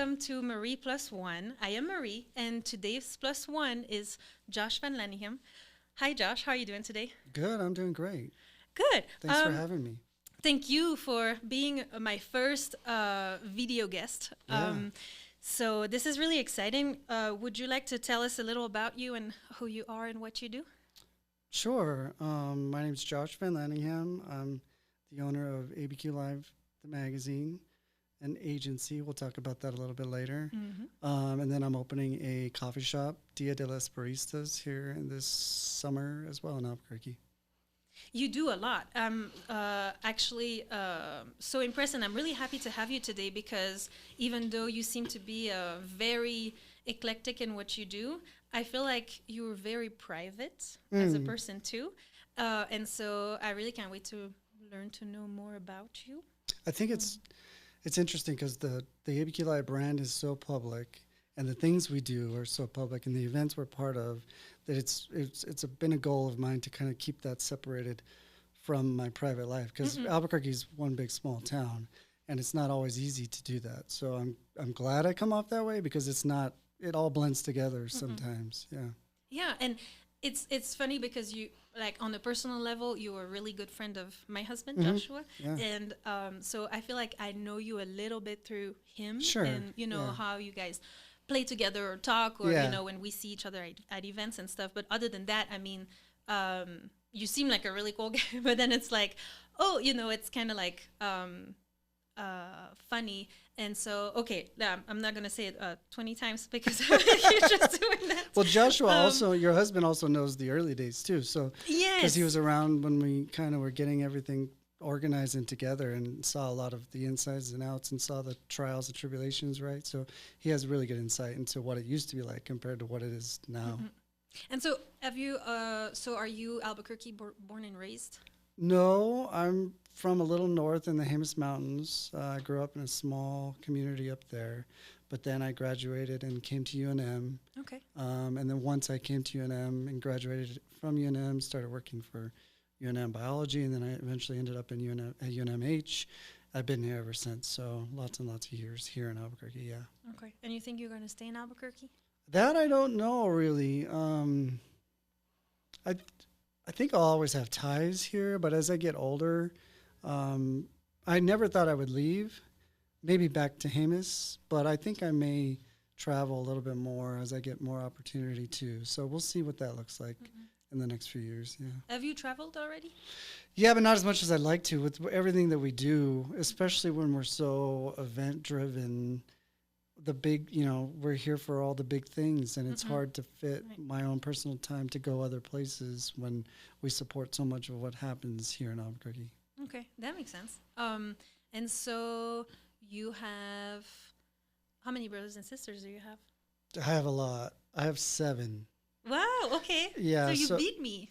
welcome to Marie+One. I am Marie, and today's plus one is Josh VanLandingham. Hi, Josh. How are you doing today? Good, I'm doing great. Good. Thanks for having me. Thank you for being my first video guest. Yeah. So this is really exciting. Would you like to tell us a little about you and who you are and what you do? Sure. My name is Josh VanLandingham. I'm the owner of ABQ Live, the magazine, an agency. We'll talk about that a little bit later. And then I'm opening a coffee shop, Dia de las Baristas, here in this summer as well in Albuquerque. You do a lot. I'm actually so impressed, and I'm really happy to have you today because even though you seem to be very eclectic in what you do, I feel like you're very private as a person too. And so I really can't wait to learn to know more about you. I think it's interesting because the ABQ Live brand is so public, and the things we do are so public, and the events we're part of, that it's been a goal of mine to kind of keep that separated from my private life, because Albuquerque is one big small town, and it's not always easy to do that. So I'm glad I come off that way because it all blends together sometimes. Yeah. Yeah, and it's funny because you, like, on a personal level, you were a really good friend of my husband, Joshua. Yeah. And so I feel like I know you a little bit through him. Sure. And, how you guys play together or talk or, when we see each other at events and stuff. But other than that, I mean, you seem like a really cool guy. But then it's like, it's kind of like funny. And so, okay, I'm not going to say it 20 times because you're just doing that. Well, Joshua your husband also knows the early days too. So, yes. Because he was around when we kind of were getting everything organized and together and saw a lot of the insides and outs and saw the trials and tribulations, right? So he has really good insight into what it used to be like compared to what it is now. And so are you Albuquerque born and raised? No, I'm from a little north in the Jemez Mountains. I grew up in a small community up there, but then I graduated and came to UNM. Okay. And then once I came to UNM and graduated from UNM, started working for UNM biology, and then I eventually ended up in at UNMH. I've been here ever since, so lots and lots of years here in Albuquerque, yeah. Okay. And you think you're going to stay in Albuquerque? That I don't know, really. I think I'll always have ties here, but as I get older, I never thought I would leave, maybe back to Jemez, but I think I may travel a little bit more as I get more opportunity too. So we'll see what that looks like in the next few years, yeah. Have you traveled already? Yeah, but not as much as I'd like to with everything that we do, especially when we're so event-driven. The big, we're here for all the big things, and it's hard to fit my own personal time to go other places when we support so much of what happens here in Albuquerque. Okay, that makes sense. And so you have, how many brothers and sisters do you have? I have a lot. I have 7. Wow, okay. Yeah. So you beat me.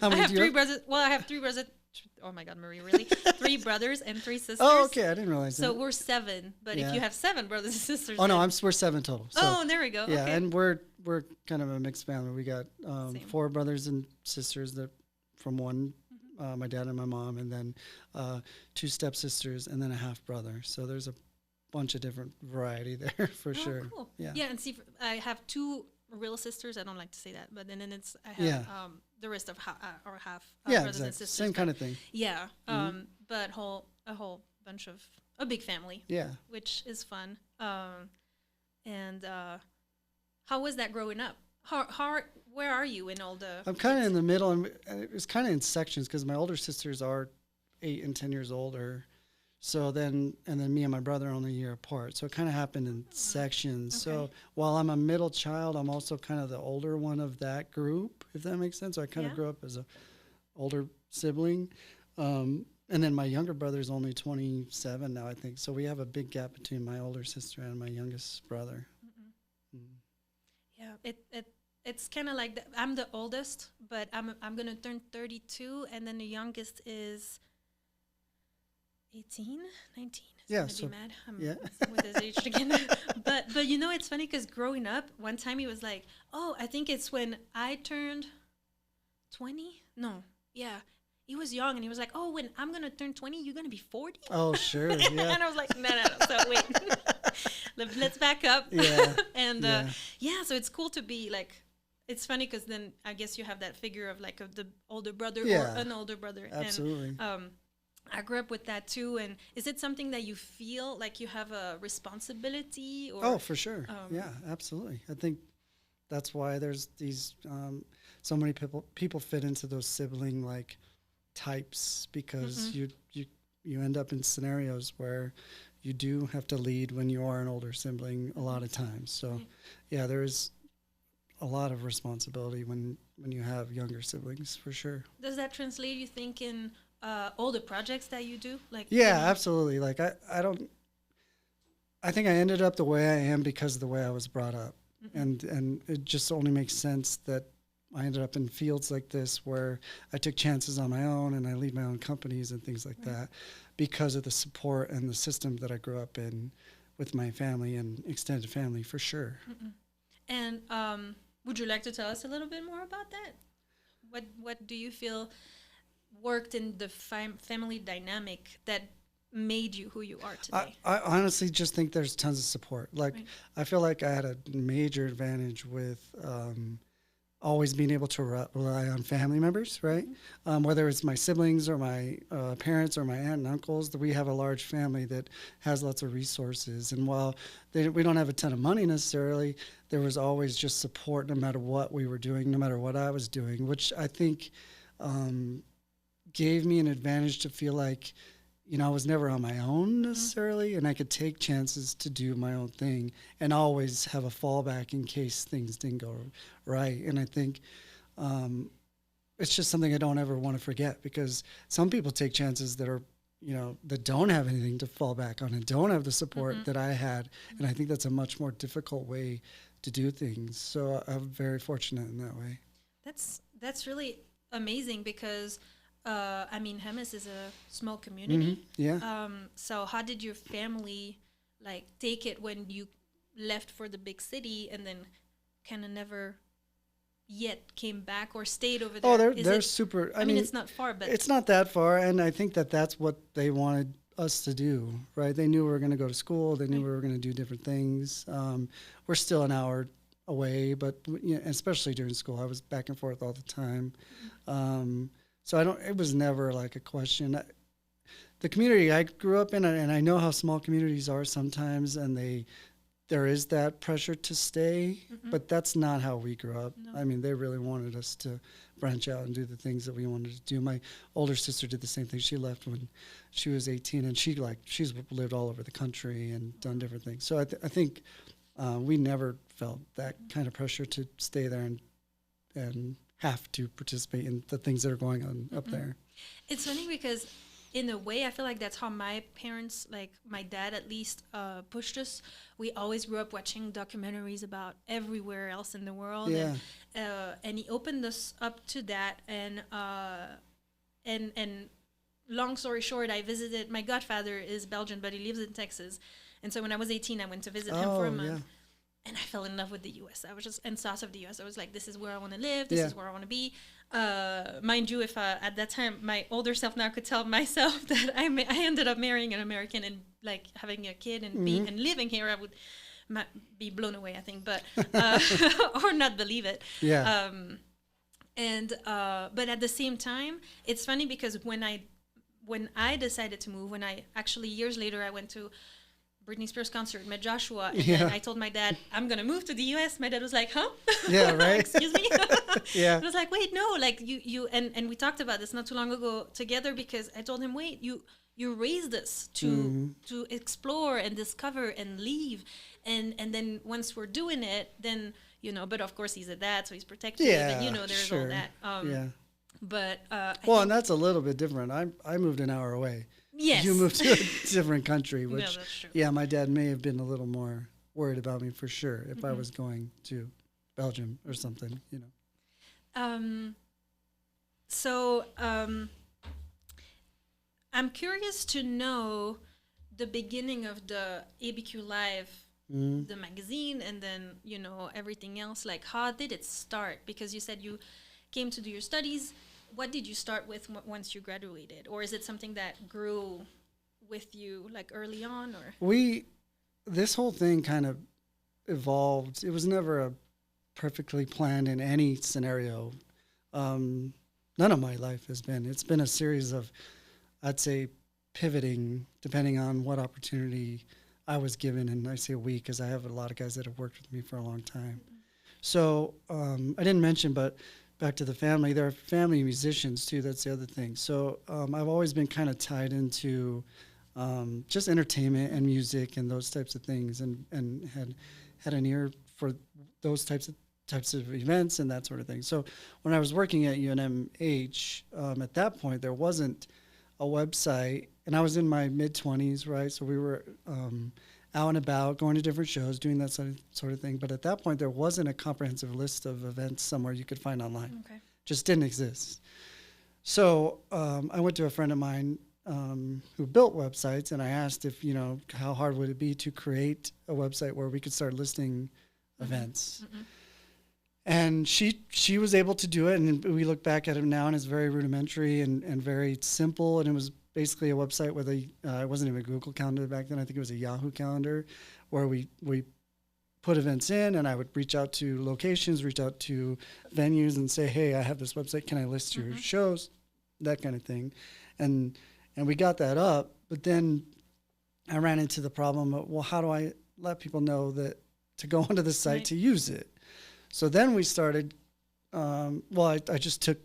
How many I have do you 3 brothers. Well, I have 3 brothers. Oh my God, Marie, really? 3 brothers and 3 sisters. Oh, okay. I didn't realize that. So we're 7, but if you have 7 brothers and sisters. Oh, no, we're 7 total. So, there we go. Yeah, okay. and we're kind of a mixed family. We got 4 brothers and sisters that from one, my dad and my mom, and then 2 stepsisters, and then a half brother. So there's a bunch of different variety there for sure. Cool. Yeah. Yeah, and see, I have 2 real sisters. I don't like to say that, but then it's I have the rest of half brothers and sisters. Same kind of thing. Yeah, but a whole bunch of a big family. Yeah, which is fun. And how was that growing up? How where are you in all the? I'm kind of in the middle, and it's kind of in sections because my older sisters are 8 and 10 years older. So then me and my brother are only a year apart. So it kind of happened in sections. Okay. So while I'm a middle child, I'm also kind of the older one of that group, if that makes sense. So I kind of grew up as a older sibling. And then my younger brother's only 27 now, I think. So we have a big gap between my older sister and my youngest brother. Yeah, it's kind of like I'm the oldest, but I'm going to turn 32, and then the youngest is 18, 19. Yeah, so be mad. I'm yeah. with his age again. but it's funny because growing up, one time he was like, "Oh, I think it's when I turned 20." No, yeah, he was young, and he was like, "Oh, when I'm gonna turn 20, you're gonna be 40." Oh, sure, yeah. And I was like, "No. So wait, let's back up. Yeah. And Yeah. so it's cool to be like, it's funny because then I guess you have that figure of like the older brother Yeah. or an older brother. Absolutely. And I grew up with that too. And is it something that you feel like you have a responsibility? Or Oh, for sure. Yeah, absolutely. I think that's why there's these so many people fit into those sibling like types, because you end up in scenarios where you do have to lead when you are an older sibling a lot of times. So yeah, there is a lot of responsibility when you have younger siblings, for sure. Does that translate, you think, in all the projects that you do? Like, Yeah, absolutely. Like I think I ended up the way I am because of the way I was brought up. And it just only makes sense that I ended up in fields like this where I took chances on my own and I lead my own companies and things like that because of the support and the system that I grew up in with my family and extended family, for sure. And would you like to tell us a little bit more about that? What do you feel worked in the family dynamic that made you who you are today? I honestly just think there's tons of support. Like, I feel like I had a major advantage with always being able to rely on family members, right? Whether it's my siblings or my parents or my aunt and uncles, that we have a large family that has lots of resources. And while we don't have a ton of money necessarily, there was always just support no matter what we were doing, no matter what I was doing, which I think gave me an advantage to feel like, I was never on my own necessarily, and I could take chances to do my own thing and always have a fallback in case things didn't go right. And I think it's just something I don't ever want to forget, because some people take chances that are, that don't have anything to fall back on and don't have the support that I had. And I think that's a much more difficult way to do things. So I'm very fortunate in that way. That's really amazing, because Jemez is a small community. Yeah. So how did your family take it when you left for the big city and then kind of never yet came back or stayed over there? Oh, they're super. I mean, it's not far, but it's not that far, and I think that's what they wanted us to do, right? They knew we were going to go to school. They knew we were going to do different things. We're still an hour away, but especially during school, I was back and forth all the time. So it was never like a question. The community I grew up in, and I know how small communities are sometimes, and there is that pressure to stay, but that's not how we grew up. No. I mean, they really wanted us to branch out and do the things that we wanted to do. My older sister did the same thing. She left when she was 18, and she's lived all over the country and done different things. So I think we never felt that kind of pressure to stay there and have to participate in the things that are going on up there. It's funny because in a way I feel like that's how my parents, like my dad at least, pushed us. We always grew up watching documentaries about everywhere else in the world. Yeah. And he opened us up to that, and long story short, I visited, my godfather is Belgian but he lives in Texas, and so when I was 18 I went to visit him for a month. Yeah. And I fell in love with the U.S. I was just in south of the U.S. I was like, this is where I want to live. This is where I want to be. Mind you, if at that time my older self now could tell myself that I ended up marrying an American and having a kid and and living here, I would be blown away, I think, but or not believe it. Yeah. But at the same time, it's funny because when I decided to move, actually years later I went to Britney Spears concert, met Joshua, and then I told my dad, I'm going to move to the U.S. My dad was like, huh? Yeah, right. Excuse me? Yeah. I was like, wait, no, you and we talked about this not too long ago together, because I told him, wait, you raised us to explore and discover and leave. And then once we're doing it, then, but of course he's a dad, so he's protective. Yeah, and, there's all that. But and that's a little bit different. I moved an hour away. Yes. You moved to a different country, which, no, that's true. Yeah, my dad may have been a little more worried about me for sure if I was going to Belgium or something, So I'm curious to know the beginning of the ABQ Live, the magazine, and then, everything else. Like, how did it start? Because you said you came to do your studies. What did you start with once you graduated? Or is it something that grew with you early on? Or this whole thing kind of evolved. It was never a perfectly planned in any scenario. None of my life has been. It's been a series of, I'd say, pivoting depending on what opportunity I was given. And I say we because I have a lot of guys that have worked with me for a long time. So I didn't mention, but back to the family, there are family musicians too. That's the other thing. So I've always been kind of tied into just entertainment and music and those types of things, and had an ear for those types of events and that sort of thing. So when I was working at UNMH, at that point there wasn't a website, and I was in my mid-20s, right? So we were out and about, going to different shows, doing that sort of thing. But at that point, there wasn't a comprehensive list of events somewhere you could find online. Okay. Just didn't exist. So I went to a friend of mine who built websites, and I asked if, how hard would it be to create a website where we could start listing events. Mm-hmm. And she was able to do it, and we look back at it now, and it's very rudimentary and very simple, and it was basically a website with it wasn't even a Google Calendar back then. I think it was a Yahoo Calendar, where we put events in, and I would reach out to locations, reach out to venues, and say, hey, I have this website. Can I list your shows? That kind of thing. And we got that up, but then I ran into the problem of, well, how do I let people know that to go onto the site to use it? So then we started, I just took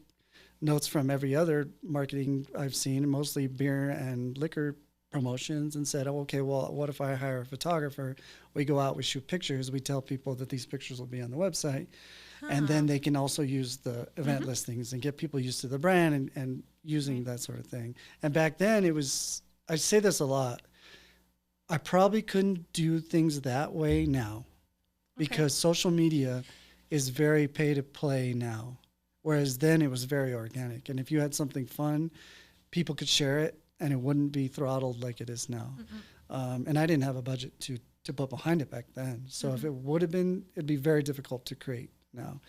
notes from every other marketing I've seen, mostly beer and liquor promotions, and said, okay, well, what if I hire a photographer? We go out, we shoot pictures, we tell people that these pictures will be on the website, and then they can also use the event listings and get people used to the brand and using that sort of thing. And back then it was, I say this a lot, I probably couldn't do things that way now because social media is very pay to play now. Whereas then it was very organic. And if you had something fun, people could share it and it wouldn't be throttled like it is now. And I didn't have a budget to put behind it back then. So if it would have been, it'd be very difficult to create now.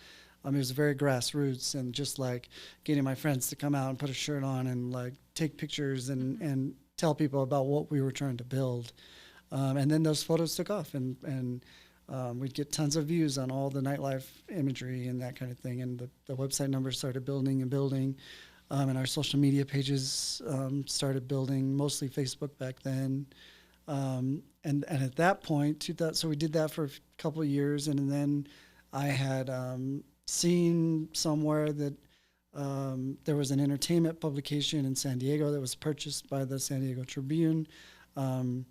It was very grassroots, and just like getting my friends to come out and put a shirt on and like take pictures and tell people about what we were trying to build. And then those photos took off, and we'd get tons of views on all the nightlife imagery and that kind of thing. And the website numbers started building and building. And our social media pages started building, mostly Facebook back then. And at that point, so we did that for a couple of years. And then I had seen somewhere that there was an entertainment publication in San Diego that was purchased by the San Diego Tribune. And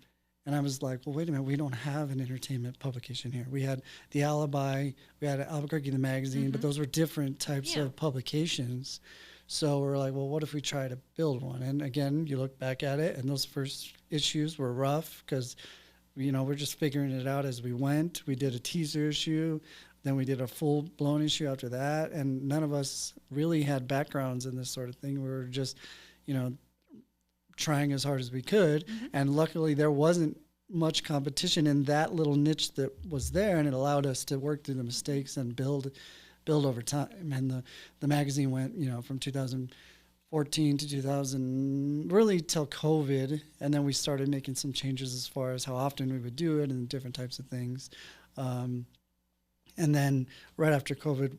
I was like, well, wait a minute, we don't have an entertainment publication here. We had The Alibi, we had Albuquerque the magazine, but those were different types of publications. So we're like, well, what if we try to build one? And again, you look back at it, and those first issues were rough because, we're just figuring it out as we went. We did a teaser issue, then we did a full-blown issue after that, and none of us really had backgrounds in this sort of thing. We were just, trying as hard as we could, and luckily there wasn't much competition in that little niche that was there, and it allowed us to work through the mistakes and build over time. And the magazine went, from 2014 to 2000, really till COVID, and then we started making some changes as far as how often we would do it and different types of things. And then right after COVID,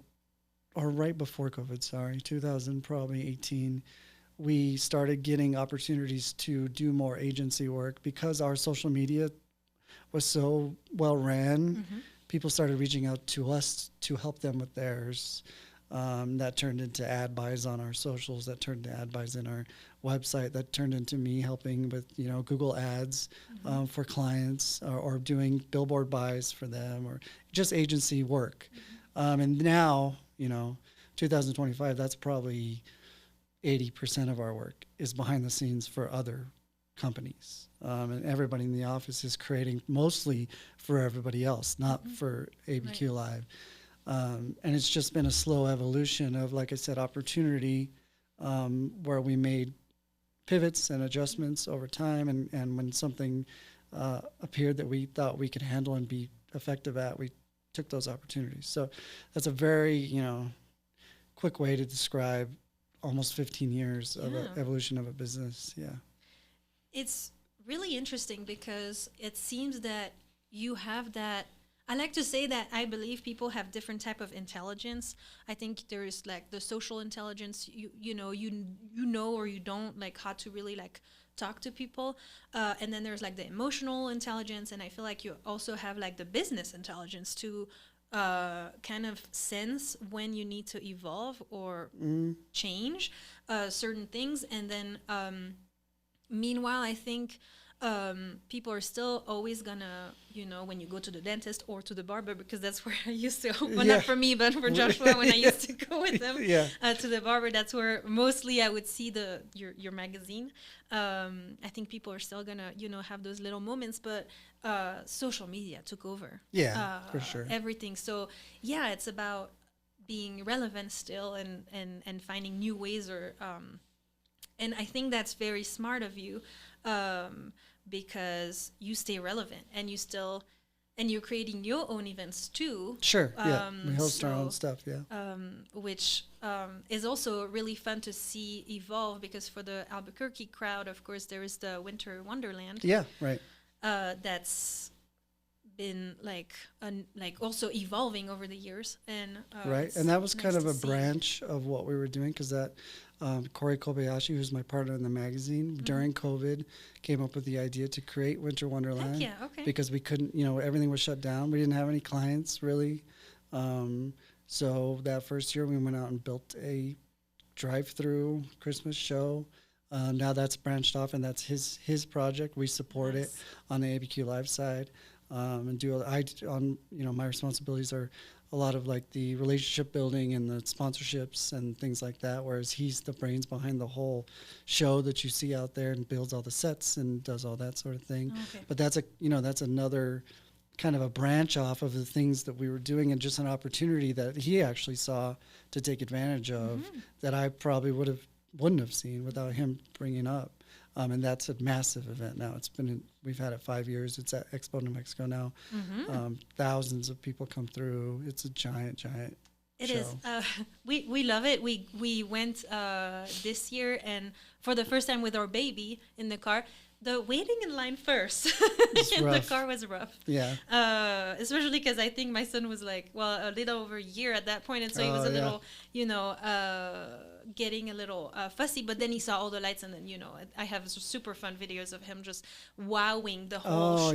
or right before COVID, 2000, probably 18, we started getting opportunities to do more agency work because our social media was so well ran. People started reaching out to us to help them with theirs. That turned into ad buys on our socials. That turned into ad buys in our website. That turned into me helping with, Google ads for clients, or doing billboard buys for them, or just agency work. And now, 2025, that's probably 80% of our work is behind the scenes for other companies. And everybody in the office is creating mostly for everybody else, not for ABQ Live. And it's just been a slow evolution of, like I said, opportunity, where we made pivots and adjustments over time. And when something appeared that we thought we could handle and be effective at, we took those opportunities. So that's a very, quick way to describe almost 15 years of an evolution of a business. Yeah. It's really interesting because it seems that you have that. I like to say that I believe people have different type of intelligence. I think there is like the social intelligence. You know or you don't like how to really like talk to people, and then there's like the emotional intelligence, and I feel like you also have like the business intelligence to kind of sense when you need to evolve or change certain things, and then meanwhile, I think people are still always gonna, when you go to the dentist or to the barber, because that's where I used to, well, not for me, but for Joshua, when I used to go with him to the barber, that's where mostly I would see your magazine. I think people are still gonna, have those little moments, but social media took over. Yeah, for sure. Everything. So yeah, it's about being relevant still and finding new ways or and I think that's very smart of you, because you stay relevant and you're creating your own events too. Sure. Yeah. We host our own stuff. Yeah. Which is also really fun to see evolve, because for the Albuquerque crowd, of course, there is the Winter Wonderland. Yeah. Right. That's been like also evolving over the years, and right, and that was nice kind of a branch of what we were doing, because that Corey Kobayashi, who's my partner in the magazine, during COVID came up with the idea to create Winter Wonderland. Heck yeah, okay. Because we couldn't, everything was shut down. We didn't have any clients really, so that first year we went out and built a drive-through Christmas show. Now that's branched off, and that's his project. We support it on the ABQ Live side. And my responsibilities are a lot of like the relationship building and the sponsorships and things like that, whereas he's the brains behind the whole show that you see out there and builds all the sets and does all that sort of thing. Okay. But that's that's another kind of a branch off of the things that we were doing, and just an opportunity that he actually saw to take advantage of that I probably wouldn't have seen without him bringing up. And that's a massive event now. We've had it 5 years. It's at Expo New Mexico now. Thousands of people come through. It's a giant show. It is. We love it. We went this year, and for the first time with our baby in the car, the waiting in line first in the car was rough. Yeah. Especially because I think my son was like, a little over a year at that point, and so he was a little, getting a little fussy. But then he saw all the lights, and then I have super fun videos of him just wowing the whole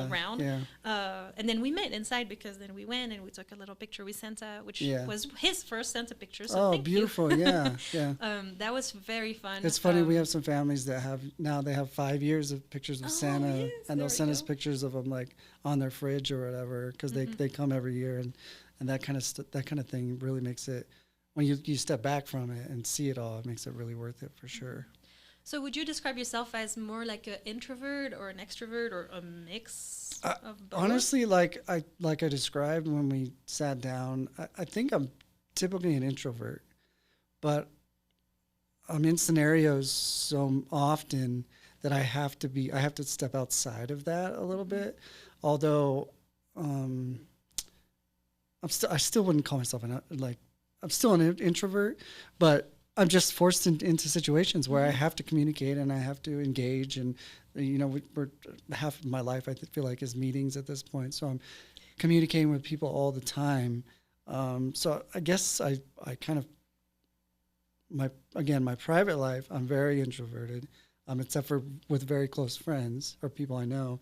round. Yeah. And then we met inside, because then we went and we took a little picture with Santa, which was his first Santa picture. So thank beautiful! You. Yeah. That was very fun. It's funny. We have some families that have 5 years of pictures of Santa, and they'll send us pictures of them like on their fridge or whatever, because they come every year, and that kind of thing really makes it, when you step back from it and see it all, it makes it really worth it for sure. So would you describe yourself as more like an introvert or an extrovert or a mix of both? Honestly, like I described when we sat down, I think I'm typically an introvert, but I'm in scenarios so often that I have to step outside of that a little bit. Although I still wouldn't call myself I'm still an introvert, but I'm just forced into situations where I have to communicate and I have to engage, and we're half of my life I feel like is meetings at this point, so I'm communicating with people all the time. So I guess I kind of my private life, I'm very introverted, except for with very close friends or people I know,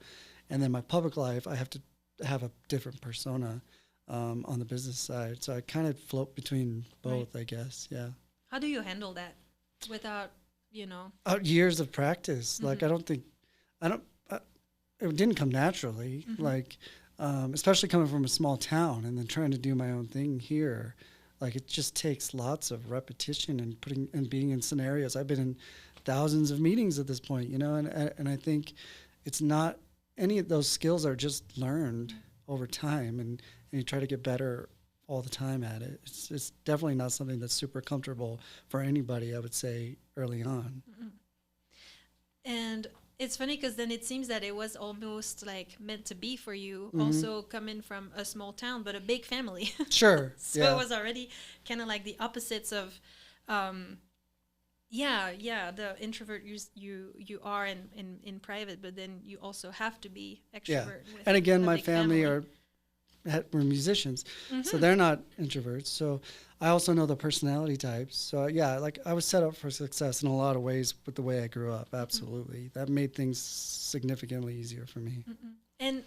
and then my public life I have to have a different persona on the business side. So I kind of float between both, I guess. Yeah. How do you handle that without, years of practice? Like, it didn't come naturally. Like, especially coming from a small town and then trying to do my own thing here. Like, it just takes lots of repetition and being in scenarios. I've been in thousands of meetings at this point, and I think it's not, any of those skills are just learned over time, and you try to get better all the time at it. It's definitely not something that's super comfortable for anybody, I would say, early on. And it's funny because then it seems that it was almost like meant to be for you, also coming from a small town, but a big family. Sure. So it was already kind of like the opposites of Yeah, the introvert you are in private, but then you also have to be Yeah. extrovert with And again, a my big family family. were musicians, so they're not introverts. So I also know the personality types. So yeah, like I was set up for success in a lot of ways with the way I grew up. Absolutely, that made things significantly easier for me. And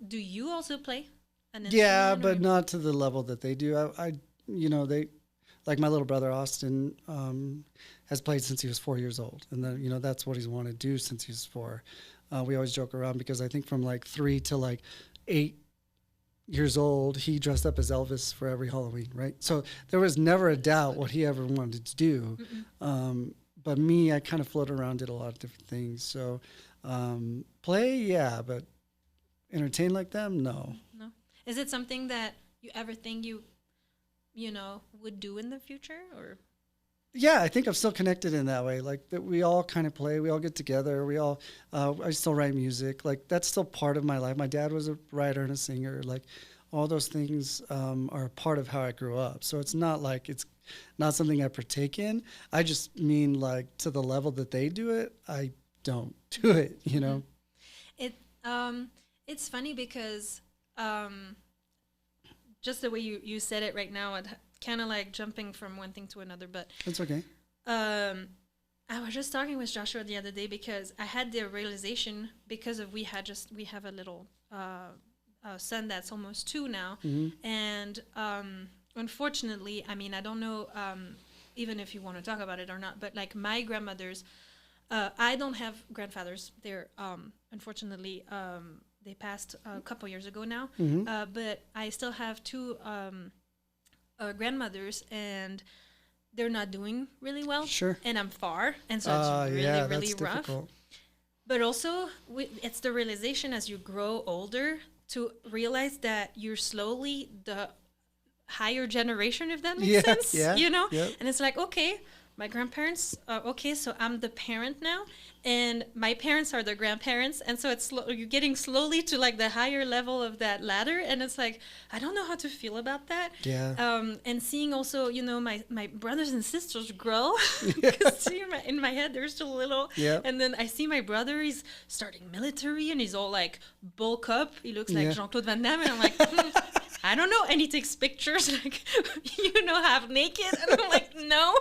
do you also play an Yeah, instrument but or? not to the level that they do. They like my little brother Austin has played since he was 4 years old, and then that's what he's wanted to do since he was 4. We always joke around because I think from like 3 to like 8 years old, he dressed up as Elvis for every Halloween, right? So there was never a doubt what he ever wanted to do. But me, I kind of floated around, did a lot of different things. So play, yeah, but entertain like them, no. No. Is it something that you ever think you would do in the future or? Yeah, I think I'm still connected in that way. Like that, we all kind of play. We all get together. I still write music. Like that's still part of my life. My dad was a writer and a singer. Like all those things are a part of how I grew up. So it's not like it's not something I partake in. I just mean like to the level that they do it, I don't do it. It it's funny because just the way you said it right now, it kind of like jumping from one thing to another, but That's okay. I was just talking with Joshua the other day because I had the realization because we have a little son that's almost 2 now, and unfortunately, I mean, I don't know even if you want to talk about it or not, but like my grandmothers, I don't have grandfathers. They're unfortunately they passed a couple years ago now, but I still have 2 grandmothers, and they're not doing really well. Sure. And I'm far, and so it's really, yeah, really that's rough. difficult. But also, it's the realization as you grow older to realize that you're slowly the higher generation, if that makes sense. Yeah, yeah. And it's like, okay, my grandparents, okay, so I'm the parent now, and my parents are the grandparents, and so you're getting slowly to like the higher level of that ladder, and it's like I don't know how to feel about that. Yeah. And seeing also, my brothers and sisters grow, because in my head they're still little, Yep. and then I see my brother, he's starting military, and he's all like bulk up. He looks like Yeah. Jean-Claude Van Damme, and I'm like. I don't know. And he takes pictures like, half naked. And I'm like, no,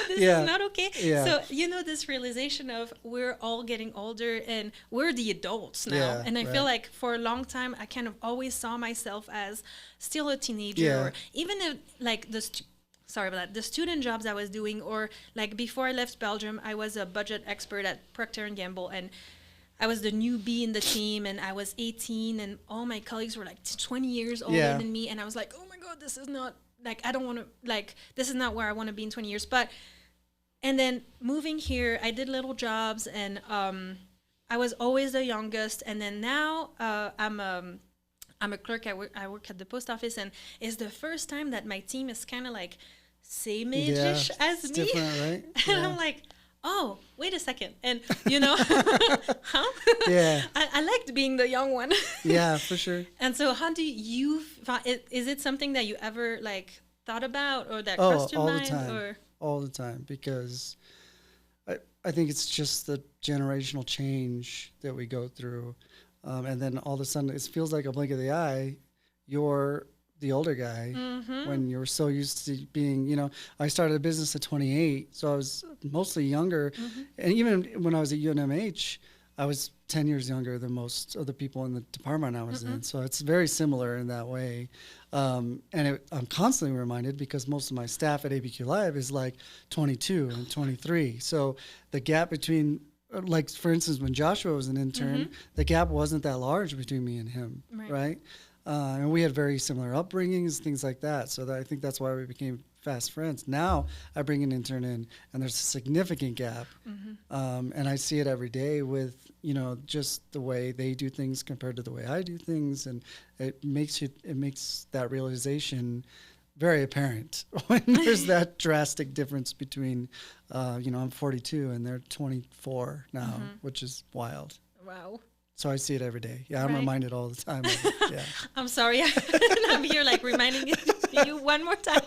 this Yeah. is not okay. Yeah. So, this realization of we're all getting older and we're the adults now. Yeah, And I right. feel like for a long time, I kind of always saw myself as still a teenager. Yeah. Or even if like sorry about that, the student jobs I was doing, or like before I left Belgium, I was a budget expert at Procter & Gamble, and I was the newbie in the team, and I was 18, and all my colleagues were like 20 years older Yeah. than me, and I was like, oh my God, this is not, like, I don't want to, like, this is not where I want to be in 20 years, and then moving here, I did little jobs, and I was always the youngest, and then now I'm a clerk, I work at the post office, and it's the first time that my team is kind of like same-age-ish as it's me, different, right? and Yeah. I'm like, oh, wait a second. And, huh? Yeah. I liked being the young one. Yeah, for sure. And so how do you, is it something that you ever like thought about or that Oh, crossed your all the mind? time. Or All the time, because I think it's just the generational change that we go through. And then all of a sudden it feels like a blink of the eye, you're the older guy when you're so used to being, I started a business at 28, so I was mostly younger. And even when I was at UNMH, I was 10 years younger than most of the people in the department I was in. So it's very similar in that way. And I'm constantly reminded because most of my staff at ABQ Live is like 22 and 23. So the gap between, like, for instance, when Joshua was an intern, the gap wasn't that large between me and him, right? And we had very similar upbringings, things like that. So I think that's why we became fast friends. Now I bring an intern in, and there's a significant gap. And I see it every day with, just the way they do things compared to the way I do things. And it makes that realization very apparent when there's that drastic difference between, I'm 42 and they're 24 now, which is wild. wow. So I see it every day. Yeah, I'm Right. reminded all the time of it. Yeah. I'm sorry. I'm here like reminding you. you one more time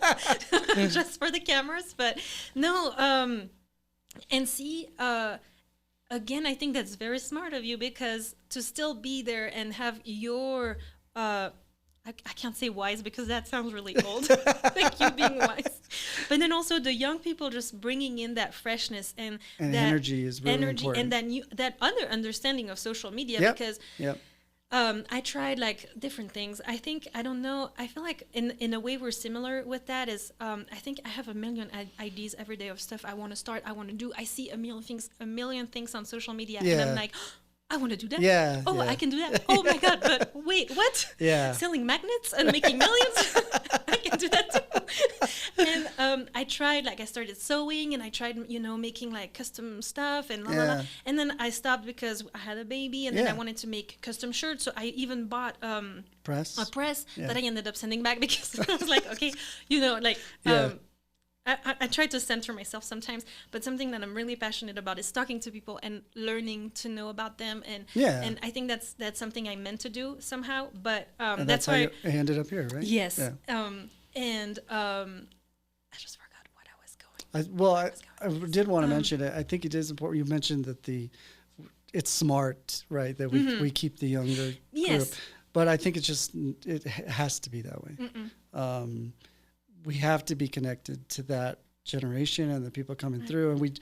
just for the cameras. But no, and see, again, I think that's very smart of you, because to still be there and have your, I can't say wise because that sounds really old, like you being wise. But then also the young people just bringing in that freshness and that energy is really important. and that other understanding of social media. Yep. Because Yep. I tried like different things. I think, I don't know, I feel like in a way we're similar with that is, I think I have a million ideas every day of stuff I want to start, I want to do. I see a million things on social media, and I'm like, I want to do that. Yeah. Oh, I can do that. Oh my God. But wait, what? Yeah. Selling magnets and making millions? I can do that too. And I tried, like I started sewing, and I tried, making like custom stuff and blah, blah, blah. And then I stopped because I had a baby, and then I wanted to make custom shirts. So I even bought a press that I ended up sending back because I was like, okay, I try to center myself sometimes, but something that I'm really passionate about is talking to people and learning to know about them, and I think that's something I meant to do somehow. But and that's why you ended up here, right? Yes. Yeah. I just forgot what I was going. I did want to mention it. I think it is important. You mentioned that it's smart, right? That we keep the younger group, but I think it has to be that way. We have to be connected to that generation and the people coming through. And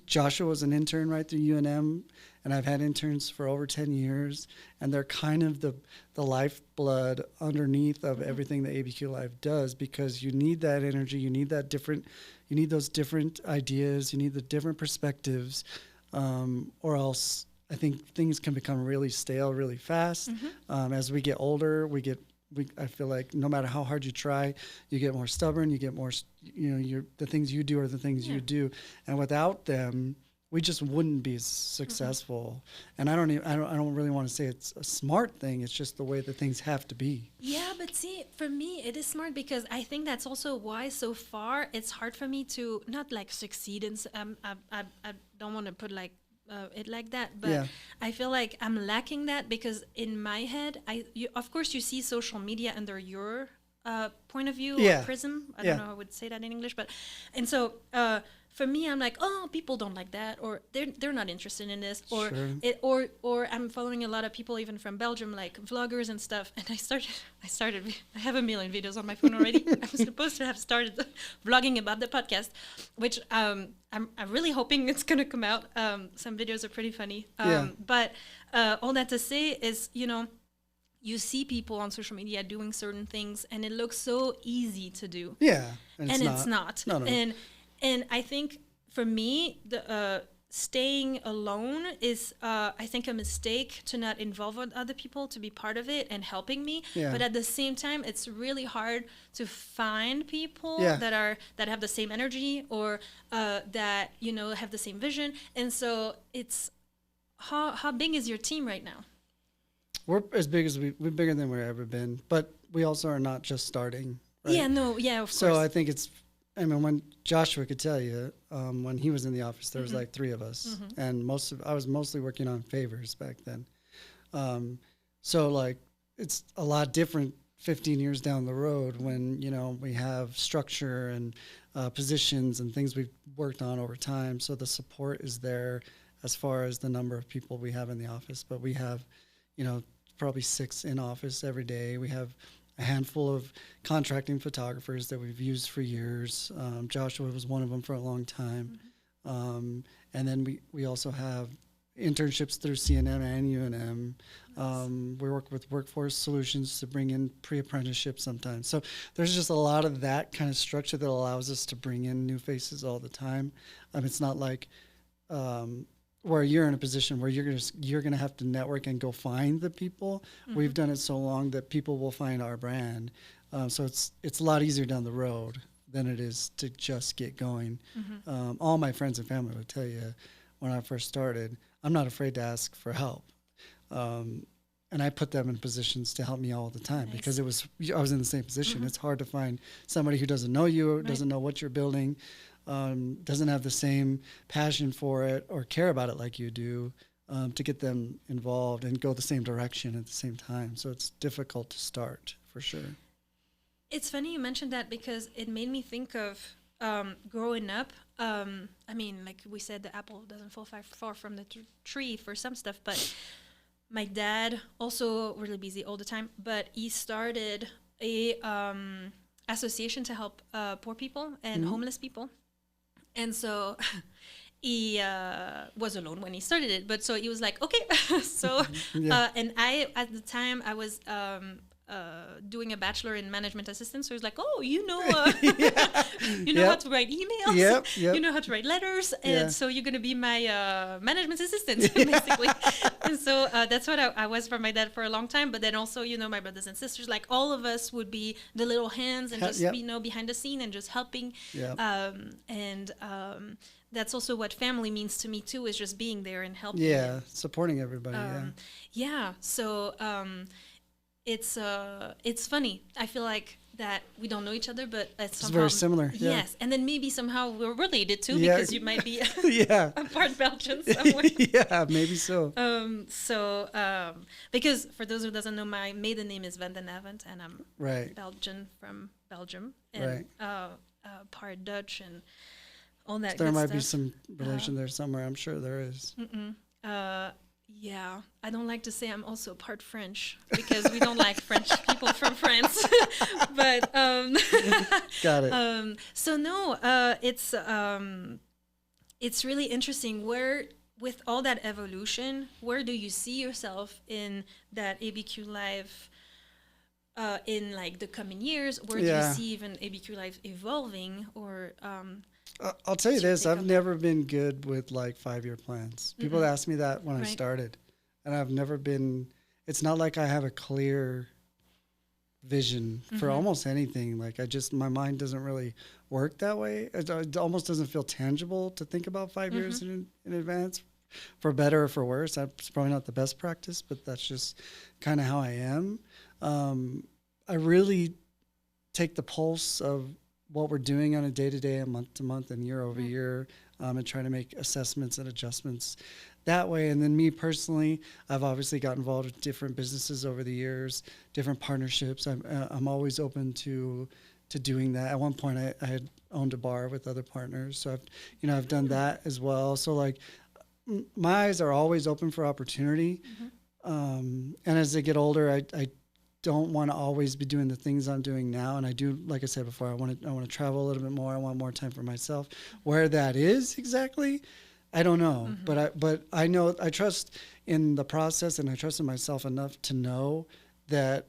Joshua was an intern right through UNM, and I've had interns for over 10 years, and they're kind of the lifeblood underneath of everything that ABQ Live does, because you need that energy, you need those different ideas, you need the different perspectives, or else I think things can become really stale really fast. As we get older, I feel like no matter how hard you try, you get more stubborn. You get more, the things you do are the things you do, and without them, we just wouldn't be successful. And I don't really want to say it's a smart thing. It's just the way that things have to be. Yeah, but see, for me, it is smart because I think that's also why so far it's hard for me to not like succeed. And I don't want to put like it like that, but I feel like I'm lacking that because in my head, of course you see social media under your point of view or prism. I don't know how I would say that in English, but and so for me, I'm like, oh, people don't like that, or they're not interested in this, or or I'm following a lot of people even from Belgium, like vloggers and stuff. And I started. I have a million videos on my phone already. I'm supposed to have started vlogging about the podcast, which I'm really hoping it's gonna come out. Some videos are pretty funny. But all that to say is, you see people on social media doing certain things, and it looks so easy to do. Yeah, and it's not. No. And I think for me, the staying alone is, I think, a mistake to not involve other people to be part of it and helping me. Yeah. But at the same time, it's really hard to find people that have the same energy or that have the same vision. And so it's how big is your team right now? We're as big as we're bigger than we've ever been, but we also are not just starting. Right? Of course. So I think when Joshua could tell you, when he was in the office, there was like 3 of us, and I was mostly working on favors back then. So like it's a lot different 15 years down the road when we have structure and positions and things we've worked on over time. So the support is there as far as the number of people we have in the office, but we have probably 6 in office every day. We have a handful of contracting photographers that we've used for years. Joshua was one of them for a long time. And then we also have internships through CNM and UNM. We work with Workforce Solutions to bring in pre-apprenticeships sometimes. So there's just a lot of that kind of structure that allows us to bring in new faces all the time. It's not like where you're in a position where you're gonna have to network and go find the people. We've done it so long that people will find our brand. So it's a lot easier down the road than it is to just get going. All my friends and family would tell you when I first started, I'm not afraid to ask for help. And I put them in positions to help me all the time because I was in the same position. It's hard to find somebody who doesn't know you, doesn't know what you're building, doesn't have the same passion for it or care about it like you do, to get them involved and go the same direction at the same time. So it's difficult to start for sure. It's funny you mentioned that because it made me think of growing up. I mean, like we said, the apple doesn't fall far from the tree for some stuff, but my dad also really busy all the time, but he started a association to help poor people and homeless people. And so he was alone when he started it, but so he was like, okay. So and I at the time I was doing a bachelor in management assistant, so he was like, oh, you know you know how to write emails, you know how to write letters, and so you're gonna be my management assistant basically. And so that's what I was for my dad for a long time. But then also, you know, my brothers and sisters, like all of us would be the little hands and just you know, behind the scene and just helping. That's also what family means to me too, is just being there and helping. Supporting everybody. So it's funny. I feel like that we don't know each other, but it's very similar. Yes, and then maybe somehow we're related too, because you might be a part Belgian somewhere. Maybe so. Because for those who doesn't know, my maiden name is VanLandingham, and I'm Belgian from Belgium, and part Dutch and all that. So there might stuff. be some relation there somewhere. I'm sure there is. Yeah, I don't like to say I'm also part French, because we don't like French people from France. But got it. So no, it's really interesting. Where, with all that evolution, where do you see yourself in that ABQ life in like the coming years? Where do you see even ABQ life evolving? Or I'll tell you this, I've never been good with like 5-year plans. People ask me that when I started, and I've never been, it's not like I have a clear vision for almost anything. Like my mind doesn't really work that way. It almost doesn't feel tangible to think about 5 years in advance, for better or for worse. That's probably not the best practice, but that's just kind of how I am. I really take the pulse of what we're doing on a day-to-day, a month-to-month, and year-over-year, and trying to make assessments and adjustments that way. And then me personally, I've obviously got involved with different businesses over the years, different partnerships. I'm always open to doing that. At one point, I had owned a bar with other partners, so I've done that as well. So like, my eyes are always open for opportunity. And as I get older, I don't want to always be doing the things I'm doing now. And I do, like I said before, I want to travel a little bit more. I want more time for myself. Where that is exactly, I don't know. But I know, I trust in the process, and I trust in myself enough to know that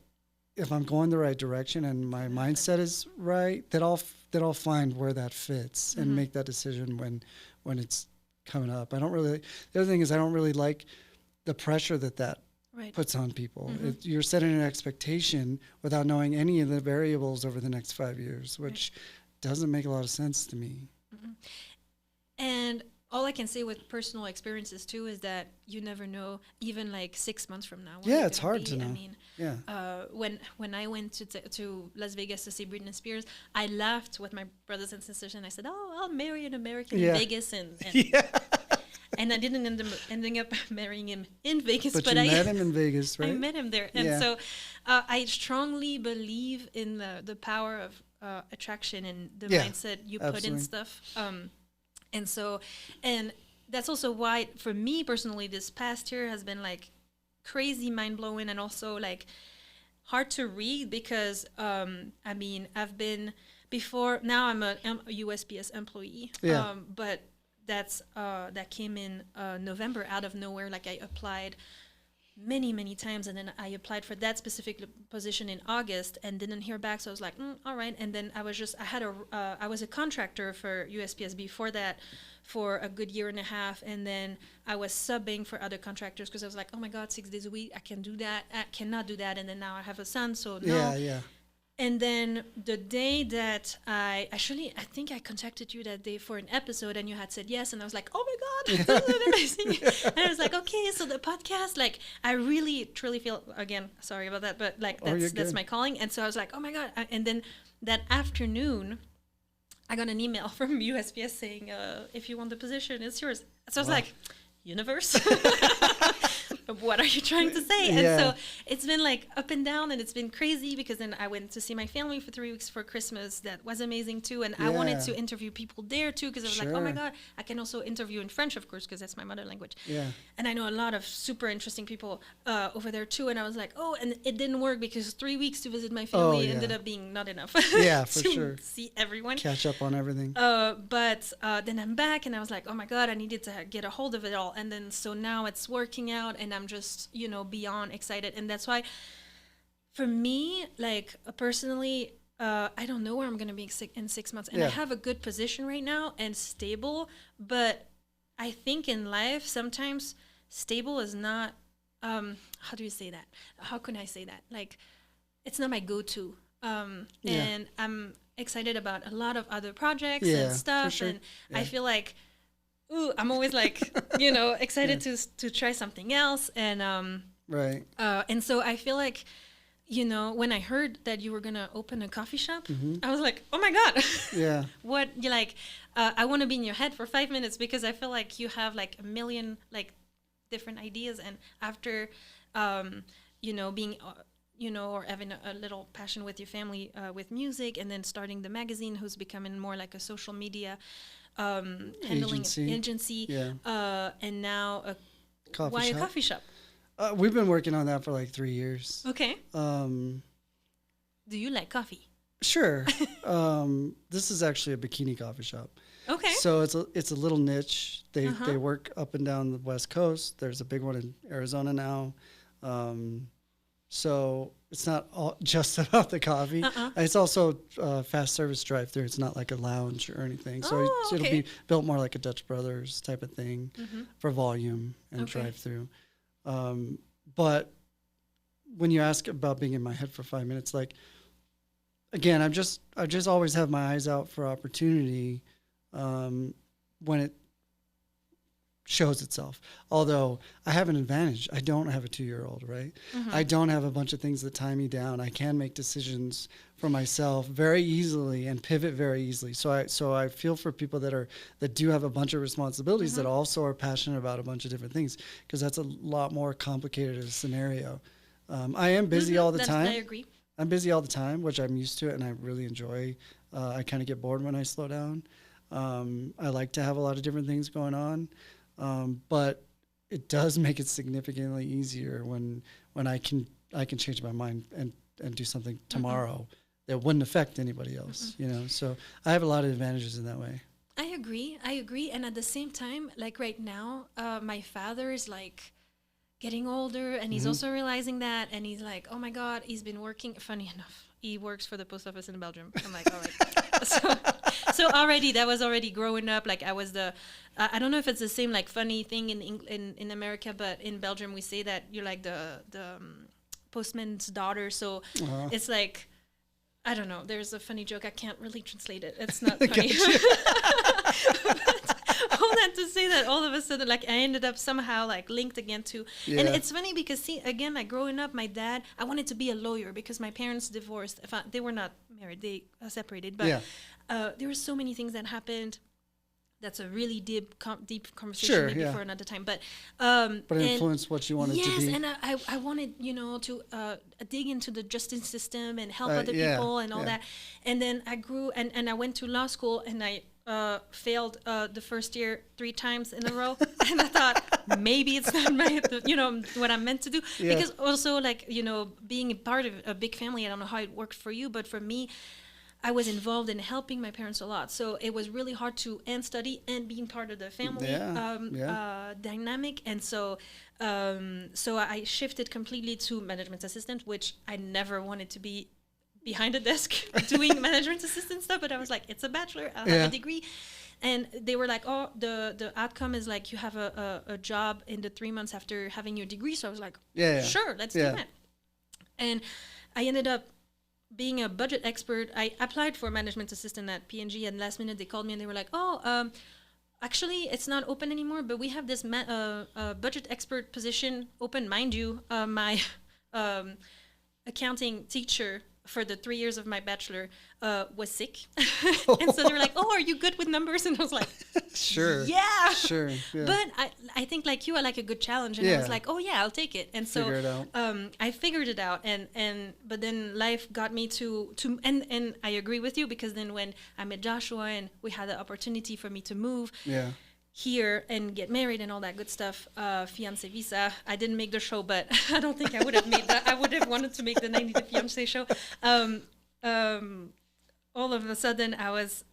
if I'm going the right direction and my mindset is right, that I'll find where that fits and make that decision when it's coming up. The other thing is, I don't really like the pressure that puts on people. You're setting an expectation without knowing any of the variables over the next 5 years, which doesn't make a lot of sense to me. And all I can say with personal experiences too is that you never know, even like 6 months from now. It's hard to know. I mean, when I went to Las Vegas to see Britney Spears, I laughed with my brothers and sisters, and I said, "Oh, I'll marry an American in Vegas," and and I didn't ending up marrying him in Vegas, but I met him in Vegas, right? I met him there, and so I strongly believe in the power of attraction and the mindset you put in stuff. And that's also why, for me personally, this past year has been like crazy, mind blowing, and also like hard to read, because I mean, I've been before. Now I'm a USPS employee, but that came in November out of nowhere. Like, I applied many times, and then I applied for that specific position in August and didn't hear back. So I was like, all right. And then I was a contractor for USPS before that for a good year and a half, and then I was subbing for other contractors because I was like, oh my God, 6 days a week, I can do that, I cannot do that. And then now I have a son, so no. And then the day that I think I contacted you that day for an episode, and you had said yes, and I was like, oh my God, this is amazing. And I was like, okay, so the podcast, like, I really truly feel, again, sorry about that, but like that's my calling. And so I was like, oh my God. And then that afternoon, I got an email from USPS saying, if you want the position, it's yours. So I was like, universe. what are you trying to say? And Yeah. so it's been like up and down, and it's been crazy because then I went to see my family for 3 weeks for Christmas. That was amazing too. And I wanted Yeah. to interview people there too because I was like, oh my Sure. God, I can also interview in French, of course, because that's my mother language. Yeah. And I know a lot of super interesting people over there too. And I was like, oh, and it didn't work because 3 weeks to visit my family ended up being not enough. Yeah, for to sure. see everyone. Catch up on everything. But then I'm back and I was like, oh my God, I needed to get a hold of it all. And then so now it's working out and I'm just, beyond excited. And that's why for me, like personally, I don't know where I'm going to be in 6 months. And I have a good position right now and stable. But I think in life, sometimes stable is not, how do you say that? How can I say that? Like, it's not my go-to. And I'm excited about a lot of other projects and stuff. For sure. And I feel like, I'm always like, excited to try something else. And, Right. and so I feel like, when I heard that you were going to open a coffee shop, I was like, oh my God. Yeah. What you like, I want to be in your head for 5 minutes because I feel like you have like a million like different ideas. And after, being, or having a little passion with your family with music and then starting the magazine who's becoming more like a social media handling agency. Yeah. And now a coffee shop? We've been working on that for like 3 years. Okay. Do you like coffee? Sure. This is actually a bikini coffee shop. Okay. So it's a little niche. They work up and down the West Coast. There's a big one in Arizona now. So it's not all just about the coffee. It's also fast service drive-through. It's not like a lounge or anything. So it'll be built more like a Dutch Brothers type of thing for volume and drive-through. But when you ask about being in my head for 5 minutes, like, again, I just always have my eyes out for opportunity when it shows itself. Although I have an advantage. I don't have a 2-year-old, right? I don't have a bunch of things that tie me down. I can make decisions for myself very easily and pivot very easily. So I feel for people that do have a bunch of responsibilities that also are passionate about a bunch of different things, because that's a lot more complicated of a scenario. I am busy all the time. I agree. I'm busy all the time, which I'm used to it, and I really enjoy. I kind of get bored when I slow down. I like to have a lot of different things going on. But it does make it significantly easier when I can change my mind and do something tomorrow that wouldn't affect anybody else, So I have a lot of advantages in that way. I agree. And at the same time, like right now, my father is like getting older and he's also realizing that. And he's like, oh my God, he's been working. Funny enough, he works for the post office in Belgium. I'm like, all right. So already that was already growing up. Like I was I don't know if it's the same like funny thing in America, but in Belgium we say that you're like the postman's daughter. So it's like, I don't know. There's a funny joke. I can't really translate it. It's not funny. But all that to say that all of a sudden, like I ended up somehow like linked again to, and it's funny because see, again, like growing up, my dad, I wanted to be a lawyer because my parents divorced. They were not married. They separated, but there were so many things that happened. That's a really deep conversation maybe for another time. But it influenced what you wanted to be. Yes, and I wanted, to dig into the justice system and help other people and all that. And then I grew and I went to law school and I failed the first year 3 times in a row. And I thought maybe it's not what I'm meant to do. Because also like, being a part of a big family, I don't know how it worked for you, but for me, I was involved in helping my parents a lot. So it was really hard to study and being part of the family dynamic. And so I shifted completely to management assistant, which I never wanted to be behind a desk doing management assistant stuff. But I was like, it's a bachelor, I'll have a degree. And they were like, oh, the outcome is like you have a job in the 3 months after having your degree. So I was like, sure, let's do that. And I ended up being a budget expert. I applied for management assistant at P&G, and last minute they called me and they were like, actually it's not open anymore, but we have this budget expert position open. Mind you, my accounting teacher for the 3 years of my bachelor was sick. And so they were like, oh, are you good with numbers? And I was like, Sure. yeah. Sure. Yeah. But I think like you, I like a good challenge. And I was like, oh yeah, I'll take it. And so Figure it out. I figured it out. But then life got me to and I agree with you, because then when I met Joshua and we had the opportunity for me to move here and get married and all that good stuff, fiance visa. I didn't make the show, but I don't think I would have made that. I would have wanted to make the 90 Day Fiance show. All of a sudden, I was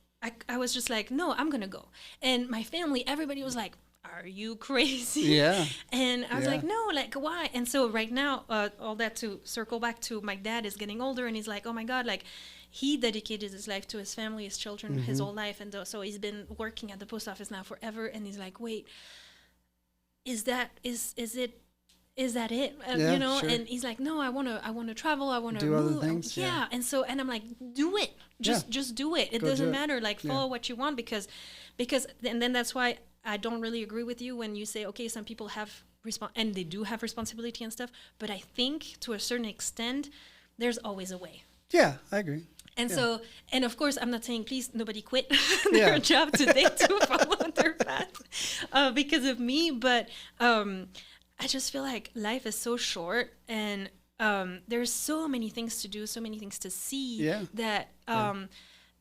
just like, no, I'm gonna go. And my family, everybody was like, are you crazy? Yeah. And I was like, no, like, why? And so right now, all that to circle back to my dad is getting older, and he's like, oh my God, like, he dedicated his life to his family, his children, his whole life. And so he's been working at the post office now forever. And he's like, wait, is that it? You know? Sure. And he's like, no, I want to travel. I want to do move. other things. Yeah. And so, and I'm like, do it. Just do it. It doesn't matter. Like, follow what you want, because, and then that's why I don't really agree with you when you say, okay, some people have and they do have responsibility and stuff. But I think to a certain extent, there's always a way. Yeah, I agree. And so, and of course, I'm not saying, please, nobody quit their job today to follow their path because of me. But I just feel like life is so short, and there's so many things to do, so many things to see that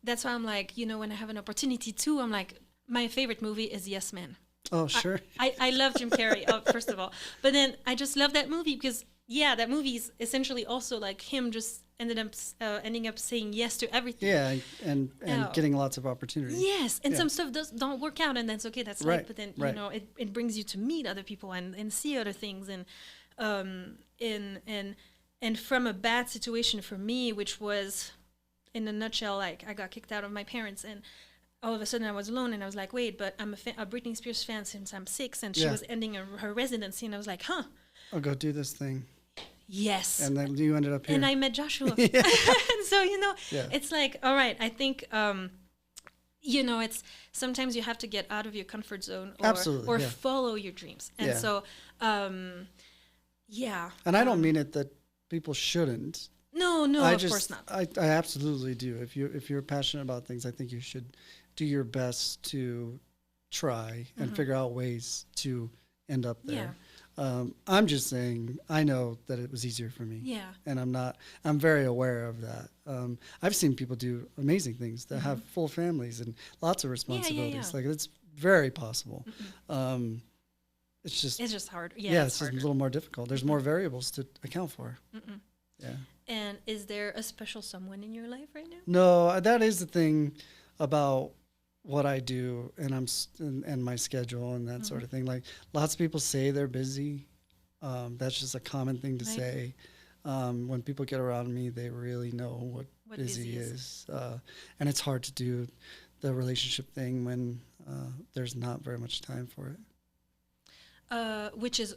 that's why I'm like, you know, when I have an opportunity to, I'm like, my favorite movie is Yes Man. Oh, sure. I love Jim Carrey, first of all. But then I just love that movie because, that movie is essentially also like him just ending up saying yes to everything. Yeah, and getting lots of opportunities. Yes, and some stuff don't work out, and that's okay. That's life. But then you know, it brings you to meet other people and see other things, and from a bad situation for me, which was, in a nutshell, like I got kicked out of my parents, and all of a sudden I was alone, and I was like, wait, but I'm a Britney Spears fan since I'm 6, and she was ending her residency, and I was like, I'll go do this thing. Yes. And then you ended up here. And I met Joshua. And so, you know, it's like, all right, I think, you know, it's sometimes you have to get out of your comfort zone or follow your dreams. And so, And I don't mean it that people shouldn't. No, of course not. I absolutely do. If you're passionate about things, I think you should do your best to try and figure out ways to end up there. Yeah. I'm just saying, I know that it was easier for me. Yeah. And I'm very aware of that. I've seen people do amazing things that have full families and lots of responsibilities. Like, it's very possible. It's just hard. Yeah, it's just a little more difficult. There's more variables to account for. Yeah. And is there a special someone in your life right now? No, that is the thing about what I do and my schedule and that sort of thing. Like, lots of people say they're busy. That's just a common thing to say. When people get around me, they really know what busy is. And it's hard to do the relationship thing when there's not very much time for it. Which is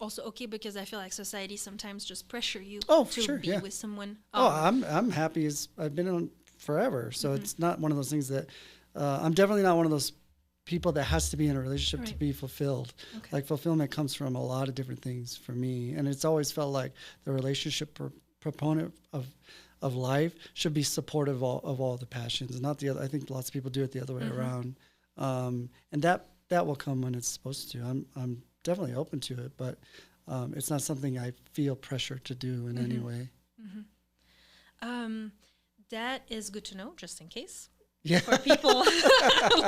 also okay, because I feel like society sometimes just pressure you to be with someone. I'm happy as I've been on forever. So it's not one of those things that I'm definitely not one of those people that has to be in a relationship to be fulfilled. Okay. Like, fulfillment comes from a lot of different things for me. And it's always felt like the relationship proponent of life should be supportive of all the passions, not the other. I think lots of people do it the other way around. And that will come when it's supposed to. I'm definitely open to it, but it's not something I feel pressure to do in any way. That is good to know, just in case. Yeah. For people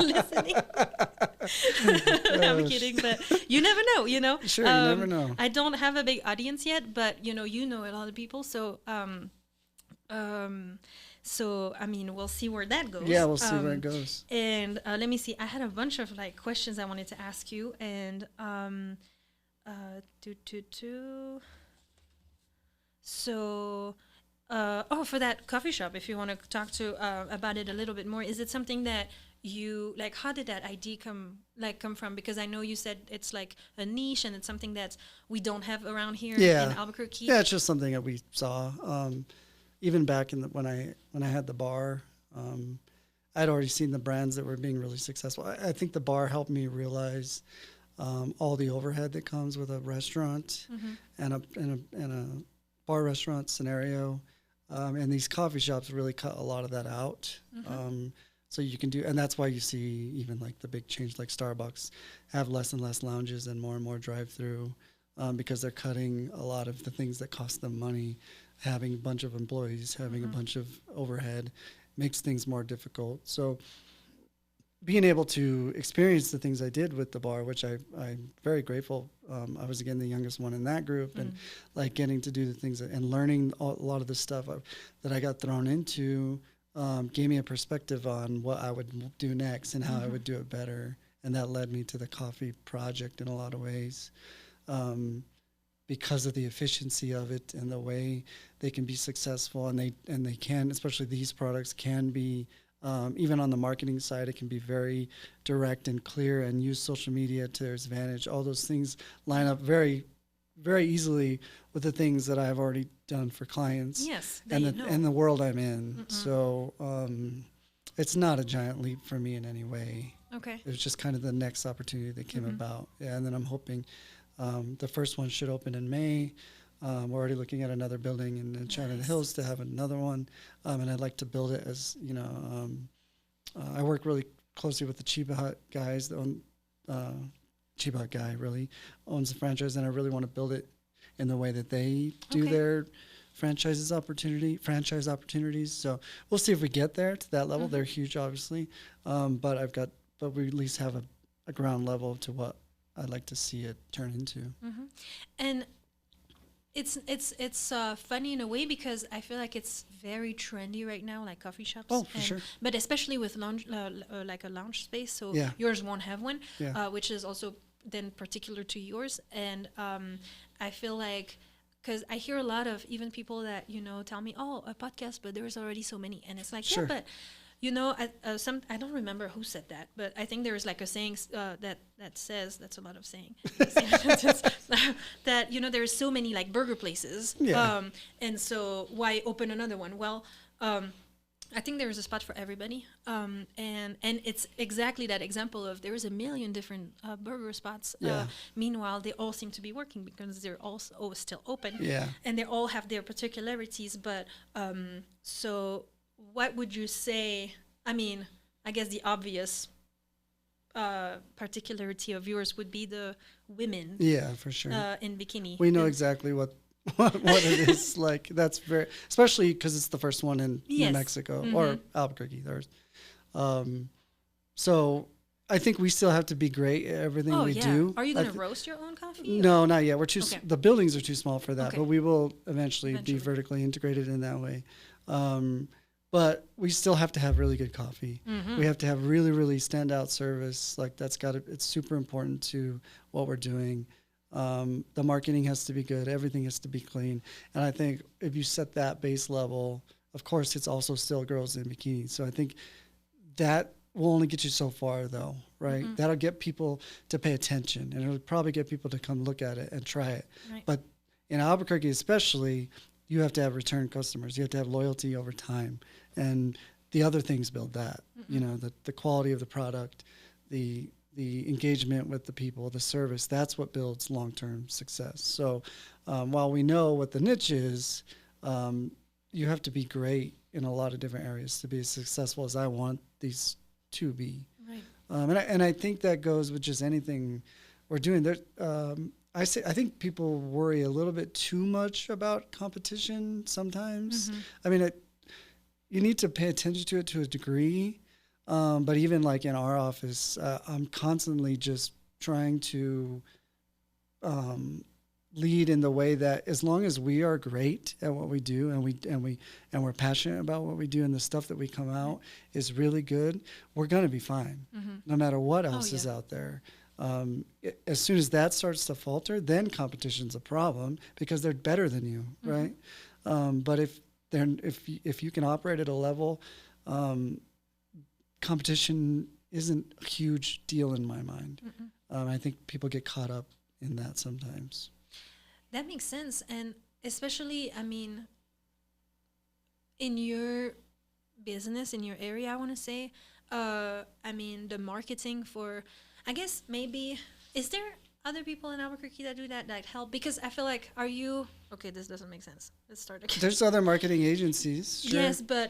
listening. I'm kidding, but you never know, you know? Sure, you never know. I don't have a big audience yet, but, you know a lot of people, so, I mean, we'll see where that goes. Yeah, we'll see where it goes. And let me see. I had a bunch of, like, questions I wanted to ask you, and So... for that coffee shop, if you want to talk about it a little bit more, is it something that you like? How did that idea come from? Because I know you said it's like a niche, and it's something that we don't have around here in Albuquerque. Yeah, it's just something that we saw. Even back when I had the bar, I'd already seen the brands that were being really successful. I think the bar helped me realize all the overhead that comes with a restaurant and a bar restaurant scenario. And these coffee shops really cut a lot of that out. So you can do, and that's why you see even like the big change, like Starbucks, have less and less lounges and more drive-through, because they're cutting a lot of the things that cost them money. Having a bunch of employees, having a bunch of overhead, makes things more difficult. So being able to experience the things I did with the bar, which I'm very grateful. I was, again, the youngest one in that group, and like getting to do the things and learning a lot of the stuff that I got thrown into, gave me a perspective on what I would do next and how I would do it better. And that led me to the coffee project in a lot of ways, because of the efficiency of it and the way they can be successful. And they can, especially these products, can be, even on the marketing side, it can be very direct and clear, and use social media to its advantage. All those things line up very, very easily with the things that I've already done for clients. Yes, and the world I'm in. So it's not a giant leap for me in any way. Okay. It was just kind of the next opportunity that came about. Yeah, and then I'm hoping the first one should open in May. We're already looking at another building in China Hills to have another one, and I'd like to build it as, I work really closely with the Chiba Hut guys. Chiba Hut guy really owns the franchise, and I really want to build it in the way that they do their franchise opportunities. So we'll see if we get there to that level. They're huge, obviously, but we at least have a ground level to what I'd like to see it turn into. And it's funny in a way, because I feel like it's very trendy right now, like coffee shops. Oh, for sure. But especially with lounge, like a lounge space. So yours won't have one, which is also then particular to yours. And I feel like, because I hear a lot of even people that tell me, oh, a podcast, but there's already so many, and it's like, sure. yeah, but. I don't remember who said that, but I think there is like a saying that says, that's a lot of saying, that there is so many like burger places, and so why open another one? Well, I think there is a spot for everybody, and it's exactly that example of there is a million different burger spots. Meanwhile, they all seem to be working because they're all still open, and they all have their particularities. But so. What would you say? I mean, I guess the obvious particularity of yours would be the women. Yeah, for sure. In bikini. We know exactly what it is like. That's especially because it's the first one in New Mexico or Albuquerque. So I think we still have to be great at everything we do. Are you going to roast your own coffee? No, not yet. We're the buildings are too small for that, but we will eventually be vertically integrated in that way. But we still have to have really good coffee. We have to have really, really standout service. Like it's super important to what we're doing. The marketing has to be good. Everything has to be clean. And I think if you set that base level, of course, it's also still girls in bikinis. So I think that will only get you so far, though, right? That'll get people to pay attention, and it'll probably get people to come look at it and try it. Right. But in Albuquerque especially, you have to have return customers. You have to have loyalty over time. And the other things build that, the quality of the product, the engagement with the people, the service, that's what builds long-term success. So while we know what the niche is, you have to be great in a lot of different areas to be as successful as I want these to be. Right. And I think that goes with just anything we're doing. I think people worry a little bit too much about competition sometimes. I mean, you need to pay attention to it to a degree, but even like in our office, I'm constantly just trying to lead in the way that as long as we are great at what we do and we're passionate about what we do and the stuff that we come out is really good, we're going to be fine, no matter what else is out there. As soon as that starts to falter, then competition's a problem because they're better than you, right? But if you can operate at a level, competition isn't a huge deal in my mind. I think people get caught up in that sometimes. That makes sense, and especially, I mean, in your business, in your area, I want to say, I mean, the marketing for, I guess maybe, is there other people in Albuquerque that do that help? Because I feel like, are you okay? This doesn't make sense. Let's start again. There's other marketing agencies. Sure. Yes, but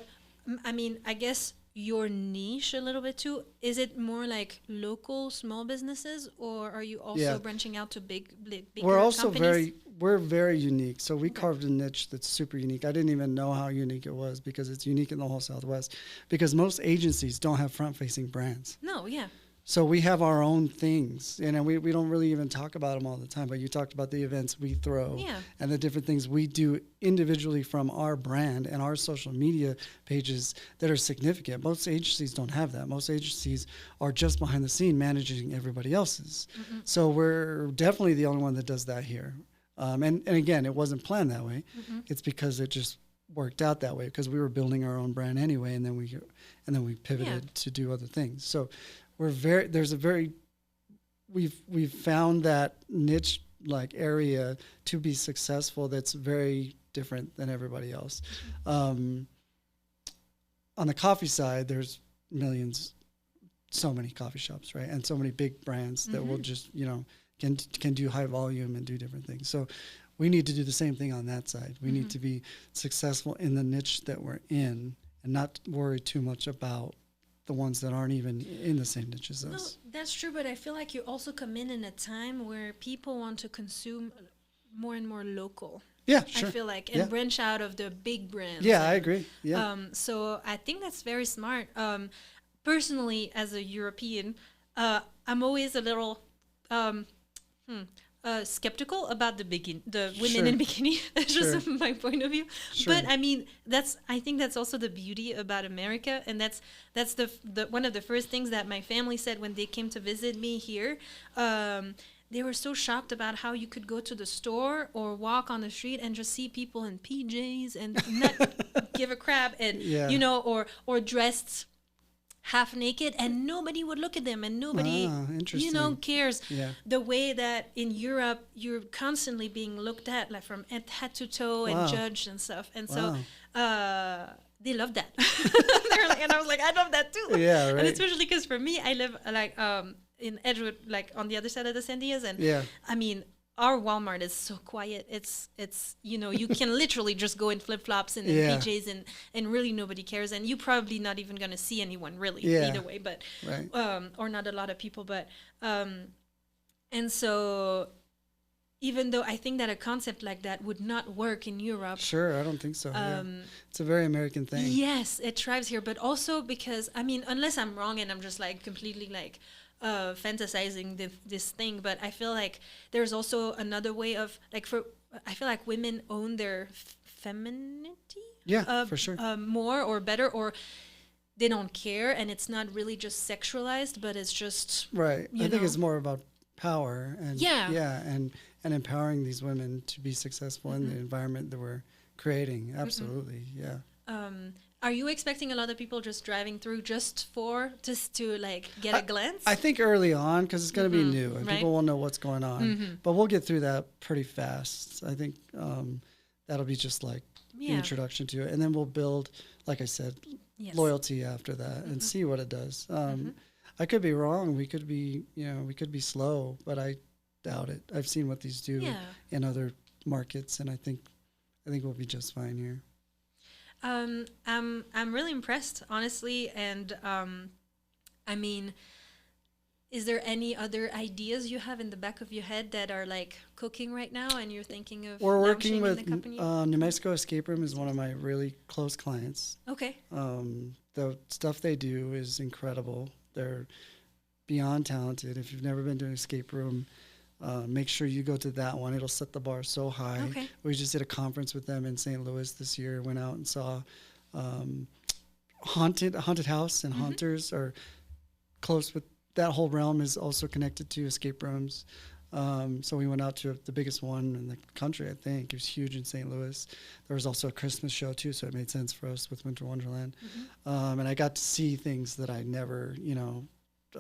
I mean, I guess your niche a little bit too. Is it more like local small businesses, or are you also branching out to bigger We're also companies? we're very unique. So we Okay. carved a niche that's super unique. I didn't even know how unique it was because it's unique in the whole Southwest. Because most agencies don't have front-facing brands. No, yeah. So we have our own things, and we don't really even talk about them all the time. But you talked about the events we throw Yeah. and the different things we do individually from our brand and our social media pages that are significant. Most agencies don't have that. Most agencies are just behind the scene managing everybody else's. Mm-hmm. So we're definitely the only one that does that here. And again, it wasn't planned that way. Mm-hmm. It's because it just worked out that way because we were building our own brand anyway, and then we pivoted to do other things. So we've found that niche like area to be successful that's very different than everybody else. On the coffee side, there's millions, so many coffee shops, right? And so many big brands that will just, can do high volume and do different things. So we need to do the same thing on that side. We need to be successful in the niche that we're in and not worry too much about the ones that aren't even in the same niche as us. No, that's true, but I feel like you also come in a time where people want to consume more and more local. Yeah, sure. I feel like, and branch out of the big brands. Yeah, I agree. Yeah. So I think that's very smart. Personally, as a European, I'm always a little skeptical about the women in bikini. That's just my point of view. Sure. But I mean, I think that's also the beauty about America, and that's the one of the first things that my family said when they came to visit me here. They were so shocked about how you could go to the store or walk on the street and just see people in PJs and not give a crap, and or dressed half naked, and nobody would look at them, and nobody cares. Yeah. The way that in Europe you're constantly being looked at, like from head to toe and judged and stuff, and so they love that. They're like, and I was like, I love that too. Yeah, right. And especially because for me, I live like in Edgewood, like on the other side of the Sandias, and I mean, our Walmart is so quiet. It's you can literally just go in flip-flops and in PJs and really nobody cares, and you probably not even going to see anyone really either way, but or not a lot of people, but and so even though I think that a concept like that would not work in Europe. Sure, I don't think so. It's a very American thing. Yes, it thrives here, but also because, I mean, unless I'm wrong and I'm just like completely like fantasizing this thing, but I feel like there's also another way of like, I feel like women own their femininity for sure, more or better, or they don't care, and it's not really just sexualized, but it's just right. I think it's more about power and and empowering these women to be successful in the environment that we're creating. Absolutely. Are you expecting a lot of people just driving through just to like get a glance? I think early on, because it's going to be new and people will know what's going on. But we'll get through that pretty fast. I think that'll be just like the introduction to it. And then we'll build, like I said, loyalty after that and see what it does. I could be wrong. We could be slow, but I doubt it. I've seen what these do in other markets, and I think we'll be just fine here. I'm really impressed, honestly, and I mean, is there any other ideas you have in the back of your head that are like cooking right now, and you're thinking of? We're working with New Mexico Escape Room is one of my really close clients. Okay. The stuff they do is incredible. They're beyond talented. If you've never been to an escape room, make sure you go to that one. It'll set the bar so high. Okay. We just did a conference with them in St. Louis this year. Went out and saw haunted house, and haunters are close with that whole realm is also connected to escape rooms. So we went out to the biggest one in the country, I think. It was huge in St. Louis. There was also a Christmas show too, so it made sense for us with Winter Wonderland. And I got to see things that I never,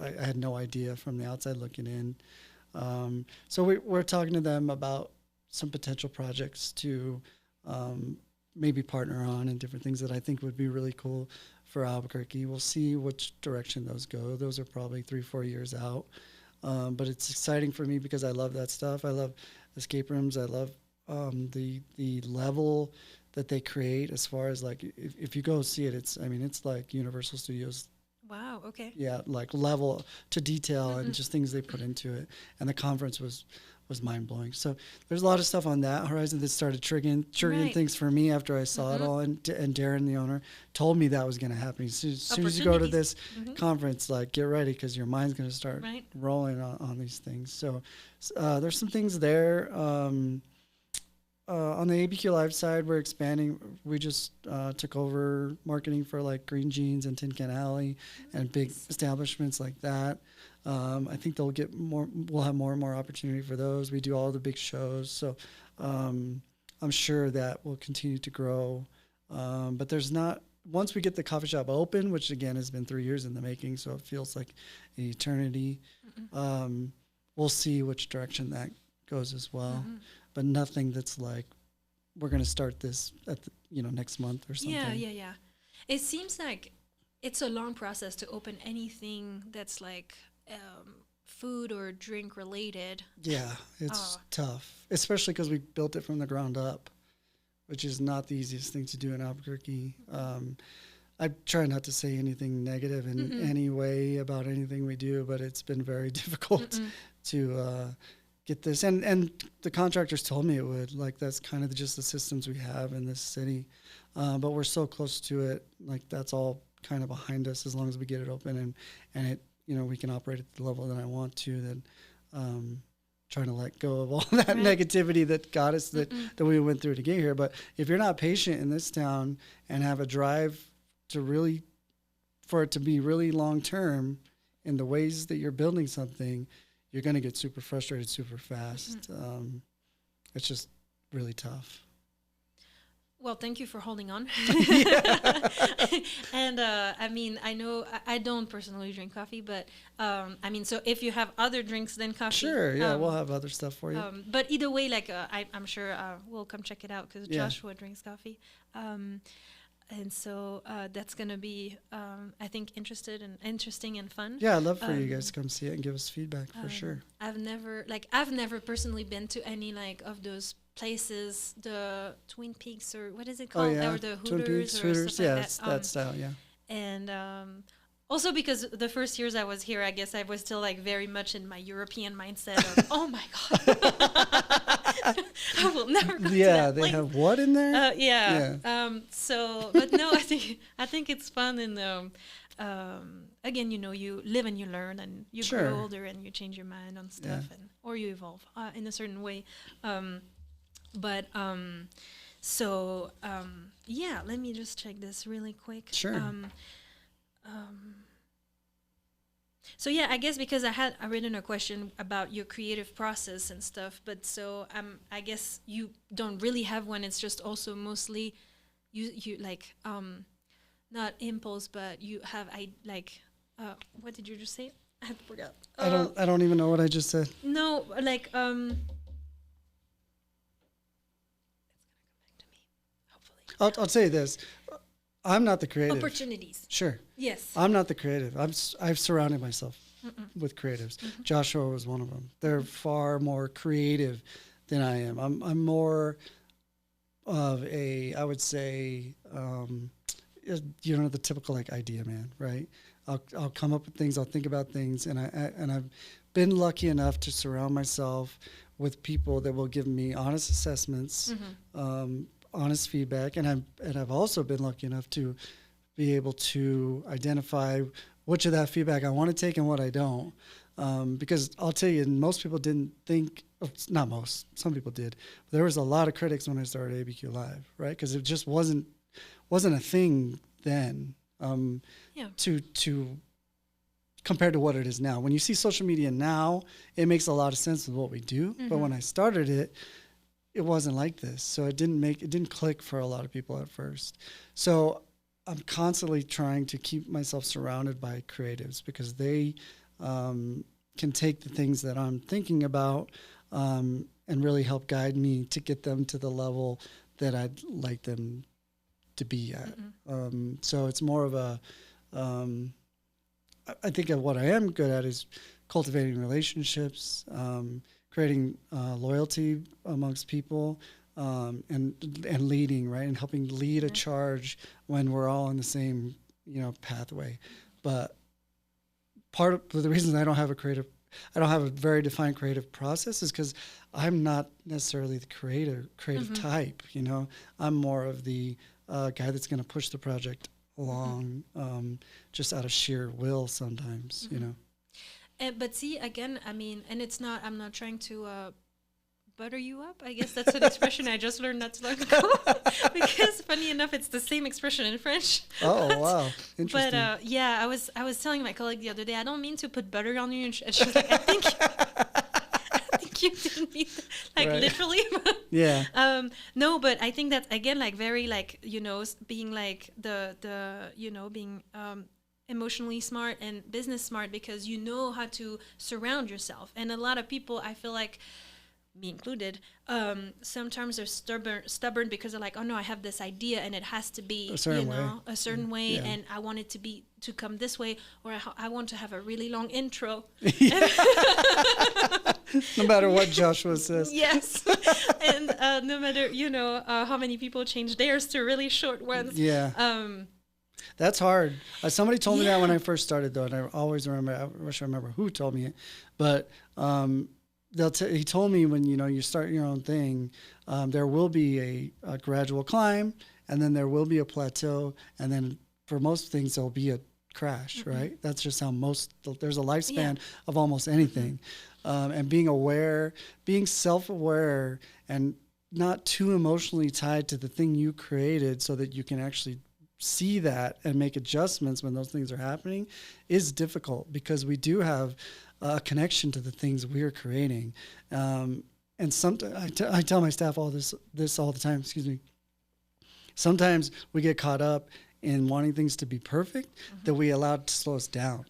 I had no idea from the outside looking in. So we're talking to them about some potential projects to maybe partner on and different things that I think would be really cool for Albuquerque. We'll see which direction those go. Those are probably 3-4 years out. But it's exciting for me because I love that stuff. I love escape rooms. I love the level that they create as far as like if you go see it, it's like Universal Studios. Wow. Okay. Yeah, like level to detail and just things they put into it. And the conference was mind blowing. So there's a lot of stuff on that horizon that started triggering things for me after I saw it all. And Darren, the owner, told me that was going to happen. As soon as you go to this conference, like get ready because your mind's going to start rolling on these things. So there's some things there. On the ABQ Live side, we're expanding. We just took over marketing for like Green Jeans and Tin Can Alley and big establishments like that. I think they'll get more. We'll have more and more opportunity for those. We do all the big shows, so I'm sure that will continue to grow. But there's not. Once we get the coffee shop open, which again has been 3 years in the making, so it feels like an eternity. We'll see which direction that goes as well. But nothing that's like we're going to start this at next month or something. Yeah. It seems like it's a long process to open anything that's like food or drink related. Yeah, it's tough, especially because we built it from the ground up, which is not the easiest thing to do in Albuquerque. I try not to say anything negative in any way about anything we do, but it's been very difficult to get this. And the contractors told me it would. Like, that's kind of just the systems we have in this city. But we're so close to it. Like, that's all kind of behind us as long as we get it open and it, we can operate at the level that I want to. Then trying to let go of all that negativity that got us that we went through to get here. But if you're not patient in this town and have a drive for it to be really long term in the ways that you're building something, you're going to get super frustrated super fast. It's just really tough. Well, thank you for holding on. And I know I don't personally drink coffee, but so if you have other drinks than coffee, sure, yeah, we'll have other stuff for you. But either way, like I'm sure we'll come check it out because Joshua drinks coffee. And so that's going to be, I think, interesting and fun. Yeah, I'd love for you guys to come see it and give us feedback for sure. I've never personally been to any of those places, the Twin Peaks or what is it called? Or the Hooters. Twin Peaks, Hooters, yeah, that style, yeah. And also because the first years I was here, I guess I was still very much in my European mindset of, oh my God. I will never go to that they place. have what in there? But no, I think it's fun, and again, you live and you learn, and you grow older, and you change your mind on stuff, or you evolve in a certain way. Let me just check this really quick. Sure. So I guess because I written a question about your creative process and stuff, but so I guess you don't really have one. It's just also mostly you not impulse, but you have what did you just say? I forgot. I don't even know what I just said. No, It's gonna come back to me, hopefully. I'll tell you this. I'm not the creative. Opportunities. Sure. Yes. I'm not the creative. I've surrounded myself with creatives. Joshua was one of them. They're far more creative than I am. I'm more of I would say, the typical idea man, right? I'll come up with things. I'll think about things, and I've been lucky enough to surround myself with people that will give me honest assessments. Honest feedback, and I've also been lucky enough to be able to identify which of that feedback I want to take and what I don't, because I'll tell you, most people didn't think, not most, some people did, but there was a lot of critics when I started ABQ Live, right? Because it just wasn't a thing then, to compared to what it is now. When you see social media now, it makes a lot of sense with what we do, but when I started it wasn't like this. So it didn't click for a lot of people at first. So I'm constantly trying to keep myself surrounded by creatives because they can take the things that I'm thinking about and really help guide me to get them to the level that I'd like them to be at. So it's more of I think of what I am good at is cultivating relationships, creating loyalty amongst people, and leading, right, and helping lead a charge when we're all in the same, pathway. But part of the reason I don't have a very defined creative process is because I'm not necessarily the creative type. I'm more of the guy that's going to push the project along, just out of sheer will sometimes. But see, again, I mean, and I'm not trying to butter you up. I guess that's an expression I just learned not too long ago. Because funny enough, it's the same expression in French. Oh, wow. Interesting. But yeah, I was telling my colleague the other day, I don't mean to put butter on you. And she's like, I think you didn't mean that, like right. literally. Yeah. No, but I think that, again, like very like, being like being emotionally smart and business smart, because you know how to surround yourself. And a lot of people, I feel like, me included, sometimes are stubborn because they're like, oh no, I have this idea and it has to be a certain way, yeah. and I want it to come this way, or I want to have a really long intro. No matter what Joshua says. Yes. And no matter how many people change theirs to really short ones. Yeah. That's hard. Somebody told me that when I first started, though, and I always remember. I wish I remember who told me it, but he told me when you start your own thing, there will be a gradual climb, and then there will be a plateau, and then for most things there'll be a crash. Mm-hmm. Right? That's just how there's a lifespan of almost anything, and being self-aware, and not too emotionally tied to the thing you created, so that you can actually see that and make adjustments when those things are happening, is difficult, because we do have a connection to the things we're creating. And sometimes I tell my staff all this all the time, excuse me. Sometimes we get caught up in wanting things to be perfect, that we allow it to slow us down.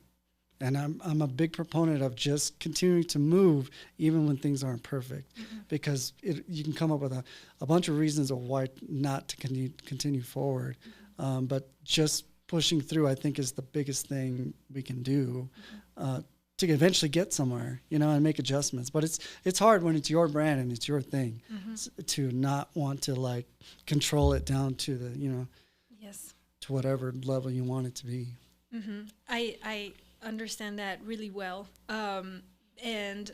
And I'm a big proponent of just continuing to move even when things aren't perfect, because you can come up with a bunch of reasons of why not to continue forward. But just pushing through, I think, is the biggest thing we can do to eventually get somewhere, and make adjustments. But it's hard when it's your brand and it's your thing, to not want to like control it down to the, yes, to whatever level you want it to be. Mm-hmm. I understand that really well. And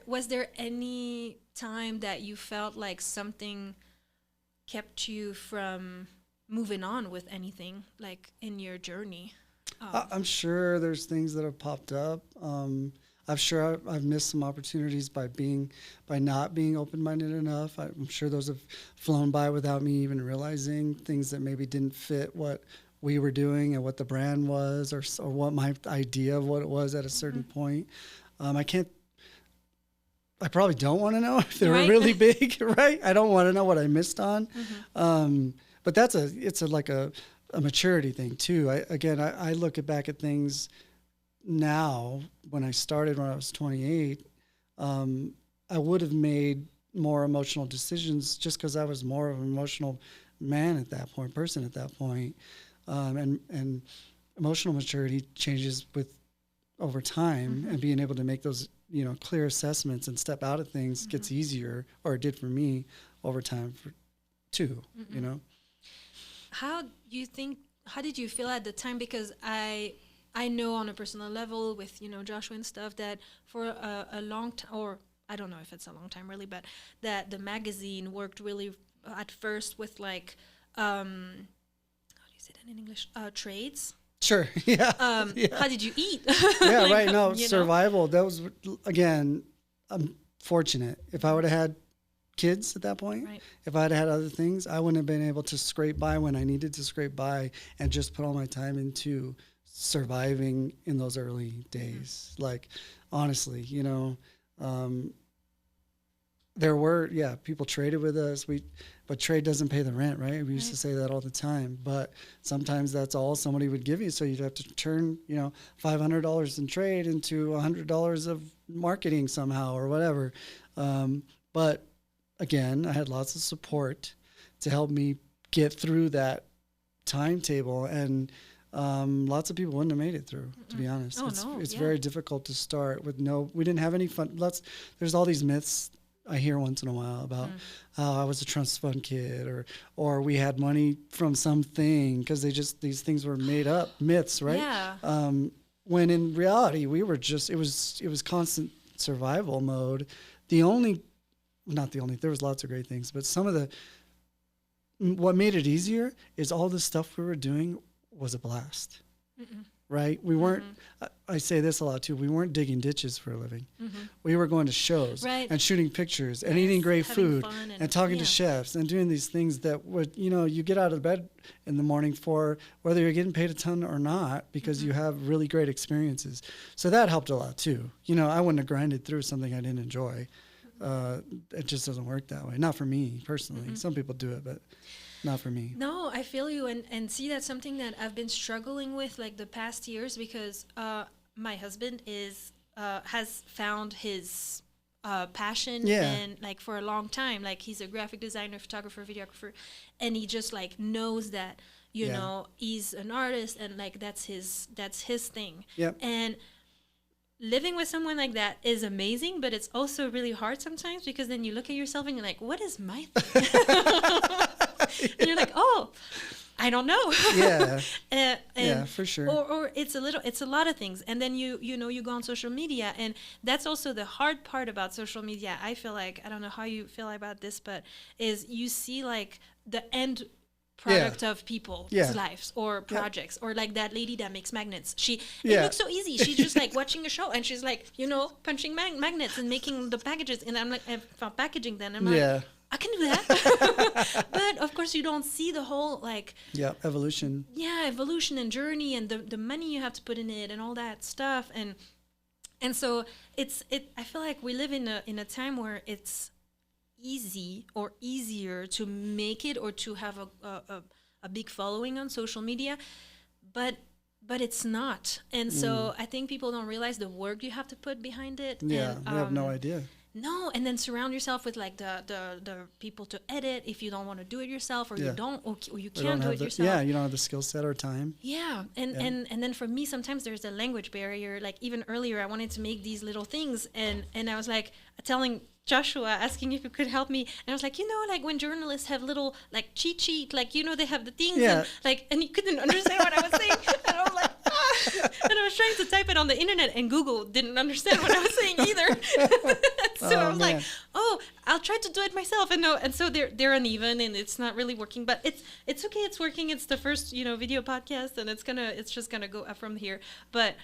was there any time that you felt like something kept you from moving on with anything, like in your journey? I'm sure there's things that have popped up. I'm sure I've missed some opportunities by not being open-minded enough. I'm sure those have flown by without me even realizing, things that maybe didn't fit what we were doing and what the brand was, or what my idea of what it was at a certain point. I probably don't want to know if they were really big, right? I don't want to know what I missed on. But it's like a maturity thing too. I look back at things now. When I started when I was 28, I would have made more emotional decisions just because I was more of an emotional person at that point. And emotional maturity changes over time, and being able to make those clear assessments and step out of things gets easier, or it did for me over time too. How did you feel at the time? Because I know on a personal level with Joshua and stuff, that for a long time, or I don't know if it's a long time really, but that the magazine worked really at first with like how do you say that in English, trades. Sure. Yeah. How did you eat? Yeah. Like, right. No, survival. That was, again, I'm fortunate. If I would have had kids at that point, if I had had other things, I wouldn't have been able to scrape by when I needed to scrape by, and just put all my time into surviving in those early days. Like, honestly, there were, people traded with us. But trade doesn't pay the rent, right? We used to say that all the time. But sometimes that's all somebody would give you. So you'd have to turn, $500 in trade into $100 of marketing somehow, or whatever. But again, I had lots of support to help me get through that timetable. And lots of people wouldn't have made it through, to be honest. It's very difficult to start with we didn't have any fun. There's all these myths I hear once in a while about I was a trust fund kid or we had money from something, because these things were made up myths, right? Yeah. When in reality it was constant survival mode. Not the only, there was lots of great things, but what made it easier is all the stuff we were doing was a blast. Right? We weren't, I say this a lot too, we weren't digging ditches for a living. We were going to shows and shooting pictures and eating great food and talking to chefs and doing these things that would, you get out of bed in the morning for, whether you're getting paid a ton or not, because you have really great experiences. So that helped a lot too. I wouldn't have grinded through something I didn't enjoy. It just doesn't work that way. Not for me personally. Some people do it, but not for me. No, I feel you, and see, that's something that I've been struggling with like the past years, because my husband has found his passion, and like for a long time, like he's a graphic designer, photographer, videographer, and he just like knows that he's an artist, and like that's his thing. Yep. And living with someone like that is amazing, but it's also really hard sometimes, because then you look at yourself and you're like, what is my thing? And you're like, oh, I don't know. Yeah. Yeah, for sure. Or it's a lot of things. And then you go on social media, and that's also the hard part about social media. I feel like, I don't know how you feel about this, but is you see like the end product of people's lives or projects, or like that lady that makes magnets. It looks so easy. She's just like watching a show, and she's like, punching magnets and making the packages. And I'm like, packaging them. I'm like, I can do that. But of course you don't see the whole like evolution. Yeah, evolution and journey, and the money you have to put in it and all that stuff. And so I feel like we live in a time where it's easy or easier to make it or to have a big following on social media, but it's not. And so I think people don't realize the work you have to put behind it. Yeah, and, we have no idea. No, and then surround yourself with like the people to edit if you don't want to do it yourself, or you don't, or you can't do it yourself. Yeah, you don't have the skill set or time. Yeah, and then for me, sometimes there's a language barrier. Like even earlier, I wanted to make these little things, and I was like telling Joshua, asking if he could help me, and I was like, like when journalists have little like cheat sheet, like they have the things, and he couldn't understand what I was saying, and I was like, and I was trying to type it on the internet, and Google didn't understand what I was saying either. So I was like, I'll try to do it myself, and so they're uneven, and it's not really working, but it's okay, it's working. It's the first video podcast, and it's just gonna go up from here. But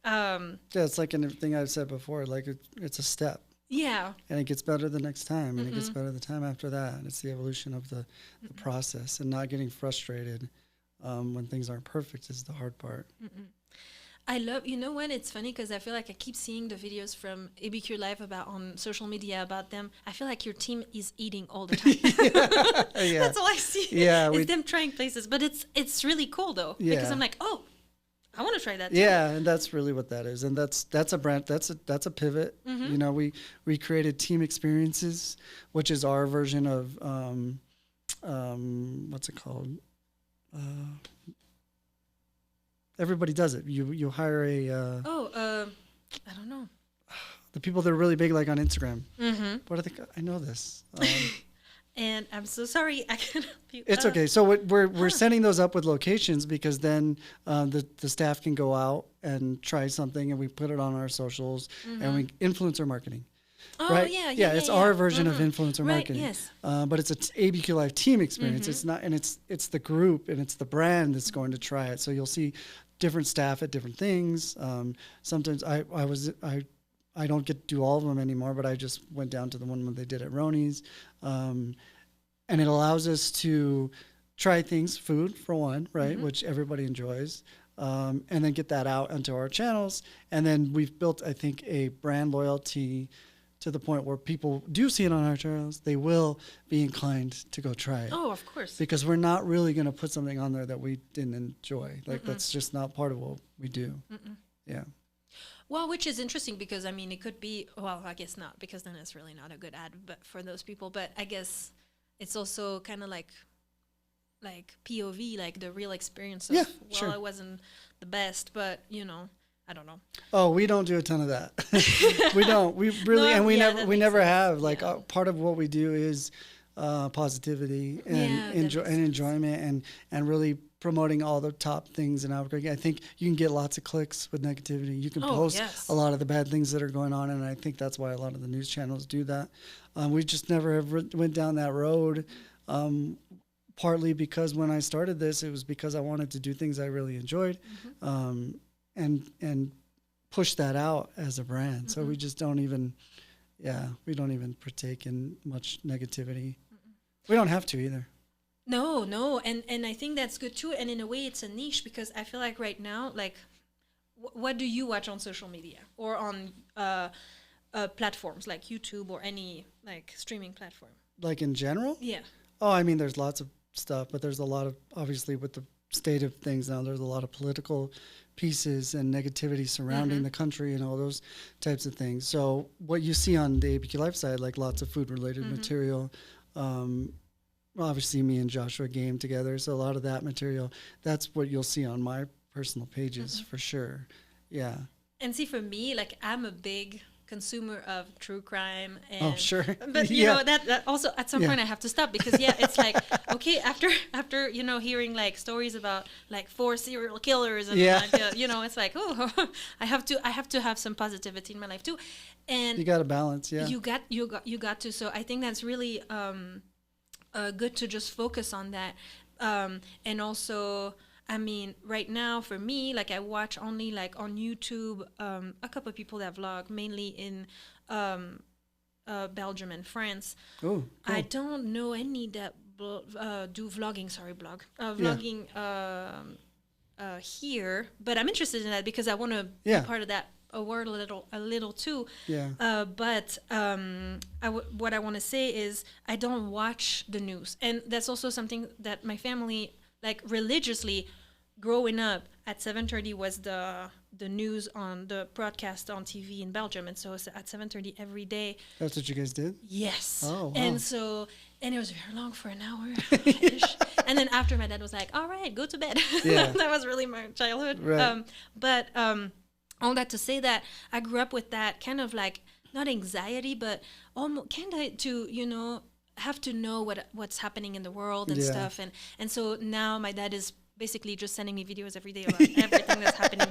it's like anything I've said before, like it's a step. Yeah. And it gets better the next time, and it gets better the time after that. It's the evolution of the process, and not getting frustrated when things aren't perfect is the hard part. I love, what? It's funny because I feel like I keep seeing the videos from ABQ Live on social media about them. I feel like your team is eating all the time. That's all I see. Yeah. It's them trying places. But it's really cool, though. Yeah. Because I'm like, I want to try that too. Yeah, and that's really what that is. And that's a brand, that's a pivot. We created Team Experiences, which is our version of what's it called? Everybody does it. You hire a I don't know. The people that are really big, like on Instagram. What are they? I know this. And I'm so sorry, I can't help you. It's okay. So we're setting those up with locations, because then the staff can go out and try something, and we put it on our socials, and we influencer marketing. Oh, right? Yeah, it's our version of influencer marketing. Yes. But it's an ABQ Live team experience. It's not, and it's the group and it's the brand that's going to try it. So you'll see different staff at different things. Sometimes I don't get to do all of them anymore, but I just went down to the one when they did at Roni's. And it allows us to try things, food for one, right, which everybody enjoys, and then get that out onto our channels. And then we've built, I think, a brand loyalty to the point where people do see it on our channels, they will be inclined to go try it. Oh, of course. Because we're not really going to put something on there that we didn't enjoy. Like, that's just not part of what we do. Yeah. Well, which is interesting because, I mean, it could be, well, I guess not, because then it's really not a good ad but for those people. But I guess it's also kind of like like POV, like the real experience of, Yeah, well, sure. it wasn't the best, but you know, I don't know. Oh, we don't do a ton of that. We don't. We really, No, and we yeah, never, that we makes never sense. have. Like Yeah. part of what we do is positivity and Yeah, that makes sense. enjoyment and really promoting all the top things in Albuquerque. I think you can get lots of clicks with negativity. You can Oh, post yes. a lot of the bad things that are going on, and I think that's why a lot of the news channels do that. We just never have went down that road. Partly because when I started this, it was because I wanted to do things I really enjoyed, and push that out as a brand. So we just don't even, we don't even partake in much negativity. We don't have to either. No, and I think that's good too. And in a way, it's a niche because I feel like right now, like, what do you watch on social media or on platforms like YouTube or any like streaming platform? Like in general? Yeah. Oh, I mean, there's lots of stuff, but there's a lot of, obviously with the state of things now, there's a lot of political pieces and negativity surrounding the country and all those types of things. So what you see on the ABQ Life side, like lots of food related material, obviously me and Joshua game together. So a lot of that material, that's what you'll see on my personal pages for sure. Yeah. And see, for me, like, I'm a big consumer of true crime, and Oh, sure. but you know that also at some Yeah. point I have to stop because it's like, okay, after you know, hearing like stories about like 4 serial killers and like, you know, it's like, oh, I have to have some positivity in my life too, and You got to balance. Yeah. you got to. So I think that's really good to just focus on that, and also, I mean, right now for me, like, I watch only like on YouTube a couple of people that vlog, mainly in Belgium and France. Oh, cool. I don't know any that do vlogging. Sorry, vlogging here, but I'm interested in that because I want to be part of that world a little too. Yeah. But what I want to say is I don't watch the news, and that's also something that my family, like, religiously growing up at 7:30 was the news on the broadcast on TV in Belgium, and so it's at 7:30 every day. That's what you guys did? Yes. Oh, wow. And it was very long for an hour ish. And then after, my dad was like, all right, go to bed. Yeah. That was really my childhood. Right. But all that to say that I grew up with that kind of like, not anxiety, but almost kind of to, you know, have to know what's happening in the world and stuff. And so now my dad is basically just sending me videos every day about everything that's happening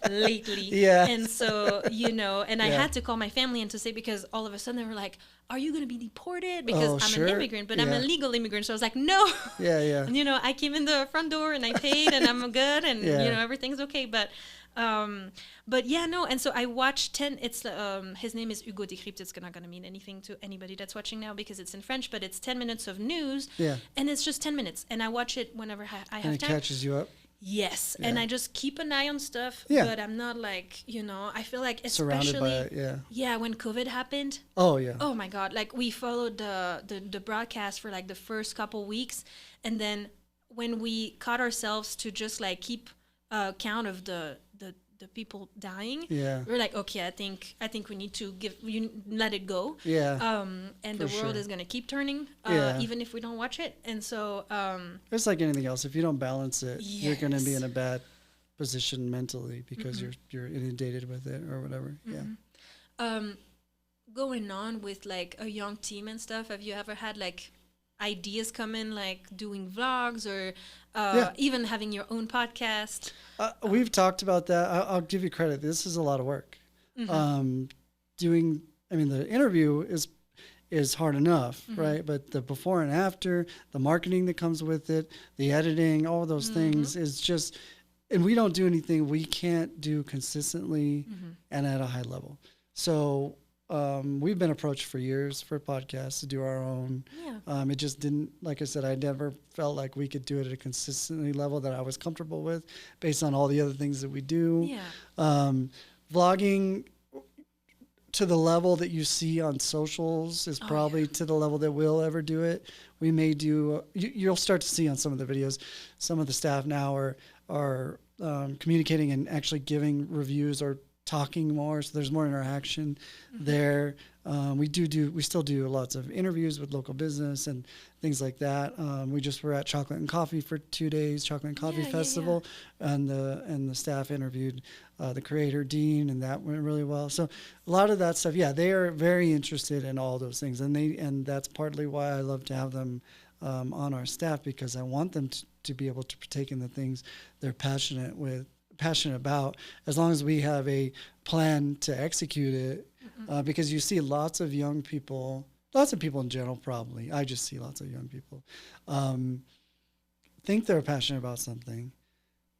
lately. Yeah. And so, you know, and I had to call my family and to say, because all of a sudden they were like, are you going to be deported? Because I'm an immigrant, but I'm a legal immigrant. So I was like, no. Yeah. And, you know, I came in the front door and I paid and I'm good and, you know, everything's okay. But yeah, no. And so I watched 10, it's, his name is Hugo Decrypte. It's not going to mean anything to anybody that's watching now because it's in French, but it's 10 minutes of news. Yeah. And it's just 10 minutes. And I watch it whenever I have And it time. catches you up. Yes. And I just keep an eye on stuff, Yeah. but I'm not like, you know, I feel like Surrounded especially, by it, yeah, when COVID happened, Oh, yeah. oh my God, like we followed the broadcast for like the first couple weeks. And then when we caught ourselves to just like keep count of the people dying, Yeah. we're like, okay, I think we need to let it go. Yeah. And the world sure. is gonna keep turning, even if we don't watch it. And so It's like anything else. If you don't balance it, you're going to be Yes. in a bad position mentally because you're inundated with it or whatever. Yeah. going on with like a young team and stuff, have you ever had like ideas come in, like doing vlogs or even having your own podcast? We've talked about that. I'll give you credit. This is a lot of work. The interview is hard enough, right? But the before and after, the marketing that comes with it, the editing, all those things is just, and we don't do anything we can't do consistently and at a high level. So we've been approached for years for podcasts to do our own. Yeah. It just didn't, like I said, I never felt like we could do it at a consistently level that I was comfortable with based on all the other things that we do. Yeah. Vlogging to the level that you see on socials is probably to the level that we'll ever do it. We may do, you'll start to see on some of the videos, some of the staff now are communicating and actually giving reviews or talking more, so there's more interaction there. We still do lots of interviews with local business and things like that. We just were at Chocolate and Coffee for 2 days, Chocolate and Coffee Festival, and the staff interviewed the creator Dean, and that went really well. So a lot of that stuff, they are very interested in all those things, and that's partly why I love to have them on our staff, because I want them to be able to partake in the things they're passionate about, as long as we have a plan to execute it. Because you see lots of people in general, probably, I just see lots of young people think they're passionate about something,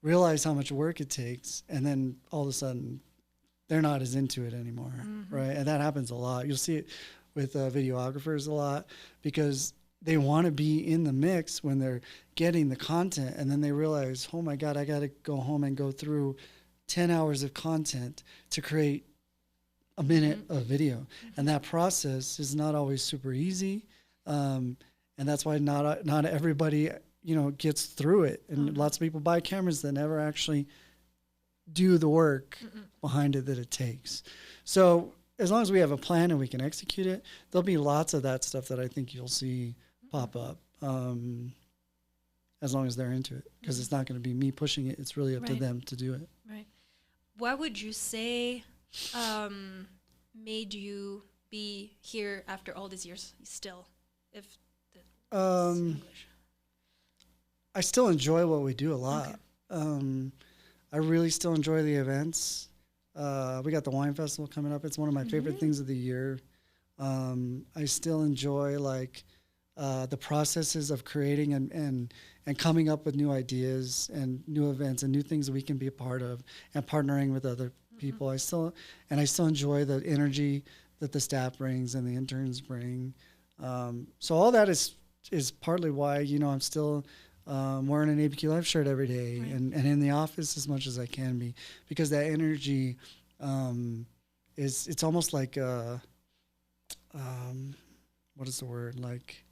realize how much work it takes, and then all of a sudden they're not as into it anymore, right? And that happens a lot. You'll see it with videographers a lot, because they want to be in the mix when they're getting the content, and then they realize, oh my God, I got to go home and go through 10 hours of content to create a minute of video. And that process is not always super easy. And that's why not everybody, gets through it. And lots of people buy cameras that never actually do the work behind it that it takes. So as long as we have a plan and we can execute it, there'll be lots of that stuff that I think you'll see pop up, as long as they're into it, because it's not going to be me pushing it. It's really up to them to do it. Right. What would you say made you be here after all these years still? If English. I still enjoy what we do a lot. Okay. I really still enjoy the events. We got the wine festival coming up. It's one of my favorite things of the year. I still enjoy the processes of creating and coming up with new ideas and new events and new things that we can be a part of, and partnering with other people. I still enjoy the energy that the staff brings and the interns bring. So all that is partly why, I'm still wearing an ABQ Live shirt every day, and in the office as much as I can be, because that energy it's almost like what is the word, like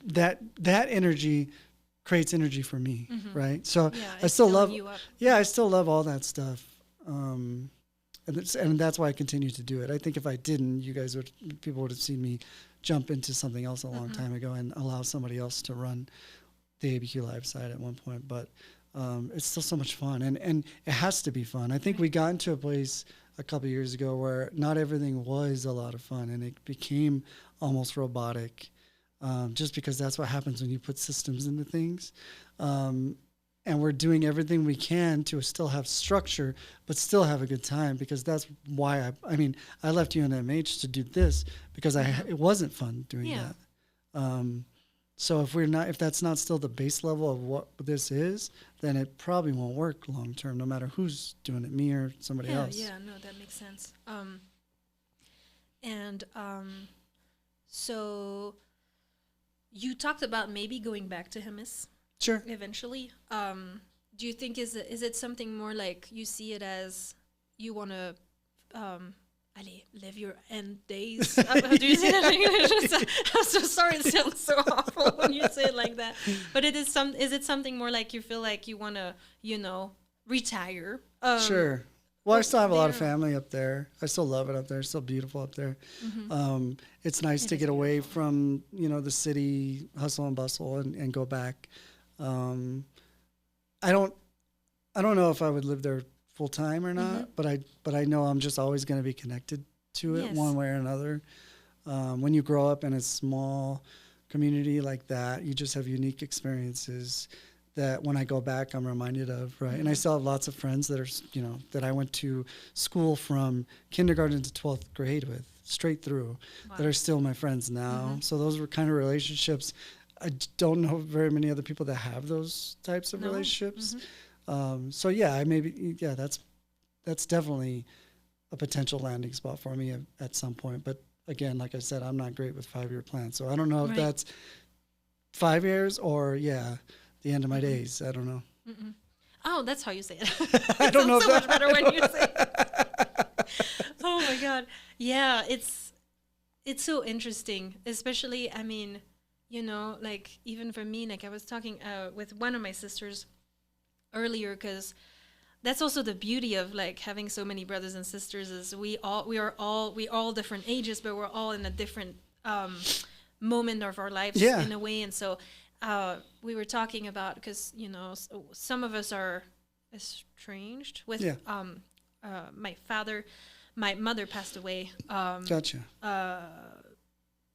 that energy creates energy for me, right? So I still love all that stuff, and that's why I continue to do it. I think if I didn't, people would have seen me jump into something else a long time ago and allow somebody else to run the ABQ Live side at one point. But it's still so much fun, and it has to be fun. I think we got into a place a couple of years ago where not everything was a lot of fun, and it became almost robotic. Just because that's what happens when you put systems into things. And we're doing everything we can to still have structure, but still have a good time, because that's why I left UNMH to do this, because it wasn't fun doing that. So if that's not still the base level of what this is, then it probably won't work long term, no matter who's doing it, me or somebody else. Yeah, no, that makes sense. So you talked about maybe going back to Jemez. Sure. Eventually. Do you think is it something more like you see it as you want to live your end days? Do you say that in English? I'm so sorry, it sounds so awful when you say it like that. But is it something more like you feel like you want to, retire? Sure. Well, I still have a lot of family up there. I still love it up there. It's still beautiful up there. It's nice to get away from, the city hustle and bustle and go back. I don't know if I would live there full time or not, but I know I'm just always going to be connected to it one way or another. When you grow up in a small community like that, you just have unique experiences that when I go back, I'm reminded of, right? And I still have lots of friends that are, that I went to school from kindergarten to 12th grade with, straight through, that are still my friends now. So those were kind of relationships. I don't know very many other people that have those types of relationships. So that's definitely a potential landing spot for me at some point. But again, like I said, I'm not great with 5-year plans. So I don't know if that's 5 years or the end of my days. I don't know. Oh, that's how you say it. I don't know. So much better when you say it. Oh my God. Yeah, it's so interesting, especially, even for me, like I was talking with one of my sisters earlier, because that's also the beauty of like having so many brothers and sisters is we all different ages, but we're all in a different moment of our lives in a way. And so we were talking about, because some of us are estranged with my father. My mother passed away. Gotcha.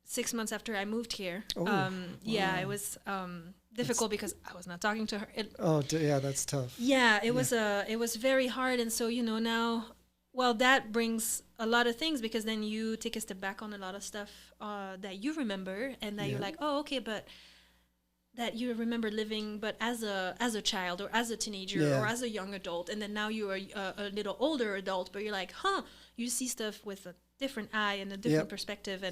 6 months after I moved here. Oh, yeah, it was difficult because I was not talking to her. That's tough. Yeah, it was very hard. And so, now, well, that brings a lot of things, because then you take a step back on a lot of stuff that you remember, and that you're like, oh, okay, but that you remember living, but as a child or as a teenager or as a young adult, and then now you are a little older adult, but you're like, you see stuff with a different eye and a different perspective,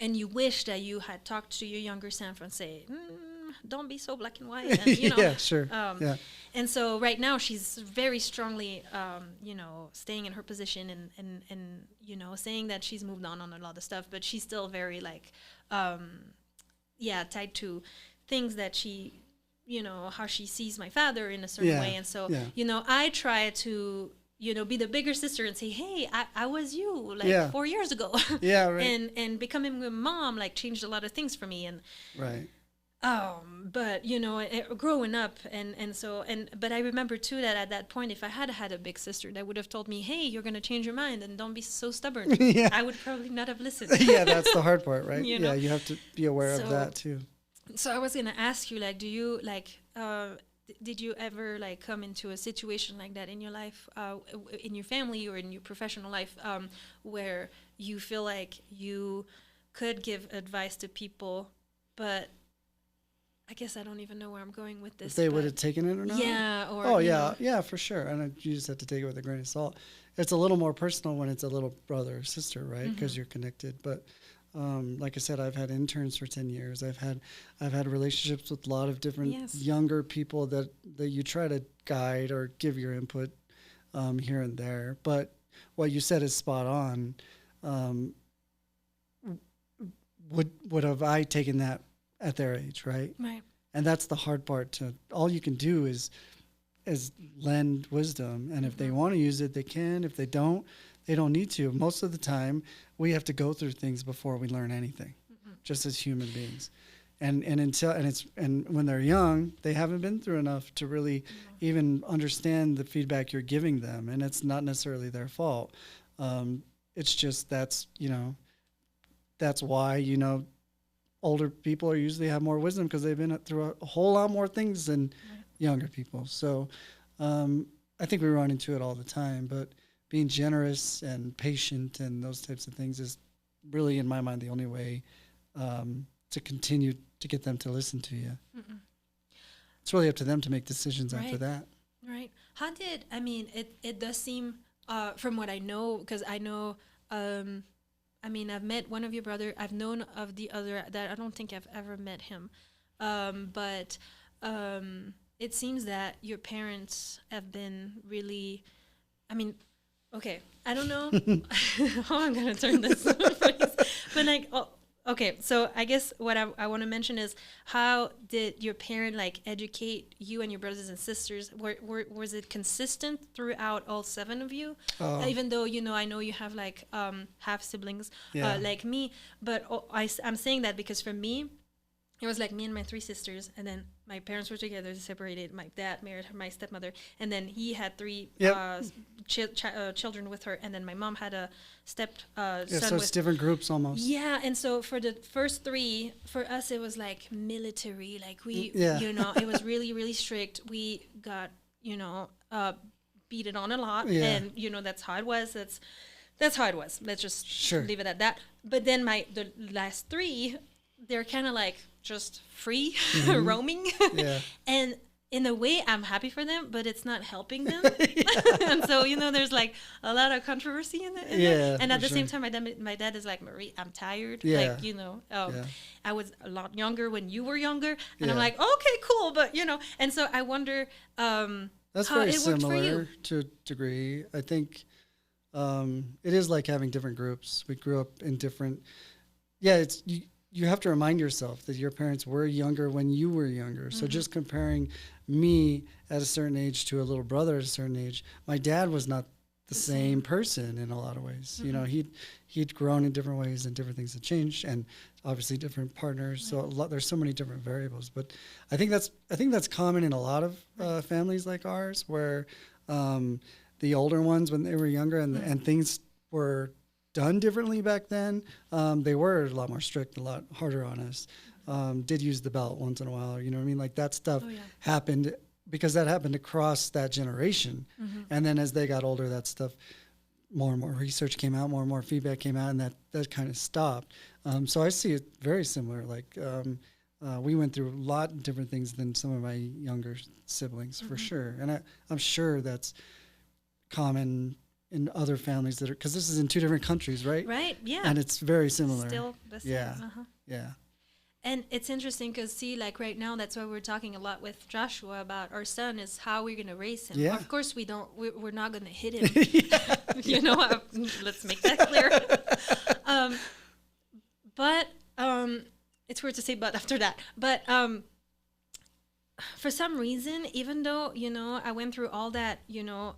and you wish that you had talked to your younger self and say, don't be so black and white. And, Yeah, sure. And so right now she's very strongly, staying in her position and saying that she's moved on a lot of stuff, but she's still very like, tied to things that she, how she sees my father in a certain way. And so, I try to, be the bigger sister and say, hey, I was you 4 years ago. Yeah, right. And becoming a mom, changed a lot of things for me. And right. But growing up but I remember too that at that point, if I had had a big sister that would have told me, hey, you're going to change your mind and don't be so stubborn, I would probably not have listened. Yeah, that's the hard part, right? Yeah, you have to be aware of that too. So I was going to ask you, do you did you ever come into a situation like that in your life, in your family or in your professional life, where you feel like you could give advice to people, but I guess I don't even know where I'm going with this. If they would have taken it or not? Yeah. Yeah, for sure. And you just have to take it with a grain of salt. It's a little more personal when it's a little brother or sister, right? Because you're connected. But like I said, I've had interns for 10 years. I've had relationships with a lot of different younger people that you try to guide or give your input here and there. But what you said is spot on. Would have I taken that at their age, right? Right. And that's the hard part. All you can do is lend wisdom, and if they want to use it, they can. If they don't need to. Most of the time, we have to go through things before we learn anything, just as human beings. And when they're young, they haven't been through enough to really even understand the feedback you're giving them, and it's not necessarily their fault. It's just that's why older people usually have more wisdom, because they've been through a whole lot more things than younger people. So I think we run into it all the time, but being generous and patient and those types of things is really, in my mind, the only way to continue to get them to listen to you. It's really up to them to make decisions after that. Right. It does seem, from what I know, because I know, I've met one of your brother. I've known of the other that I don't think I've ever met him. But it seems that your parents have been really, okay, I don't know how I'm going to turn this phrase, but okay, so I guess what I want to mention is, how did your parent educate you and your brothers and sisters? Was it consistent throughout all 7 of you? Even though, I know you have half siblings like me, but I'm saying that because for me, it was me and my 3 sisters, and then my parents were together, they separated. My dad married my stepmother, and then he had 3 children with her, and then my mom had a son. So it's different groups almost. Yeah, and so for the first 3, for us it was military. It was really, really strict. We got beaten on a lot, and that's how it was. That's how it was. Let's just leave it at that. But then the last 3, they're kind of just free roaming. And in a way, I'm happy for them, but it's not helping them. And so, there's a lot of controversy in it. And at the same time, my dad is like, Marie, I'm tired. I was a lot younger when you were younger. And I'm like, okay, cool. But, and so I wonder that's how very it worked for you. Similar to a degree. I think it is like having different groups. We grew up in different, you have to remind yourself that your parents were younger when you were younger. So just comparing me at a certain age to a little brother at a certain age, my dad was not the same person in a lot of ways. You know, he'd grown in different ways and different things had changed, and obviously different partners. So there's so many different variables. But I think that's common in a lot of families like ours, where the older ones, when they were younger and things were done differently back then, they were a lot more strict, a lot harder on us. Did use the belt once in a while, you know what I mean? Like that stuff happened because that happened across that generation. And then as they got older, that stuff, more and more research came out, more and more feedback came out, and that kind of stopped. So I see it very similar. Like we went through a lot of different things than some of my younger siblings, for sure. And I'm sure that's common in other families that are, because this is in two different countries, right? Right, yeah. And it's very similar. Still the same. Yeah, yeah. And it's interesting because, see, like right now, that's why we're talking a lot with Joshua about our son, is how we're going to raise him. Yeah. Of course, we're not going to hit him. You know, let's make that clear. But it's weird to say but after that. But for some reason, even though, you know, I went through all that, you know,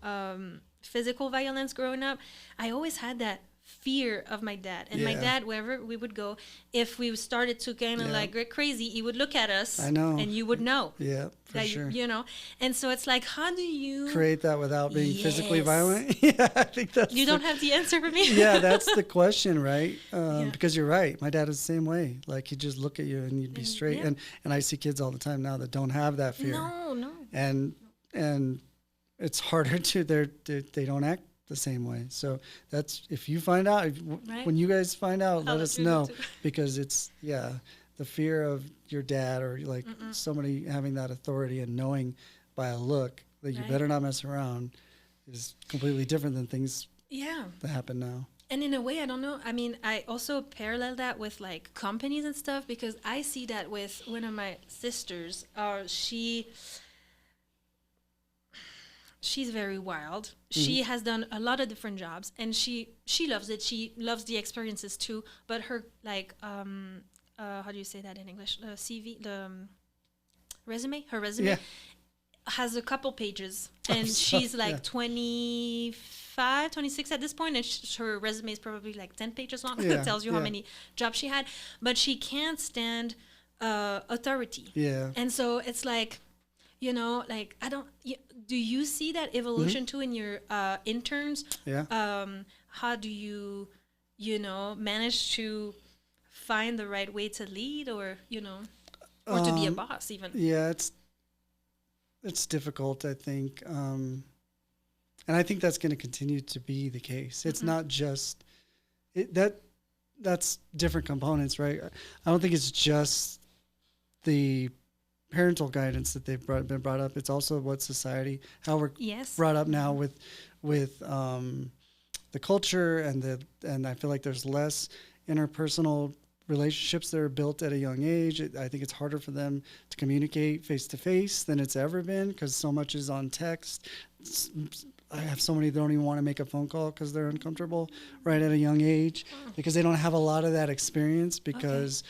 physical violence growing up, I always had that fear of my dad. And my dad, wherever we would go, if we started to kind of like get crazy, he would look at us. I know. And you would know. Yeah, for sure. You know, and so it's like, how do you create that without being physically violent? Yeah, I think that's. You don't have the answer for me. Yeah, that's the question, right? Because you're right. My dad is the same way. Like he'd just look at you and you'd be straight. And I see kids all the time now that don't have that fear. No. And it's harder to. They don't act the same way. So that's, if you find out, when you guys find out, let us know, because it's the fear of your dad or like somebody having that authority and knowing by a look that you better not mess around is completely different than things that happen now. And in a way, I don't know. I mean, I also parallel that with like companies and stuff, because I see that with one of my sisters. She's very wild. She has done a lot of different jobs, and she loves it. She loves the experiences too. But her like how do you say that in English? The CV, the resume. Her resume has a couple pages, and she's like 25, 26 at this point, and her resume is probably like 10 pages long. It tells you how many jobs she had, but she can't stand authority. Yeah, and so it's like, you know, like do you see that evolution too in your interns? Yeah. How do you, you know, manage to find the right way to lead, or, you know, or to be a boss even? Yeah, it's difficult, I think. And I think that's going to continue to be the case. It's not just that's different components, right? I don't think it's just the parental guidance that they've been brought up. It's also what society, how we're brought up now with the culture and I feel like there's less interpersonal relationships that are built at a young age. I think it's harder for them to communicate face to face than it's ever been, because so much is on text. I have so many that don't even want to make a phone call because they're uncomfortable right at a young age, because they don't have a lot of that experience, because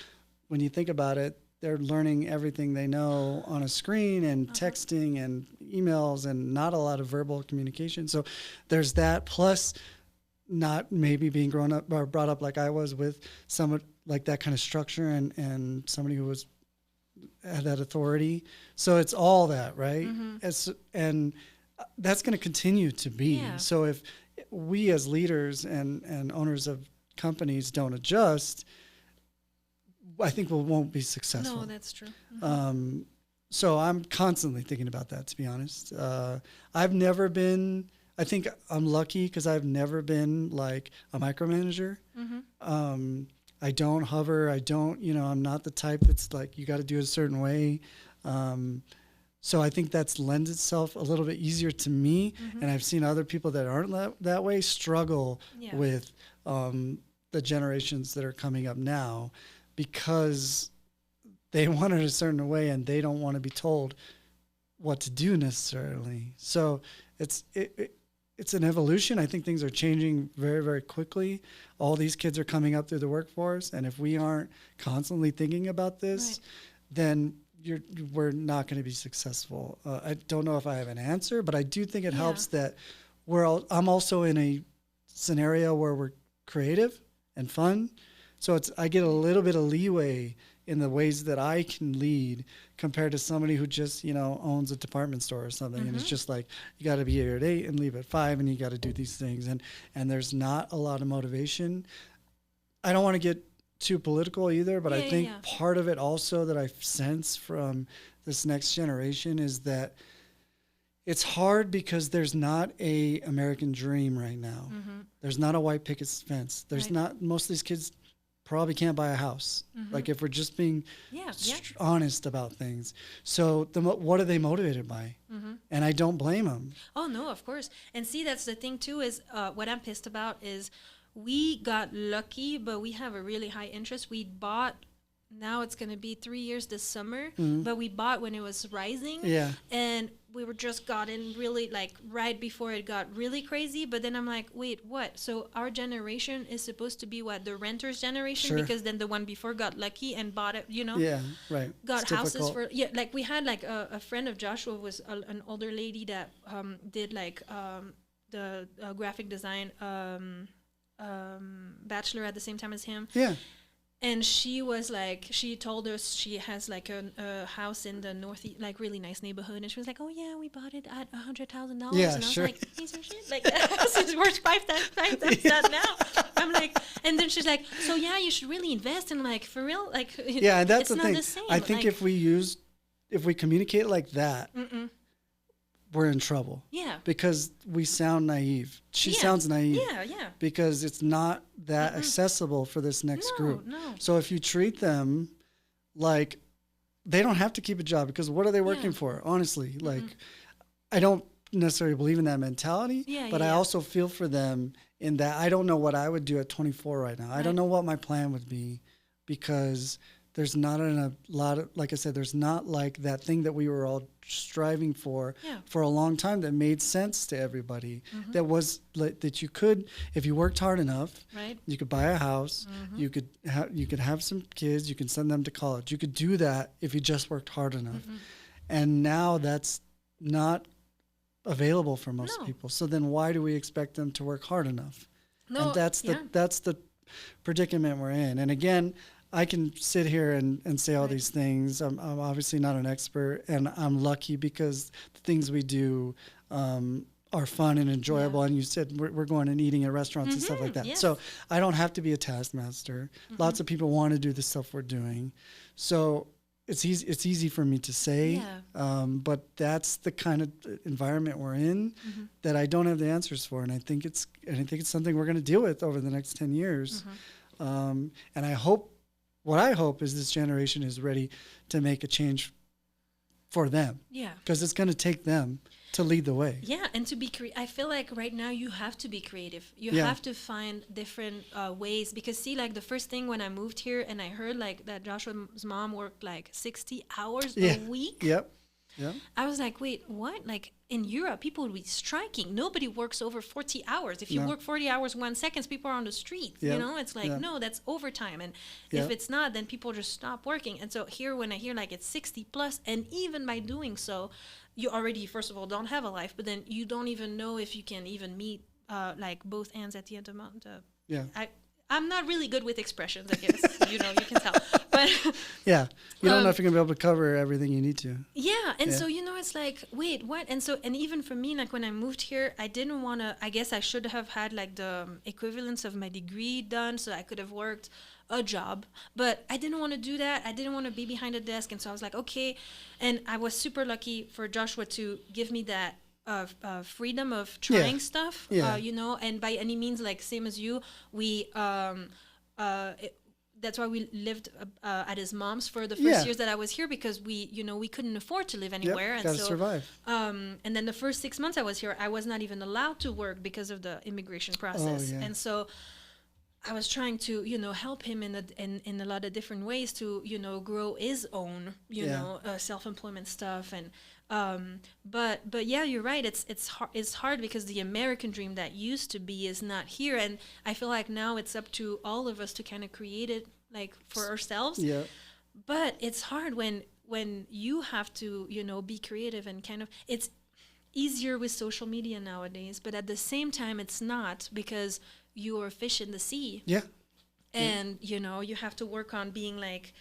when you think about it, they're learning everything they know on a screen and texting and emails and not a lot of verbal communication. So there's that, plus not maybe being grown up or brought up like I was, with someone like that kind of structure and somebody who had that authority. So it's all that, right? And that's going to continue to be. Yeah. So if we as leaders and owners of companies don't adjust, I think we won't be successful. No, that's true. So I'm constantly thinking about that, to be honest. I've never been, I think I'm lucky because I've never been like a micromanager. I don't hover. I don't, I'm not the type that's like, you got to do it a certain way. So I think that's lends itself a little bit easier to me. And I've seen other people that aren't that way struggle with the generations that are coming up now, because they want it a certain way and they don't want to be told what to do necessarily. So it's an evolution. I think things are changing very, very quickly. All these kids are coming up through the workforce, and if we aren't constantly thinking about this, then we're not going to be successful. I don't know if I have an answer, but I do think it helps that I'm also in a scenario where we're creative and fun, so I get a little bit of leeway in the ways that I can lead compared to somebody who just, owns a department store or something. And it's just like, you got to be here at 8 and leave at 5, and you got to do these things. And there's not a lot of motivation. I don't want to get too political either, but I think part of it also that I sense from this next generation is that it's hard because there's not a American dream right now. There's not a white picket fence. There's not, most of these kids probably can't buy a house. Like, if we're just being honest about things. So what are they motivated by? And I don't blame them. Oh, no, of course. And see, that's the thing too, is what I'm pissed about is we got lucky, but we have a really high interest. We bought, now it's going to be 3 years this summer, but we bought when it was rising. Yeah. And we were just got in really, like, right before it got really crazy. But then I'm like, wait, what? So our generation is supposed to be what? The renters generation? Sure. Because then the one before got lucky and bought it, Yeah, right. Got it's houses difficult. Like we had like a friend of Joshua was an older lady that did like the graphic design bachelor at the same time as him. Yeah. And she was like, she told us she has like a house in the northeast, like really nice neighborhood. And she was like, oh yeah, we bought it at $100,000. Yeah, and I was sure. like, piece of shit. Like, that house is worth five times that now. I'm like, and then she's like, so yeah, you should really invest. And I'm like, for real? Like, yeah, and that's it's the thing. Not the same. I think like, if we communicate like that, we're in trouble. Yeah. Because we sound naive. She sounds naive. Yeah, yeah. Because it's not that accessible for this next group. No. So if you treat them like they don't have to keep a job, because what are they working for? Honestly, like, I don't necessarily believe in that mentality, but I also feel for them in that I don't know what I would do at 24 right now. I don't know what my plan would be, because there's not a lot of, like I said, there's not like that thing that we were all striving for a long time that made sense to everybody. That was like, that you could, if you worked hard enough, you could buy a house, you could have some kids, you can send them to college. You could do that if you just worked hard enough. And now that's not available for most people. So then why do we expect them to work hard enough? No, and that's the predicament we're in. And again, I can sit here and say all these things. I'm obviously not an expert, and I'm lucky because the things we do are fun and enjoyable. And you said we're going and eating at restaurants and stuff like that. Yes. So I don't have to be a taskmaster. Lots of people want to do the stuff we're doing. So it's easy for me to say, but that's the kind of environment we're in that I don't have the answers for. And I think it's something we're going to deal with over the next 10 years. And what I hope is this generation is ready to make a change for them. Yeah. Because it's going to take them to lead the way. Yeah, and to be I feel like right now you have to be creative. You have to find different ways. Because see, like the first thing when I moved here and I heard like that Joshua's mom worked like 60 hours a week. Yep. Yeah. I was like, wait, what? Like in Europe, people would be striking. Nobody works over 40 hours. If you work 40 hours, 1 second, people are on the street. You know, it's like, no, that's overtime. And if it's not, then people just stop working. And so here, when I hear like it's 60 plus, and even by doing so, you already, first of all, don't have a life, but then you don't even know if you can even meet like both ends at the end of the month. I'm not really good with expressions, I guess. You can tell. But you don't know if you're going to be able to cover everything you need to. Yeah. And so, it's like, wait, what? And so, and even for me, like when I moved here, I didn't want to, I guess I should have had like the equivalence of my degree done so I could have worked a job. But I didn't want to do that. I didn't want to be behind a desk. And so I was like, okay. And I was super lucky for Joshua to give me that freedom of trying stuff, and by any means, like same as you, we that's why we lived at his mom's for the first years that I was here, because we couldn't afford to live anywhere, and gotta survive. And then the first 6 months I was here, I was not even allowed to work because of the immigration process, and so I was trying to, help him in a lot of different ways to, grow his own, self-employment stuff. And but yeah, you're right. It's hard because the American dream that used to be is not here, and I feel like now it's up to all of us to kind of create it like for ourselves. Yeah. But it's hard when you have to, be creative and kind of it's easier with social media nowadays, but at the same time it's not because you're a fish in the sea. Yeah. And you have to work on being like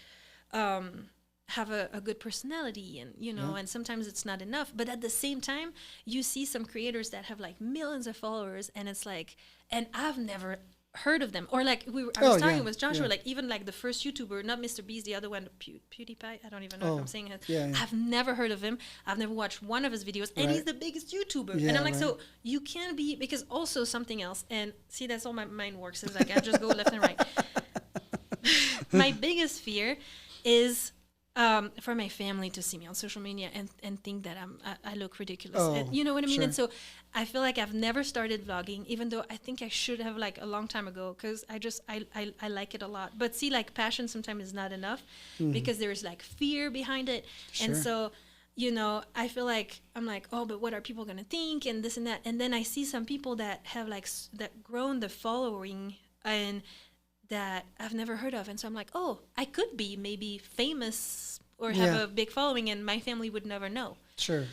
have a good personality, and and sometimes it's not enough, but at the same time you see some creators that have like millions of followers, and it's like, and I've never heard of them, or like I was talking with Joshua, like even like the first YouTuber, not Mr. Beast, the other one, PewDiePie, I don't even know if I'm saying it. I've never heard of him, I've never watched one of his videos, and he's the biggest YouTuber, and I'm like, so you can be, because also something else, and see, that's all my mind works, is like I just go left and right. My biggest fear is for my family to see me on social media and think that I look ridiculous. And you know what I mean? Sure. And so I feel like I've never started vlogging, even though I think I should have like a long time ago, because I like it a lot. But see, like passion sometimes is not enough because there's like fear behind it. Sure. And so, I feel like I'm like, oh, but what are people going to think, and this and that. And then I see some people that have like that grown the following and that I've never heard of. And so I'm like, oh, I could be maybe famous or have a big following, and my family would never know. Sure.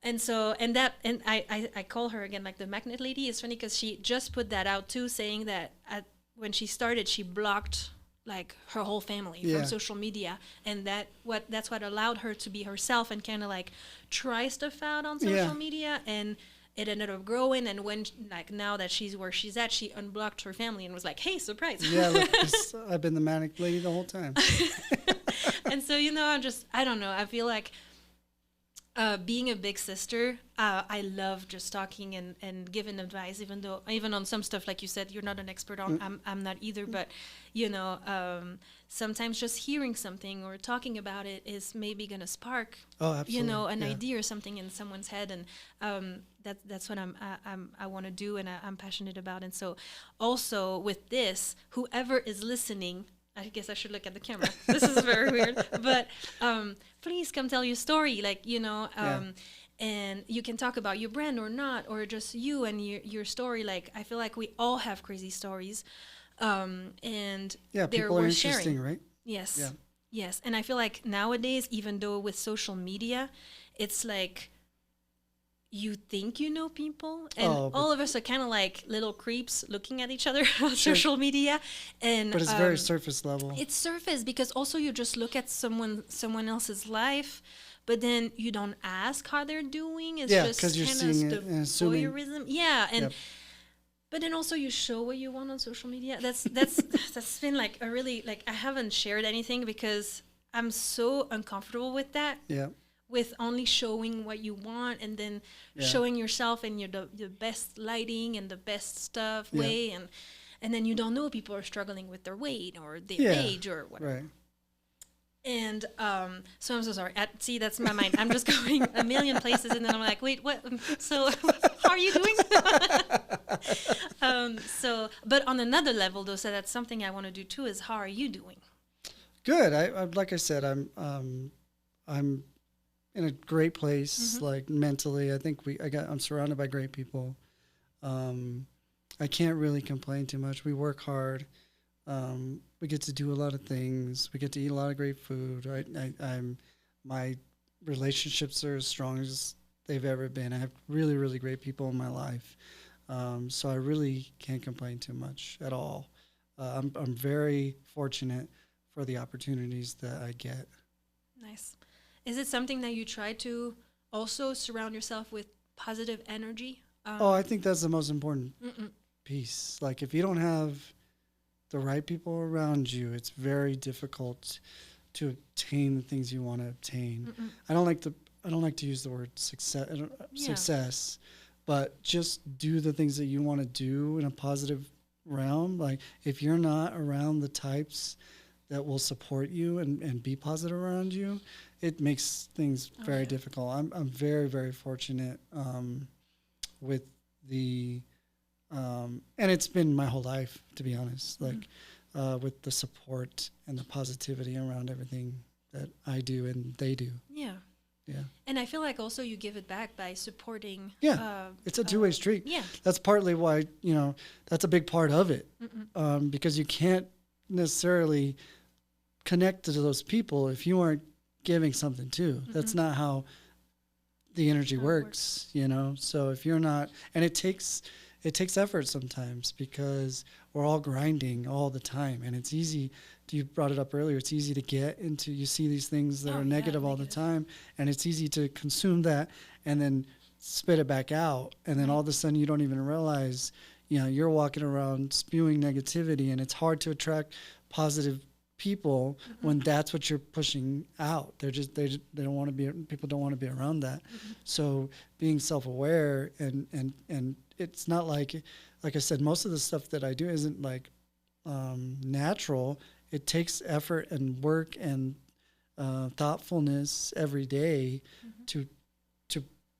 And so, and I call her again, like the magnet lady. It's funny because she just put that out too, saying that when she started, she blocked like her whole family from social media. And that's what allowed her to be herself and kind of like try stuff out on social media. And it ended up growing, and when like now that she's where she's at, she unblocked her family and was like, "Hey, surprise!" Yeah, look, I've been the manic lady the whole time. And so I don't know. I feel like being a big sister, I love just talking and giving advice, even on some stuff, like you said, you're not an expert on. I'm not either, but sometimes just hearing something or talking about it is maybe gonna spark, an idea or something in someone's head, and that's what I want to do, and I'm passionate about. And so, also with this, whoever is listening, I guess I should look at the camera. This is very weird, but please come tell your story, like and you can talk about your brand or not, or just you and your story. Like I feel like we all have crazy stories, and they're worth sharing, right? Yes, yes. And I feel like nowadays, even though with social media, it's like you think you know people, and all of us are kind of like little creeps looking at each other on social media, but it's very surface level. It's surface because also you just look at someone else's life, but then you don't ask how they're doing. It's just because you're seeing it and assuming. Voyeurism. And but then also you show what you want on social media. That's been like a really, like, I haven't shared anything because I'm so uncomfortable with that. Yeah. With only showing what you want and then showing yourself in the best lighting and the best stuff way, and then you don't know people are struggling with their weight or their age or whatever. Right. And so I'm so sorry. See, that's my mind. I'm just going a million places, and then I'm like, wait, what? So how are you doing? But on another level, though, so that's something I want to do too. Is how are you doing? Good. I like I said, I'm in a great place, like mentally. I think I'm surrounded by great people. I can't really complain too much. We work hard. We get to do a lot of things. We get to eat a lot of great food. My relationships are as strong as they've ever been. I have really, really great people in my life. So I really can't complain too much at all. I'm very fortunate for the opportunities that I get. Nice. Is it something that you try to also surround yourself with positive energy? I think that's the most important piece. Like, if you don't have the right people around you, it's very difficult to obtain the things you want to obtain. I don't like to use the word success, but just do the things that you want to do in a positive realm. Like, if you're not around the types that will support you and be positive around you, it makes things very difficult. I'm very, very fortunate with the And it's been my whole life, to be honest, like with the support and the positivity around everything that I do and they do. Yeah. Yeah. And I feel like also you give it back by supporting. Yeah. It's a two-way street. Yeah. That's partly why, that's a big part of it. Because you can't necessarily connect to those people if you aren't giving something too. That's not how the energy works, So if you're not, and it takes effort sometimes because we're all grinding all the time, and it's easy. You brought it up earlier. It's easy to get into. You see these things that are negative all the time, and it's easy to consume that and then spit it back out, and then all of a sudden you don't even realize, you're walking around spewing negativity, and it's hard to attract positive people when that's what you're pushing out. They don't want to be. People don't want to be around that. So being self-aware and it's not like I said, most of the stuff that I do isn't like natural. It takes effort and work and thoughtfulness every day to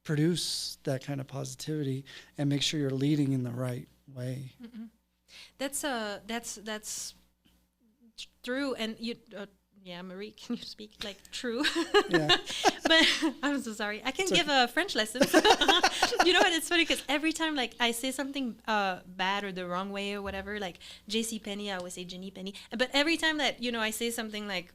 produce that kind of positivity and make sure you're leading in the right way. That's true. And you, Marie, can you speak like true? Yeah. But I'm so sorry. I can give a French lesson. You know what? It's funny because every time like I say something bad or the wrong way or whatever, like J.C. Penney, I always say Jenny Penny. But every time that I say something like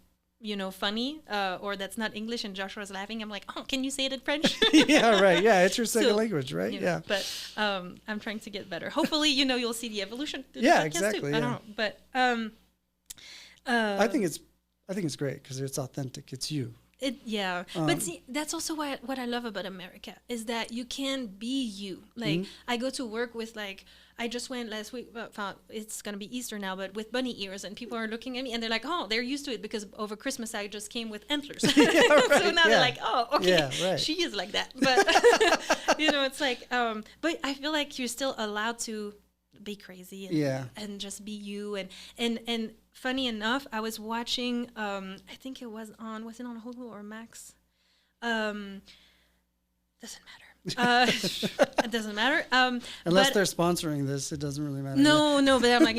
funny or that's not English and Joshua's laughing, I'm like, oh, can you say it in French? Yeah, right. Yeah, it's your second language, right? Yeah. But I'm trying to get better. Hopefully, you'll see the evolution. Yeah, exactly. Too. I don't know, but I think it's great because it's authentic. It's you. But see, that's also what I love about America is that you can be you. Like I go to work with I just went last week. It's gonna be Easter now, but with bunny ears, and people are looking at me and they're like, "Oh, they're used to it because over Christmas I just came with antlers." Yeah, right, so now they're like, "Oh, okay, yeah, right. she is like that." But it's like, but I feel like you're still allowed to be crazy and just be you and funny enough, I was watching I think it was on Hulu or Max, doesn't matter. It doesn't matter unless they're sponsoring this, it doesn't really matter. No, but I'm like,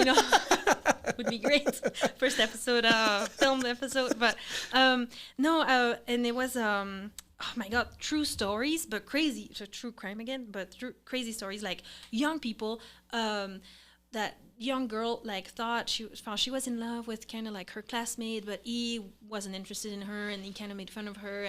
would be great first episode filmed episode, but and it was oh my God, true stories, but crazy. So true crime again, but crazy stories, like young people, that young girl thought she was in love with kind of like her classmate, but he wasn't interested in her, and he kind of made fun of her,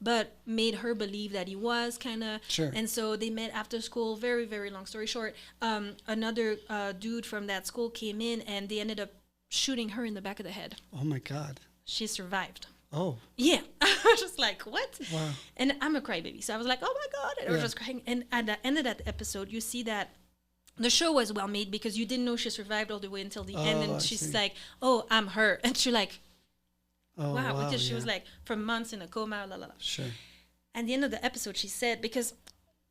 but made her believe that he was kind of. Sure. And so they met after school. Very, very long story short, another dude from that school came in, and they ended up shooting her in the back of the head. Oh my God. She survived. Oh. Yeah. I was just like, what? Wow. And I'm a crybaby. So I was like, oh my God. And I was just crying. And at the end of that episode, you see that the show was well made because you didn't know she survived all the way until the end. And she's like, oh, I'm her. And she's like, wow. Because she was like for months in a coma, la la la. Sure. At the end of the episode, she said, because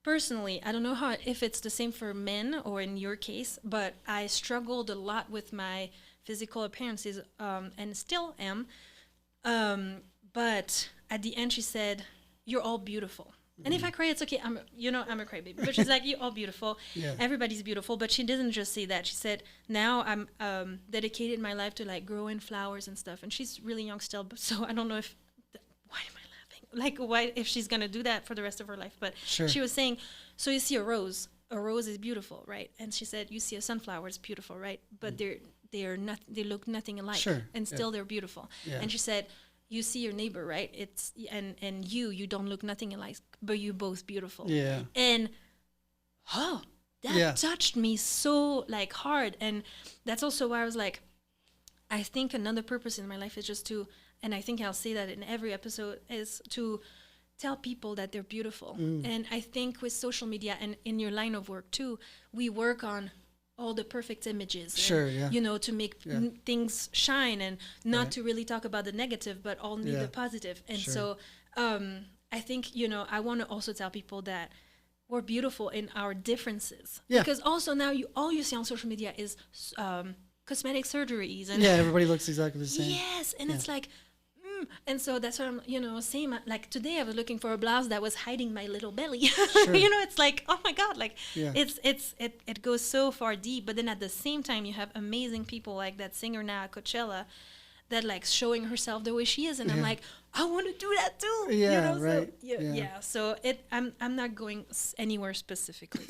personally, I don't know if it's the same for men or in your case, but I struggled a lot with my physical appearances and still am. But at the end, she said, "You're all beautiful." And if I cry, it's okay. I'm a crybaby. But she's like, "You're all beautiful. Yeah. Everybody's beautiful." But she didn't just say that. She said, "Now I'm dedicated my life to growing flowers and stuff." And she's really young still, so I don't know if. Why am I laughing? Why if she's gonna do that for the rest of her life? But sure. She was saying, so you see a rose. A rose is beautiful, right? And she said, you see a sunflower is beautiful, right? But they are not. They look nothing alike. Sure. And still they're beautiful. Yeah. And she said, you see your neighbor, right? It's and you don't look nothing alike, but you both beautiful. Yeah. And that touched me so hard, and that's also why I was like, I think another purpose in my life is just to, and I think I'll say that in every episode, is to tell people that they're beautiful. And I think with social media and in your line of work too, we work on all the perfect images, sure, and, to make things shine and not to really talk about the negative, but only the positive. And so I think, I want to also tell people that we're beautiful in our differences. Because also now all you see on social media is cosmetic surgeries. And everybody looks exactly the same. Yes, and it's like, And so that's what I'm, same. Like today, I was looking for a blouse that was hiding my little belly. Sure. It's like, oh my God, like Yeah. it goes so far deep. But then at the same time, you have amazing people like that singer now at Coachella that like showing herself the way she is, and I'm like, I want to do that too. Yeah, So, right. yeah. So I'm not going anywhere specifically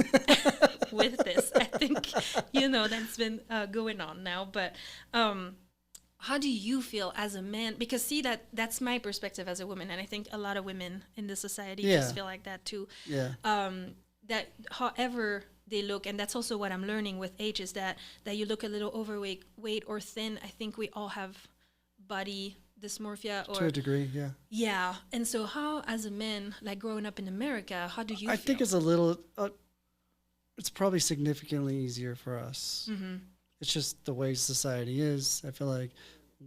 with this. I think that's been going on now. But how do you feel as a man? Because see, that's my perspective as a woman, and I think a lot of women in the society just feel like that too. Yeah. That however they look, and that's also what I'm learning with age, is that you look a little overweight, or thin. I think we all have body dysmorphia, or to a degree, yeah. Yeah. And so how, as a man, like growing up in America, how do you I feel? think it's a little, it's probably significantly easier for us. Mm-hmm. It's just the way society is. I feel like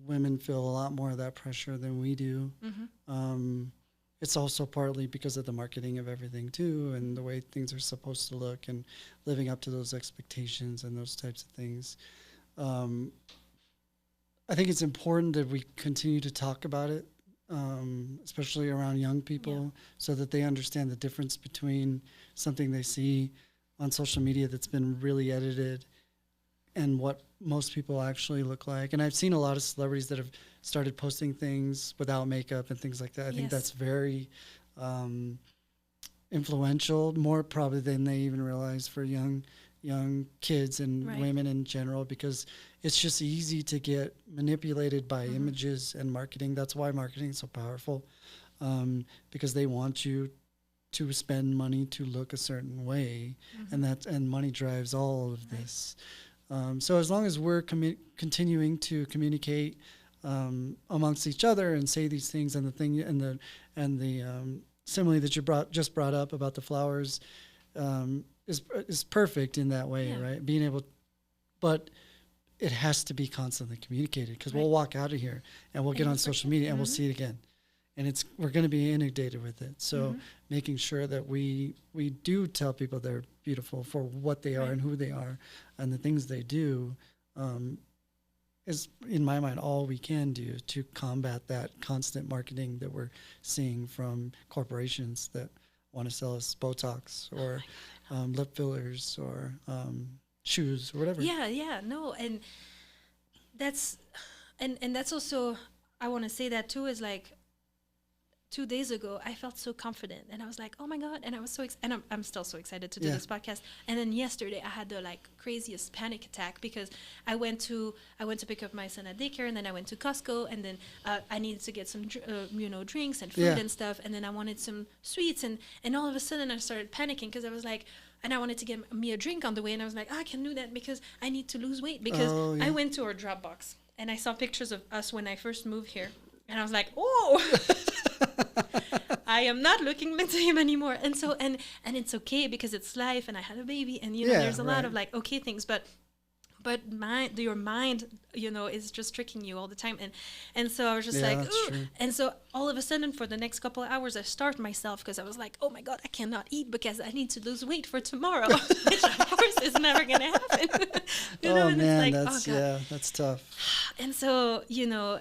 women feel a lot more of that pressure than we do. Mm-hmm. It's also partly because of the marketing of everything too, and the way things are supposed to look, and living up to those expectations and those types of things. I think it's important that we continue to talk about it, especially around young people, so that they understand the difference between something they see on social media that's been really edited and what most people actually look like. And I've seen a lot of celebrities that have started posting things without makeup and things like that. I think that's very influential, more probably than they even realize, for young kids and women in general, because it's just easy to get manipulated by images and marketing. That's why marketing is so powerful, because they want you to spend money to look a certain way, and money drives all of this. So as long as we're continuing to communicate amongst each other and say these things, and the simile that you just brought up about the flowers is perfect in that way, right? Being able, but it has to be constantly communicated, because we'll walk out of here and we'll get on social media and we'll see it again, and we're going to be inundated with it. So making sure that we do tell people they're beautiful for what they are and who they are and the things they do is, in my mind, all we can do to combat that constant marketing that we're seeing from corporations that want to sell us Botox or lip fillers or shoes or whatever. No, and that's also, I want to say that too, is like 2 days ago I felt so confident, and I was like, oh my God, and I was so and I'm still so excited to do this podcast. And then yesterday I had the like craziest panic attack, because I went to pick up my son at daycare, and then I went to Costco, and then I needed to get some drinks and food and stuff, and then I wanted some sweets, and all of a sudden I started panicking, because I was like, and I wanted to get me a drink on the way, and I was like, I can do that because I need to lose weight, because I went to our Dropbox and I saw pictures of us when I first moved here, and I was like, oh, I am not looking the same anymore. And so, and it's okay, because it's life, and I had a baby, and there's a lot of like okay things, but your mind, is just tricking you all the time. And so I was just like, ooh. And so all of a sudden, for the next couple of hours, I starved myself, because I was like, oh my God, I cannot eat because I need to lose weight for tomorrow, which of course is never going to happen. And man, it's like, that's tough. And so,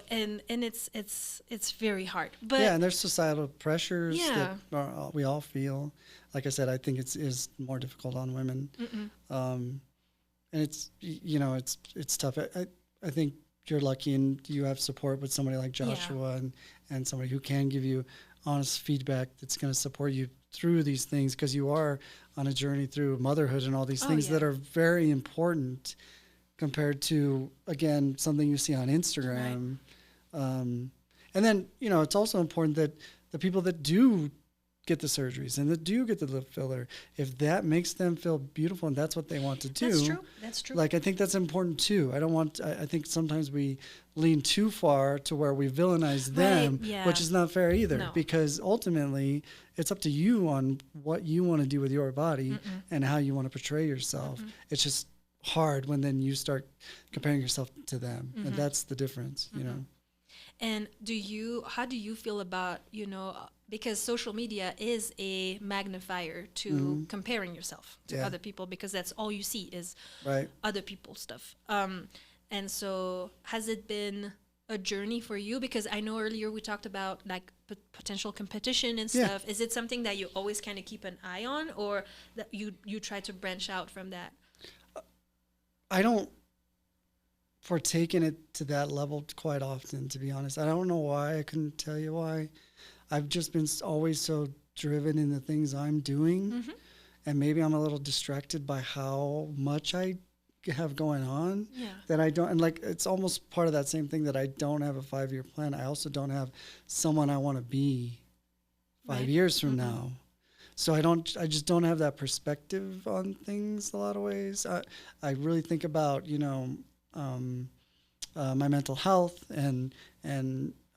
and it's very hard. But and there's societal pressures that we all feel. Like I said, I think is more difficult on women. And it's, it's tough. I think you're lucky, and you have support with somebody like Joshua and somebody who can give you honest feedback that's going to support you through these things, because you are on a journey through motherhood and all these things that are very important compared to, again, something you see on Instagram. And then, it's also important that the people that do get the surgeries and that do get the lip filler, if that makes them feel beautiful and that's what they want to do. That's true. Like, I think that's important too. I think sometimes we lean too far to where we villainize them, which is not fair either, because ultimately it's up to you on what you want to do with your body and how you want to portray yourself. It's just hard when then you start comparing yourself to them. And that's the difference, And how do you feel about, because social media is a magnifier to comparing yourself to other people, because that's all you see is other people's stuff. And so has it been a journey for you? Because I know earlier we talked about like potential competition and Yeah. stuff. Is it something that you always kind of keep an eye on, or that you try to branch out from that? I don't partake in it to that level quite often, to be honest. I don't know why. I couldn't tell you why. I've just been always so driven in the things I'm doing. Mm-hmm. And maybe I'm a little distracted by how much I have going on that I don't, and like, it's almost part of that same thing that I don't have a 5-year plan. I also don't have someone I want to be 5 years from now. So I just don't have that perspective on things a lot of ways. I really think about, my mental health and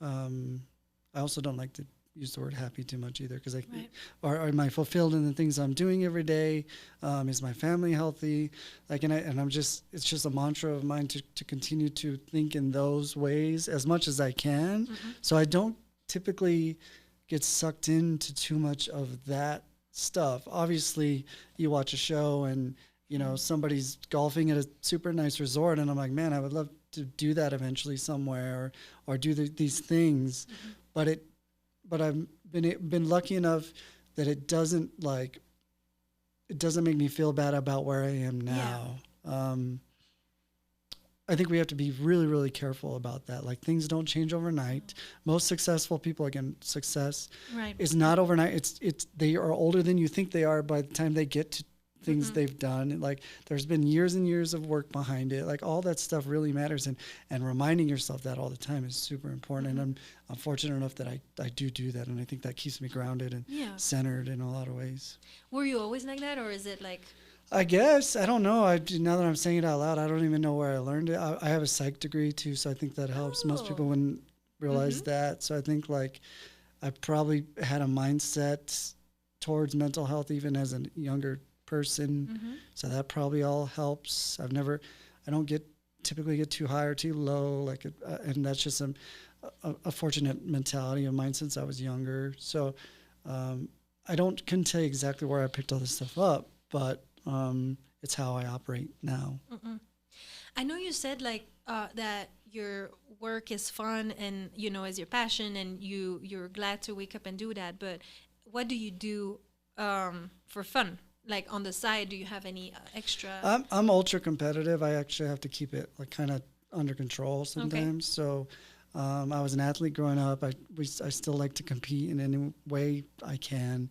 I also don't like to use the word happy too much either, because am I fulfilled in the things I'm doing every day? Is my family healthy? Like, it's just a mantra of mine to continue to think in those ways as much as I can. So I don't typically get sucked into too much of that stuff. Obviously, you watch a show and somebody's golfing at a super nice resort, and I'm like, man, I would love to do that eventually somewhere, or do these things, but I've been lucky enough that it doesn't make me feel bad about where I am now. I think we have to be really, really careful about that. Like, things don't change overnight. Most successful people, again, success is not overnight. It's they are older than you think they are by the time they get to things they've done. Like, there's been years and years of work behind it. Like, all that stuff really matters, and reminding yourself that all the time is super important. And I'm fortunate enough that I do that, and I think that keeps me grounded and centered in a lot of ways. Were you always like that, or is it like? I guess. I don't know. Now that I'm saying it out loud, I don't even know where I learned it. I have a psych degree too, so I think that helps. Most people wouldn't realize that. So I think, like, I probably had a mindset towards mental health even as a younger person. So that probably all helps. I don't typically get too high or too low, and that's just a fortunate mentality of mine since I was younger. So I couldn't tell you exactly where I picked all this stuff up, but it's how I operate now. I know you said that your work is fun and is your passion, and you're glad to wake up and do that. But what do you do for fun? Like, on the side, do you have any extra? I'm ultra competitive. I actually have to keep it kind of under control sometimes. So I was an athlete growing up. I still like to compete in any way I can.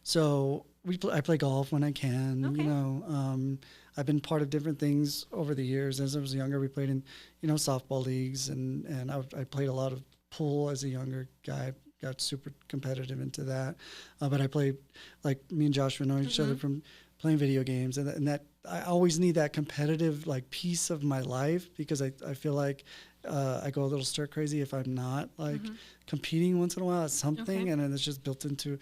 So I play golf when I can. I've been part of different things over the years. As I was younger, we played in softball leagues, and I played a lot of pool as a younger guy. Got super competitive into that. But I played, like, me and Josh would know each other from playing video games, and that I always need that competitive piece of my life, because I feel like I go a little stir crazy if I'm not competing once in a while at something, and then it's just built into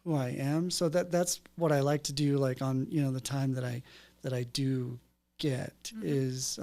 who I am. So that's what I like to do, on the time that I do get is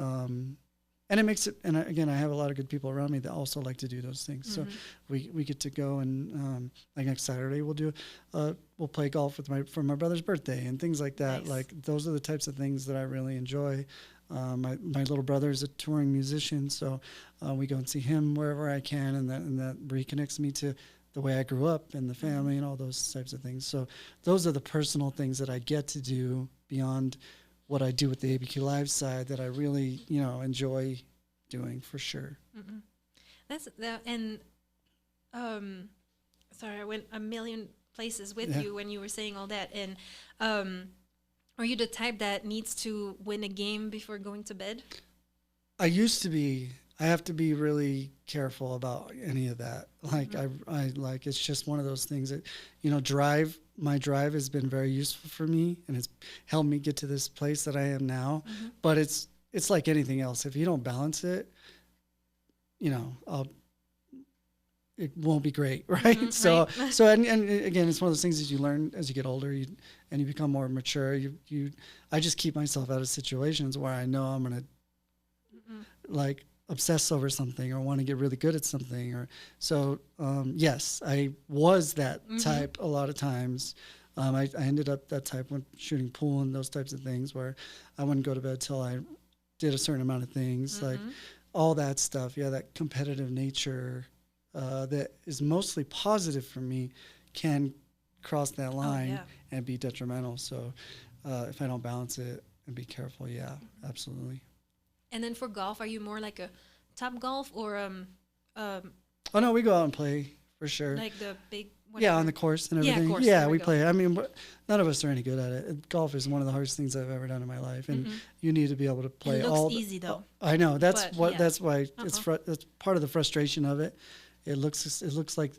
and it makes it, and again, I have a lot of good people around me that also like to do those things. So we get to go, and like next Saturday we'll play golf for my brother's birthday and things like that. Nice. Like, those are the types of things that I really enjoy. My little brother is a touring musician, so we go and see him wherever I can, and that reconnects me to the way I grew up and the family and all those types of things. So those are the personal things that I get to do beyond what I do with the ABQ Live side that I really, enjoy doing, for sure. Sorry, I went a million places with you when you were saying all that. And are you the type that needs to win a game before going to bed? I used to be. I have to be really careful about any of that. Like, I it's just one of those things that, my drive has been very useful for me, and it's helped me get to this place that I am now. But it's like anything else. If you don't balance it, it won't be great, right? So and again, it's one of those things that you learn as you get older, and you become more mature. I just keep myself out of situations where I know I'm gonna obsess over something or want to get really good at something, yes, I was that type a lot of times. I ended up that type when shooting pool and those types of things, where I wouldn't go to bed till I did a certain amount of things. Like, all that stuff. Yeah, that competitive nature that is mostly positive for me can cross that line and be detrimental. So if I don't balance it and be careful, yeah, absolutely. And then for golf, are you more like a top golf or Oh no, we go out and play for sure. like the big Yeah, on the course and everything. course, Yeah, there we we go. play. I mean, none of us are any good at it. Golf is one of the hardest things I've ever done in my life, and you need to be able to play It looks all. easy though. I know that's But, what. yeah. That's why that's part of the frustration of it. It looks like,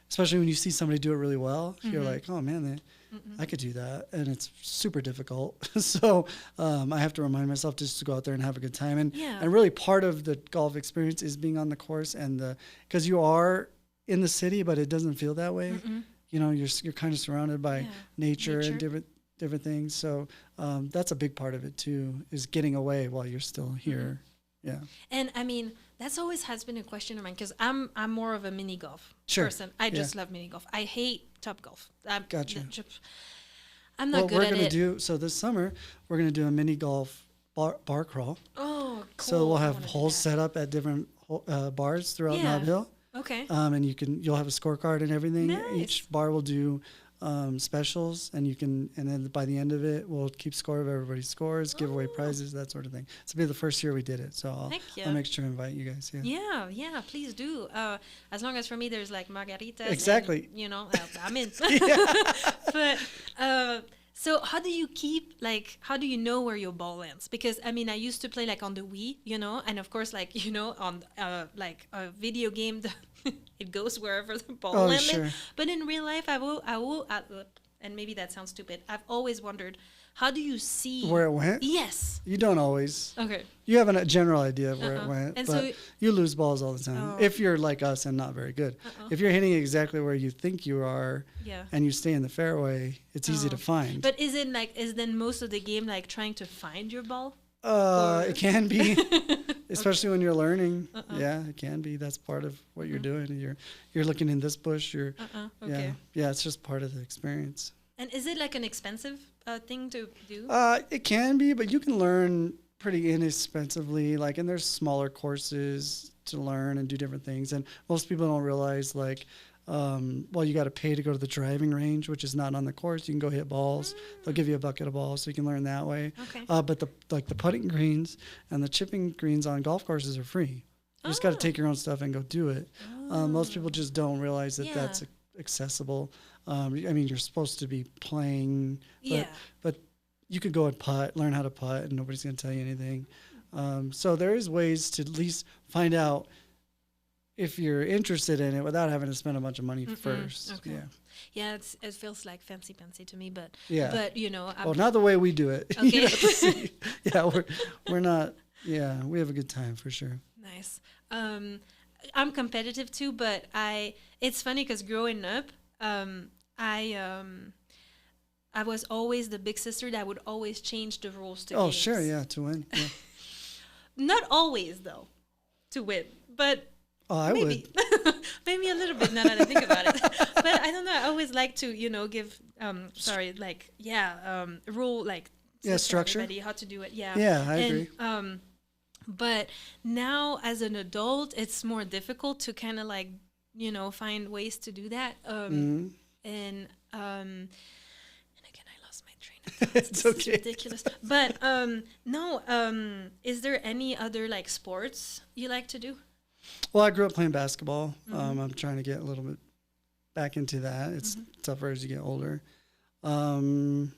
especially when you see somebody do it really well, you're like, oh man, I could do that, and it's super difficult. So I have to remind myself just to go out there and have a good time, and really part of the golf experience is being on the course because you are in the city, but it doesn't feel that way. You know, you're kind of surrounded by nature and different things. So that's a big part of it too, is getting away while you're still here. Yeah. And I mean, that's always has been a question of mine because I'm more of a mini golf person. I just love mini golf. I hate top golf. Gotcha. I'm not good at it. So this summer we're gonna do a mini golf bar crawl. Oh, cool. So we'll have holes set up at different bars throughout Nob Hill. Okay. And you'll have a scorecard and everything. Nice. Each bar will do specials, and then by the end of it, we'll keep score of everybody's scores, give away prizes, that sort of thing. This will be the first year we did it, so I'll make sure to invite you guys. Yeah, please do. As long as for me, there's like margaritas. Exactly. And, you know, I'm in. But so how do you know where your ball lands? Because I mean, I used to play like on the Wii, you know, and of course, like, you know, on like a video game, it goes wherever the ball landed. Sure. But in real life, I will, and maybe that sounds stupid. I've always wondered, how do you see where it went? Yes. You don't always. Okay. You have a general idea of where it went, and but so you lose balls all the time if you're like us and not very good. If you're hitting exactly where you think you are, and you stay in the fairway, it's easy to find. But is then most of the game like trying to find your ball? It can be, especially when you're learning. Yeah, it can be. That's part of what you're doing. You're looking in this bush. Okay. Yeah. It's just part of the experience. And is it like an expensive thing to do? It can be, but you can learn pretty inexpensively. And there's smaller courses to learn and do different things. And most people don't realize you got to pay to go to the driving range, which is not on the course. You can go hit balls. They'll give you a bucket of balls, so you can learn that way. Okay. But the putting greens and the chipping greens on golf courses are free. You just got to take your own stuff and go do it. Most people just don't realize that that's accessible. I mean, you're supposed to be playing, but you could go and putt, learn how to putt, and nobody's going to tell you anything. So there is ways to at least find out if you're interested in it without having to spend a bunch of money first. Okay. Yeah, it feels like fancy to me, but you know. Well, not the way we do it. Okay. You have to see. Yeah, we're not. Yeah, we have a good time for sure. Nice. I'm competitive too, but it's funny because growing up, I was always the big sister that would always change the rules to games. Sure, yeah, to win. Yeah. Not always though, to win, but. Oh, I maybe. would. Maybe a little bit now that I think about it. But I don't know. I always like to, give, rule, structure. Everybody how to do it. Yeah. Yeah, I agree. But now as an adult, it's more difficult to kind of find ways to do that. And again, I lost my train of thought. It's okay. It's ridiculous. But is there any other sports you like to do? Well, I grew up playing basketball. I'm trying to get a little bit back into that. It's tougher as you get older. But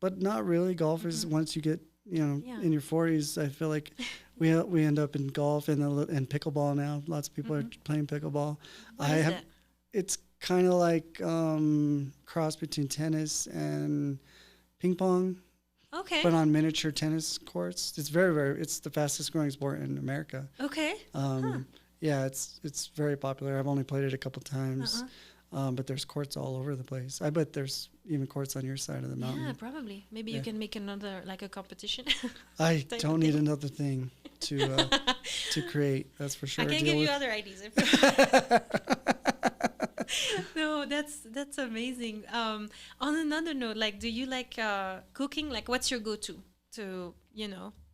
not really. Golf is once you get, in your 40s, I feel like we end up in golf and pickleball now. Lots of people are playing pickleball. What is that? It's kind of like cross between tennis and ping pong. Okay. But on miniature tennis courts. It's very, very, it's the fastest growing sport in America. Okay. Yeah, it's very popular. I've only played it a couple times. But there's courts all over the place. I bet there's even courts on your side of the mountain. Yeah, probably. Maybe you can make another, a competition. I don't need another thing to create, that's for sure. I can give you other ideas. No, that's amazing. On another note, do you like cooking? What's your go-to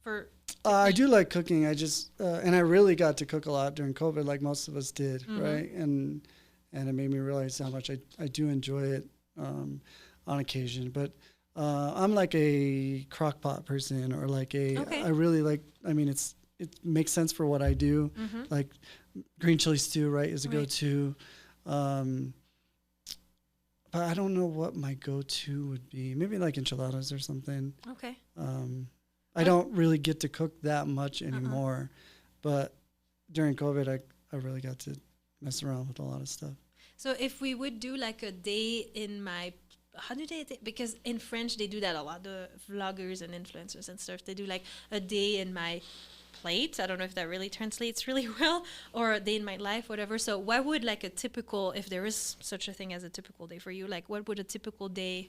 for? I do like cooking. I just and I really got to cook a lot during COVID, like most of us did, right? And it made me realize how much I do enjoy it on occasion. But I'm like a crock pot person, or like I really like. I mean, it makes sense for what I do. Like green chili stew, right, is a go-to. But I don't know what my go-to would be. Maybe like enchiladas or something. Okay. I don't really get to cook that much anymore, but during COVID, I really got to mess around with a lot of stuff. So if we would do like a day in my, how do they, because in French they do that a lot, the vloggers and influencers and stuff, they do like a day in my plate. I don't know if that really translates really well, or a day in my life, whatever. So what would like a typical, if there is such a thing as a typical day for you, like what would a typical day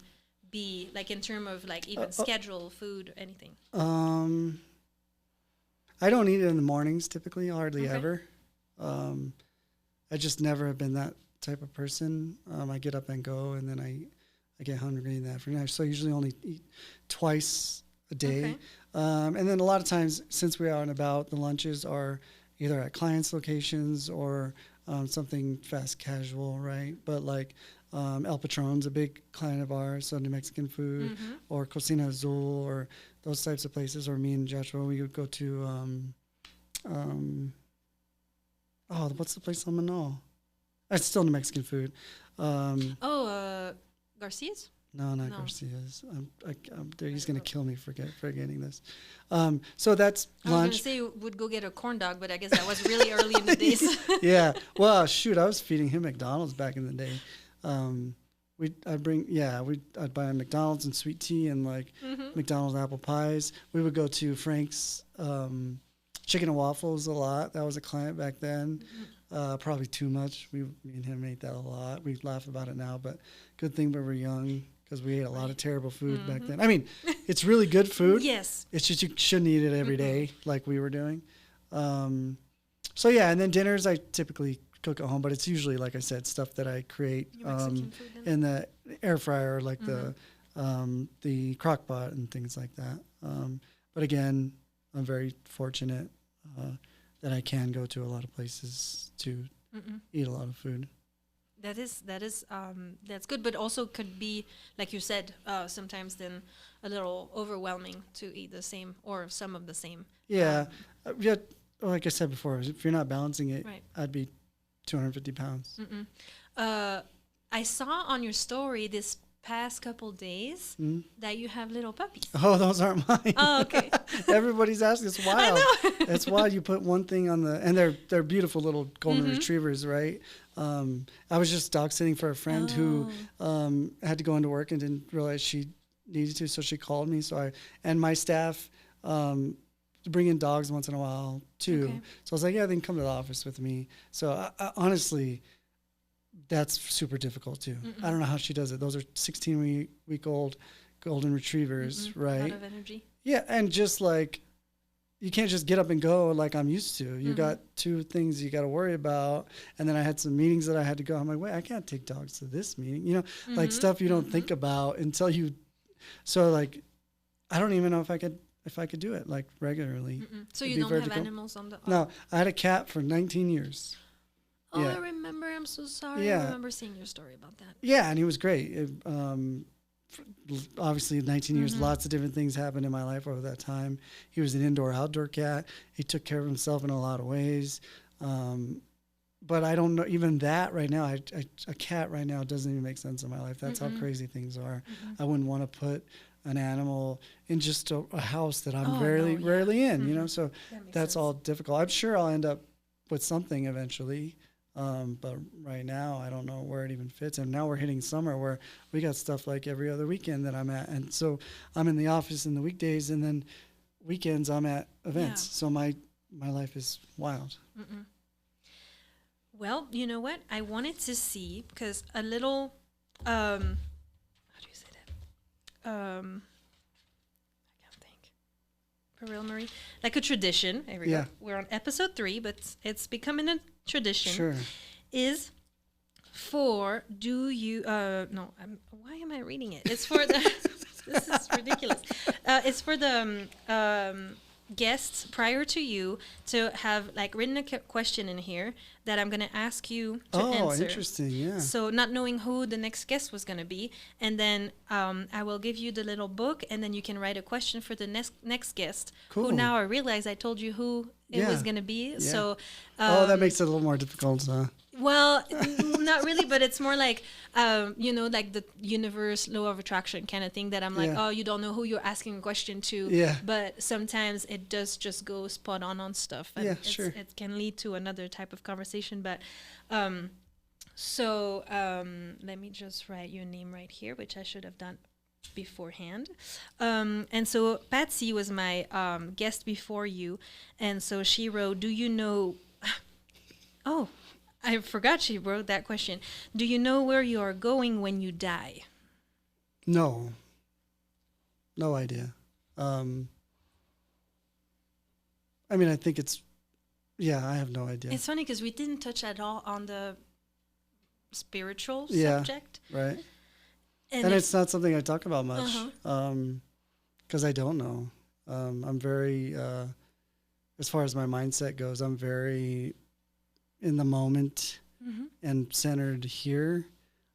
be, like in terms of like even schedule, food, anything? I don't eat it in the mornings typically, hardly ever. I just never have been that type of person. I get up and go, and then I get hungry in the afternoon. So I usually only eat twice a day. And then a lot of times, since we're out and about, the lunches are either at clients' locations or something fast casual, right? But like El Patron's a big client of ours, so New Mexican food, or Cocina Azul, or those types of places. Or me and Joshua, we would go to, what's the place on Manal? It's still New Mexican food. Garcia's? No, not Garcia's. He's going to kill me for forgetting this. So that's lunch. I was going to say you would go get a corn dog, but I guess that was really early in the days. Yeah. Well, shoot, I was feeding him McDonald's back in the day. I'd buy a McDonald's and sweet tea and like McDonald's apple pies. We would go to Frank's chicken and waffles a lot. That was a client back then. Probably too much. Me and him ate that a lot. We laugh about it now, but good thing we were young, because we ate a lot of terrible food back then. I mean, it's really good food. Yes. It's just you shouldn't eat it every day like we were doing. So yeah, and then dinners I typically cook at home, but it's usually, like I said, stuff that I create in the air fryer, like the crock pot and things like that. But again, I'm very fortunate that I can go to a lot of places to eat a lot of food. That's good, but also could be, like you said, sometimes then a little overwhelming to eat the same or some of the same. Yeah, like I said before, if you're not balancing it, I'd be 250 pounds. I saw on your story this past couple days that you have little puppies. Oh, those aren't mine. Oh, okay. Everybody's asking. It's wild. I know. It's wild. You put one thing on and they're beautiful little golden retrievers, right? I was just dog sitting for a friend who had to go into work and didn't realize she needed to, so she called me. And my staff bring in dogs once in a while too. Okay. So I was like, yeah, they can come to the office with me. So I honestly, that's super difficult too. I don't know how she does it. Those are 16-week-old golden retrievers, right? A lot of energy. Yeah, and just like, you can't just get up and go like I'm used to. You got two things you got to worry about. And then I had some meetings that I had to go. I'm like, wait, I can't take dogs to this meeting. Like stuff you don't think about until you. So like, I don't even know if I could do it like regularly. So you don't have animals on the. No, I had a cat for 19 years. Oh, yeah. I remember. I'm so sorry. Yeah. I remember seeing your story about that. Yeah, and he was great. Obviously, 19 years, lots of different things happened in my life over that time. He was an indoor-outdoor cat. He took care of himself in a lot of ways. But I don't know, even that right now, a cat right now doesn't even make sense in my life. That's how crazy things are. I wouldn't want to put an animal in just a house that I'm rarely in, so that's sense. All difficult. I'm sure I'll end up with something eventually. But right now, I don't know where it even fits. And now we're hitting summer where we got stuff like every other weekend that I'm at. And so I'm in the office in the weekdays, and then weekends I'm at events. Yeah. So my life is wild. Well, you know what? I wanted to see, because a little, how do you say that? I can't think. For real, Marie? Like a tradition. Here we go. We're on episode 3, but it's becoming a tradition. Sure. Is for why am I reading it? It's for the this is ridiculous. It's for the guests prior to you to have like written a question in here that I'm gonna ask you to answer. Interesting. Yeah. So not knowing who the next guest was gonna be, and then I will give you the little book, and then you can write a question for the next guest. Cool. Who now I realize I told you who it was gonna be. Yeah. So that makes it a little more difficult. Well, not really, but it's more like, like the universe, law of attraction kind of thing that I'm like, oh, you don't know who you're asking a question to. Yeah. But sometimes it does just go spot on stuff. And sure. It can lead to another type of conversation. But let me just write your name right here, which I should have done beforehand. And so Patsy was my guest before you. And so she wrote, do you know... Oh, I forgot she wrote that question. Do you know where you are going when you die? No. No idea. I mean, I think it's... Yeah, I have no idea. It's funny because we didn't touch at all on the spiritual subject. Right. And it's not something I talk about much. Because I don't know. I'm very... as far as my mindset goes, I'm very... in the moment and centered here.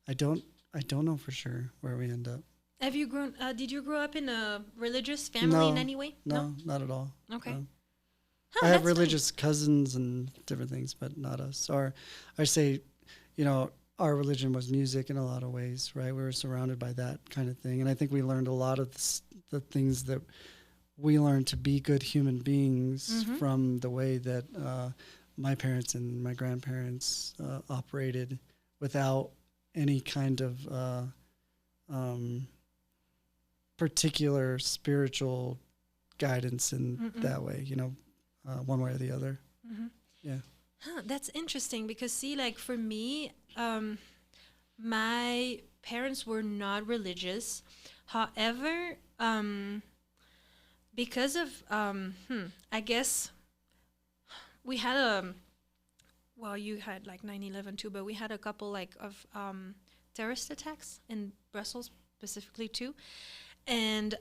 I don't know for sure where we end up. Have you grown did you grow up in a religious family in any way? No, not at all. Okay. I have religious cousins and different things, but not us. Or I say, our religion was music in a lot of ways, right? We were surrounded by that kind of thing. And I think we learned a lot of the things that we learned to be good human beings from the way that my parents and my grandparents operated without any kind of particular spiritual guidance in that way, one way or the other. Yeah. That's interesting because see, like for me, my parents were not religious. However, because of, I guess we had you had like 9/11 too, but we had a couple like of terrorist attacks in Brussels specifically too. And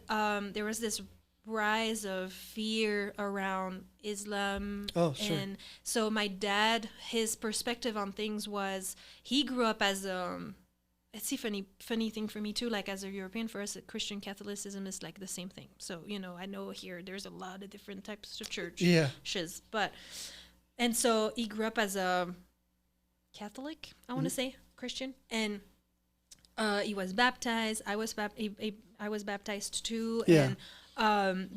there was this rise of fear around Islam. Oh, sure. And so my dad, his perspective on things was he grew up as it's a funny thing for me too, like as a European, for us Christian Catholicism is like the same thing. So, I know here there's a lot of different types of churches, and so he grew up as a Catholic, I want to say, Christian, and he was baptized. I was baptized too, and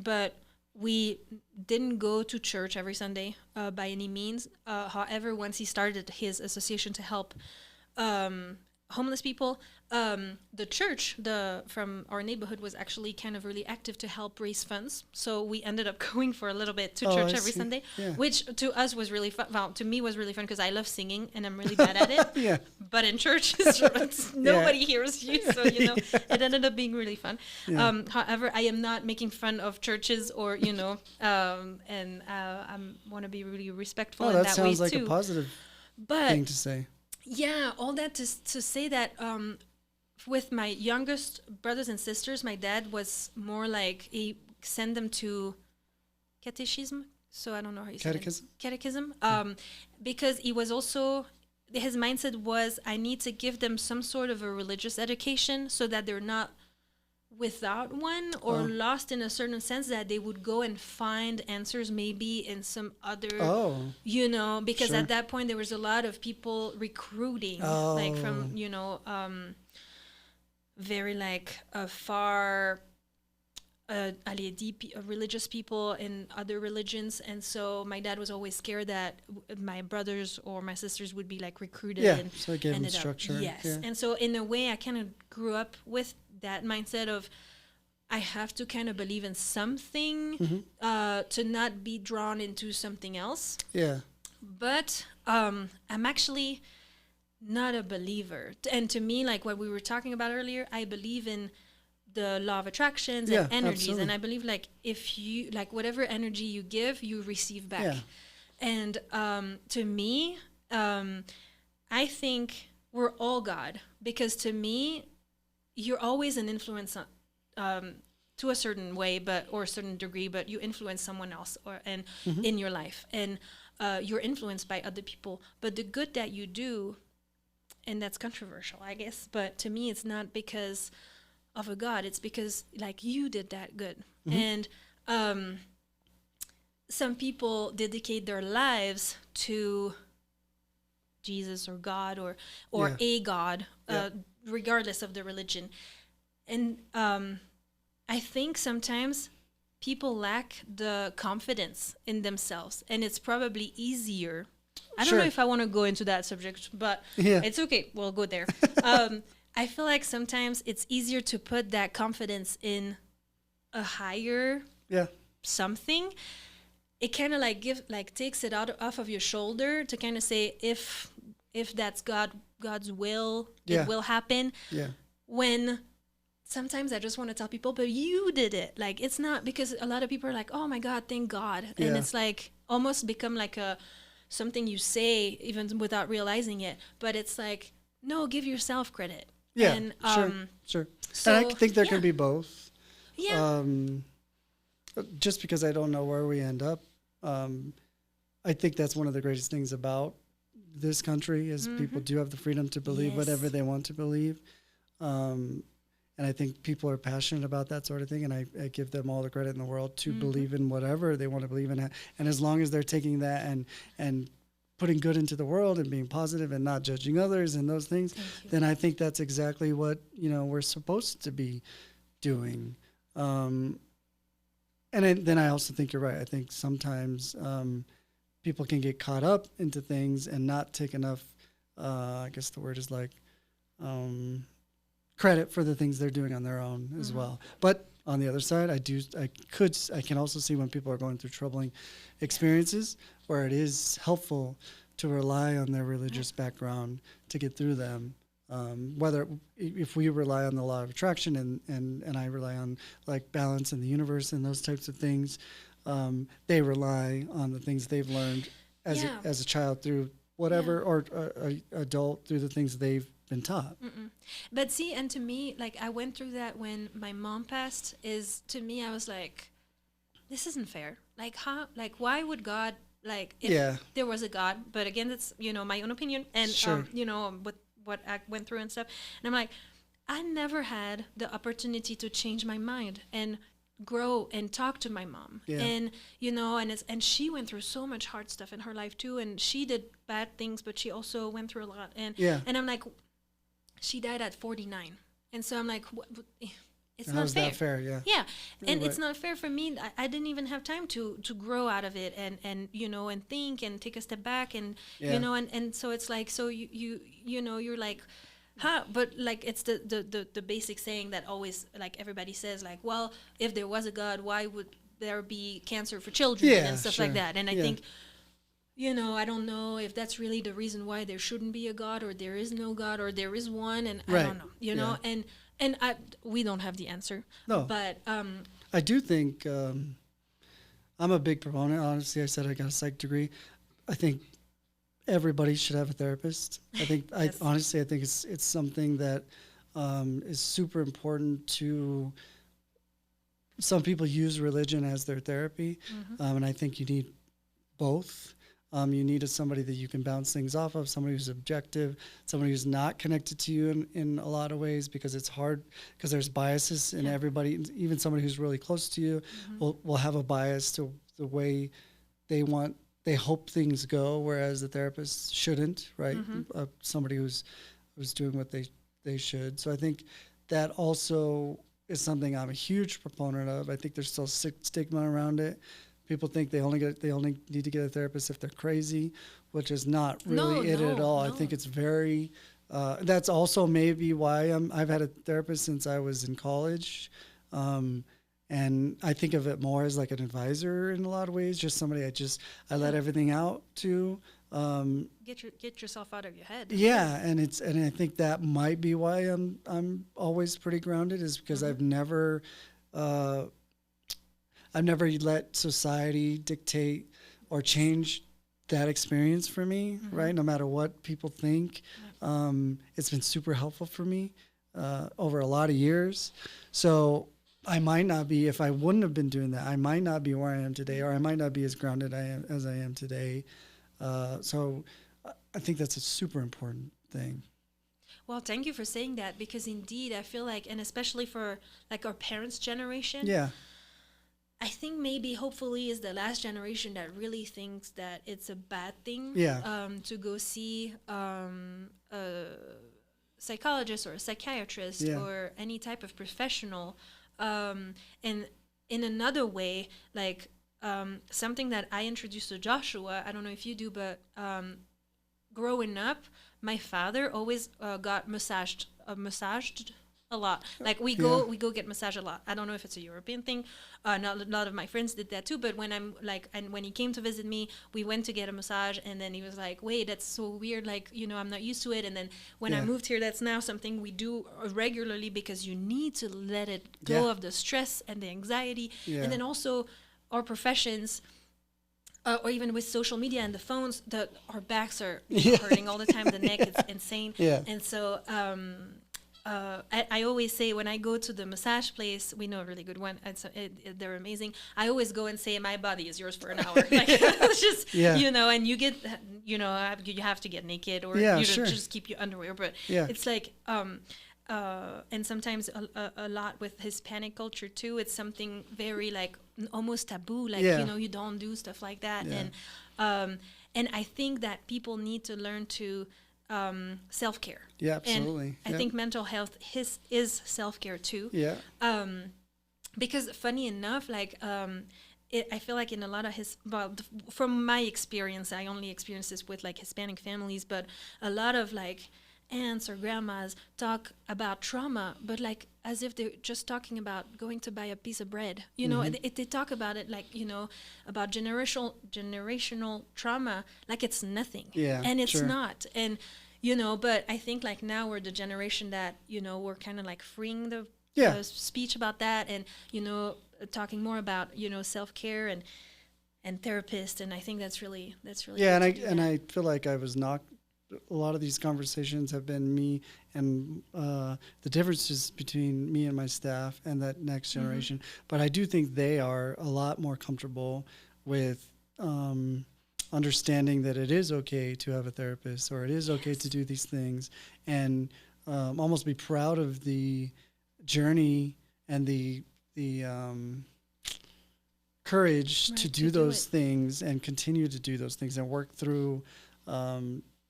but we didn't go to church every Sunday by any means. However, once he started his association to help homeless people, the church from our neighborhood was actually kind of really active to help raise funds. So we ended up going for a little bit to church every Sunday, which to us was really fun. Well, to me was really fun because I love singing and I'm really bad at it. But in church, nobody hears you, so it ended up being really fun. However, I am not making fun of churches or and I want to be really respectful in that way too. That sounds like a positive thing to say. Yeah, all that to say that with my youngest brothers and sisters, my dad was more like he sent them to catechism. So I don't know how you say it. Catechism. Because he was also, his mindset was, I need to give them some sort of a religious education so that they're not without one or lost in a certain sense, that they would go and find answers maybe in some other because at that point there was a lot of people recruiting like from very like far religious people in other religions, and so my dad was always scared that my brothers or my sisters would be like recruited so it gave them structure. And so in a way I kind of grew up with that mindset of I have to kind of believe in something to not be drawn into something else. But I'm actually not a believer, and to me, like what we were talking about earlier, I believe in the law of attractions and energies. Absolutely. And I believe like if you like whatever energy you give, you receive back. And to me, I think we're all God, because to me, you're always an influence to to a certain way, or a certain degree, but you influence someone else in your life, and you're influenced by other people. But the good that you do, and that's controversial, I guess, but to me, it's not because of a God. It's because like you did that good, and some people dedicate their lives to Jesus or God or a God, regardless of the religion. And I think sometimes people lack the confidence in themselves, and it's probably easier. I don't know if I want to go into that subject, but it's okay. We'll go there. I feel like sometimes it's easier to put that confidence in a higher something. It kind of like takes it off of your shoulder to kind of say if that's God's will, it will happen. Yeah. When sometimes I just want to tell people, but you did it. Like, it's not, because a lot of people are like, oh my God, thank God. And it's like almost become like something you say even without realizing it. But it's like, no, give yourself credit. Yeah, and, sure. So, and I think there can be both. Yeah. Just because I don't know where we end up, I think that's one of the greatest things about this country is people do have the freedom to believe whatever they want to believe. And I think people are passionate about that sort of thing, and I give them all the credit in the world to believe in whatever they want to believe in. And as long as they're taking that and putting good into the world and being positive and not judging others and those things, then I think that's exactly what, we're supposed to be doing. And then I also think you're right. I think sometimes people can get caught up into things and not take enough, I guess the word is like, credit for the things they're doing on their own as well. But on the other side, I can also see when people are going through troubling experiences where it is helpful to rely on their religious background to get through them. Whether if we rely on the law of attraction and I rely on like balance in the universe and those types of things, they rely on the things they've learned as a child through whatever, or adult through the things they've been taught. But see, and to me, like, I went through that when my mom passed. To me, I was like, this isn't fair. Like, like, why would God, like, if there was a God? But again, that's, my own opinion, and with what I went through and stuff. And I'm like, I never had the opportunity to change my mind and grow and talk to my mom. And and she went through so much hard stuff in her life too, and she did bad things, but she also went through a lot. And I'm like, she died at 49, and so I'm like, it's not fair. That fair? And it's not fair for me. I didn't even have time to grow out of it and and think and take a step back and and so it's like, so you're like, but like, it's the basic saying that always, like, everybody says, like, well, if there was a God, why would there be cancer for children and stuff like that? And I think, I don't know if that's really the reason why there shouldn't be a God, or there is no God, or there is one, and I don't know, and we don't have the answer. No, but I do think I'm a big proponent. Honestly, I said I got a psych degree. I think everybody should have a therapist. I think honestly, I think it's something that is super important to. Some people use religion as their therapy, and I think you need both. You need somebody that you can bounce things off of, somebody who's objective, somebody who's not connected to you in a lot of ways, because it's hard, because there's biases in everybody. Even somebody who's really close to you will have a bias to the way they hope things go, whereas the therapist shouldn't, right? Somebody who's doing what they should. So I think that also is something I'm a huge proponent of. I think there's still stigma around it. People think they only need to get a therapist if they're crazy, which is not really at all. No. I think it's very. That's also maybe why I've had a therapist since I was in college, and I think of it more as like an advisor in a lot of ways. Just somebody I let everything out to. Get yourself out of your head. Yeah, and I think that might be why I'm always pretty grounded, is because I've never let society dictate or change that experience for me, right? No matter what people think. It's been super helpful for me over a lot of years. So I might not be, if I wouldn't have been doing that, I might not be where I am today, or I might not be as grounded as I am today. So I think that's a super important thing. Well, thank you for saying that, because indeed I feel like, and especially for like our parents' generation, Yeah. I think maybe hopefully is the last generation that really thinks that it's a bad thing Yeah. to go see a psychologist or a psychiatrist Yeah. or any type of professional. And in another way, like something that I introduced to Joshua, I don't know if you do, but growing up, my father always got massaged a lot. Like we go get massage a lot. I don't know if it's a European thing. Not a lot of my friends did that too. But when I'm like, and when he came to visit me, we went to get a massage, and then he was like, "Wait, that's so weird. Like, I'm not used to it." And then when I moved here, that's now something we do regularly, because you need to let it go of the stress and the anxiety, and then also our professions. Or even with social media and the phones, our backs are hurting all the time. The neck is insane. Yeah. And so I always say, when I go to the massage place, we know a really good one. They're amazing. I always go and say, my body is yours for an hour. Like, it's just, and you get, you have to get naked, or just keep your underwear. But it's like, and sometimes a lot with Hispanic culture too, it's something very like almost taboo, like you don't do stuff like that. And I think that people need to learn to self-care. Yeah, absolutely. And I think mental health is self-care too. Yeah. Because funny enough, like I feel like in a lot of from my experience, I only experienced this with like Hispanic families, but a lot of like aunts or grandmas talk about trauma, but like as if they're just talking about going to buy a piece of bread. They talk about it like, about generational trauma, like it's nothing. Yeah, and it's not. And, but I think like now we're the generation that, we're kind of like freeing the speech about that, and, talking more about, self-care and therapists. And I think that's really yeah. And I feel like I was knocked. A lot of these conversations have been me and the differences between me and my staff and that next generation. But I do think they are a lot more comfortable with understanding that it is okay to have a therapist, or it is okay to do these things, and almost be proud of the journey and the courage to do those things, and continue to do those things, and work through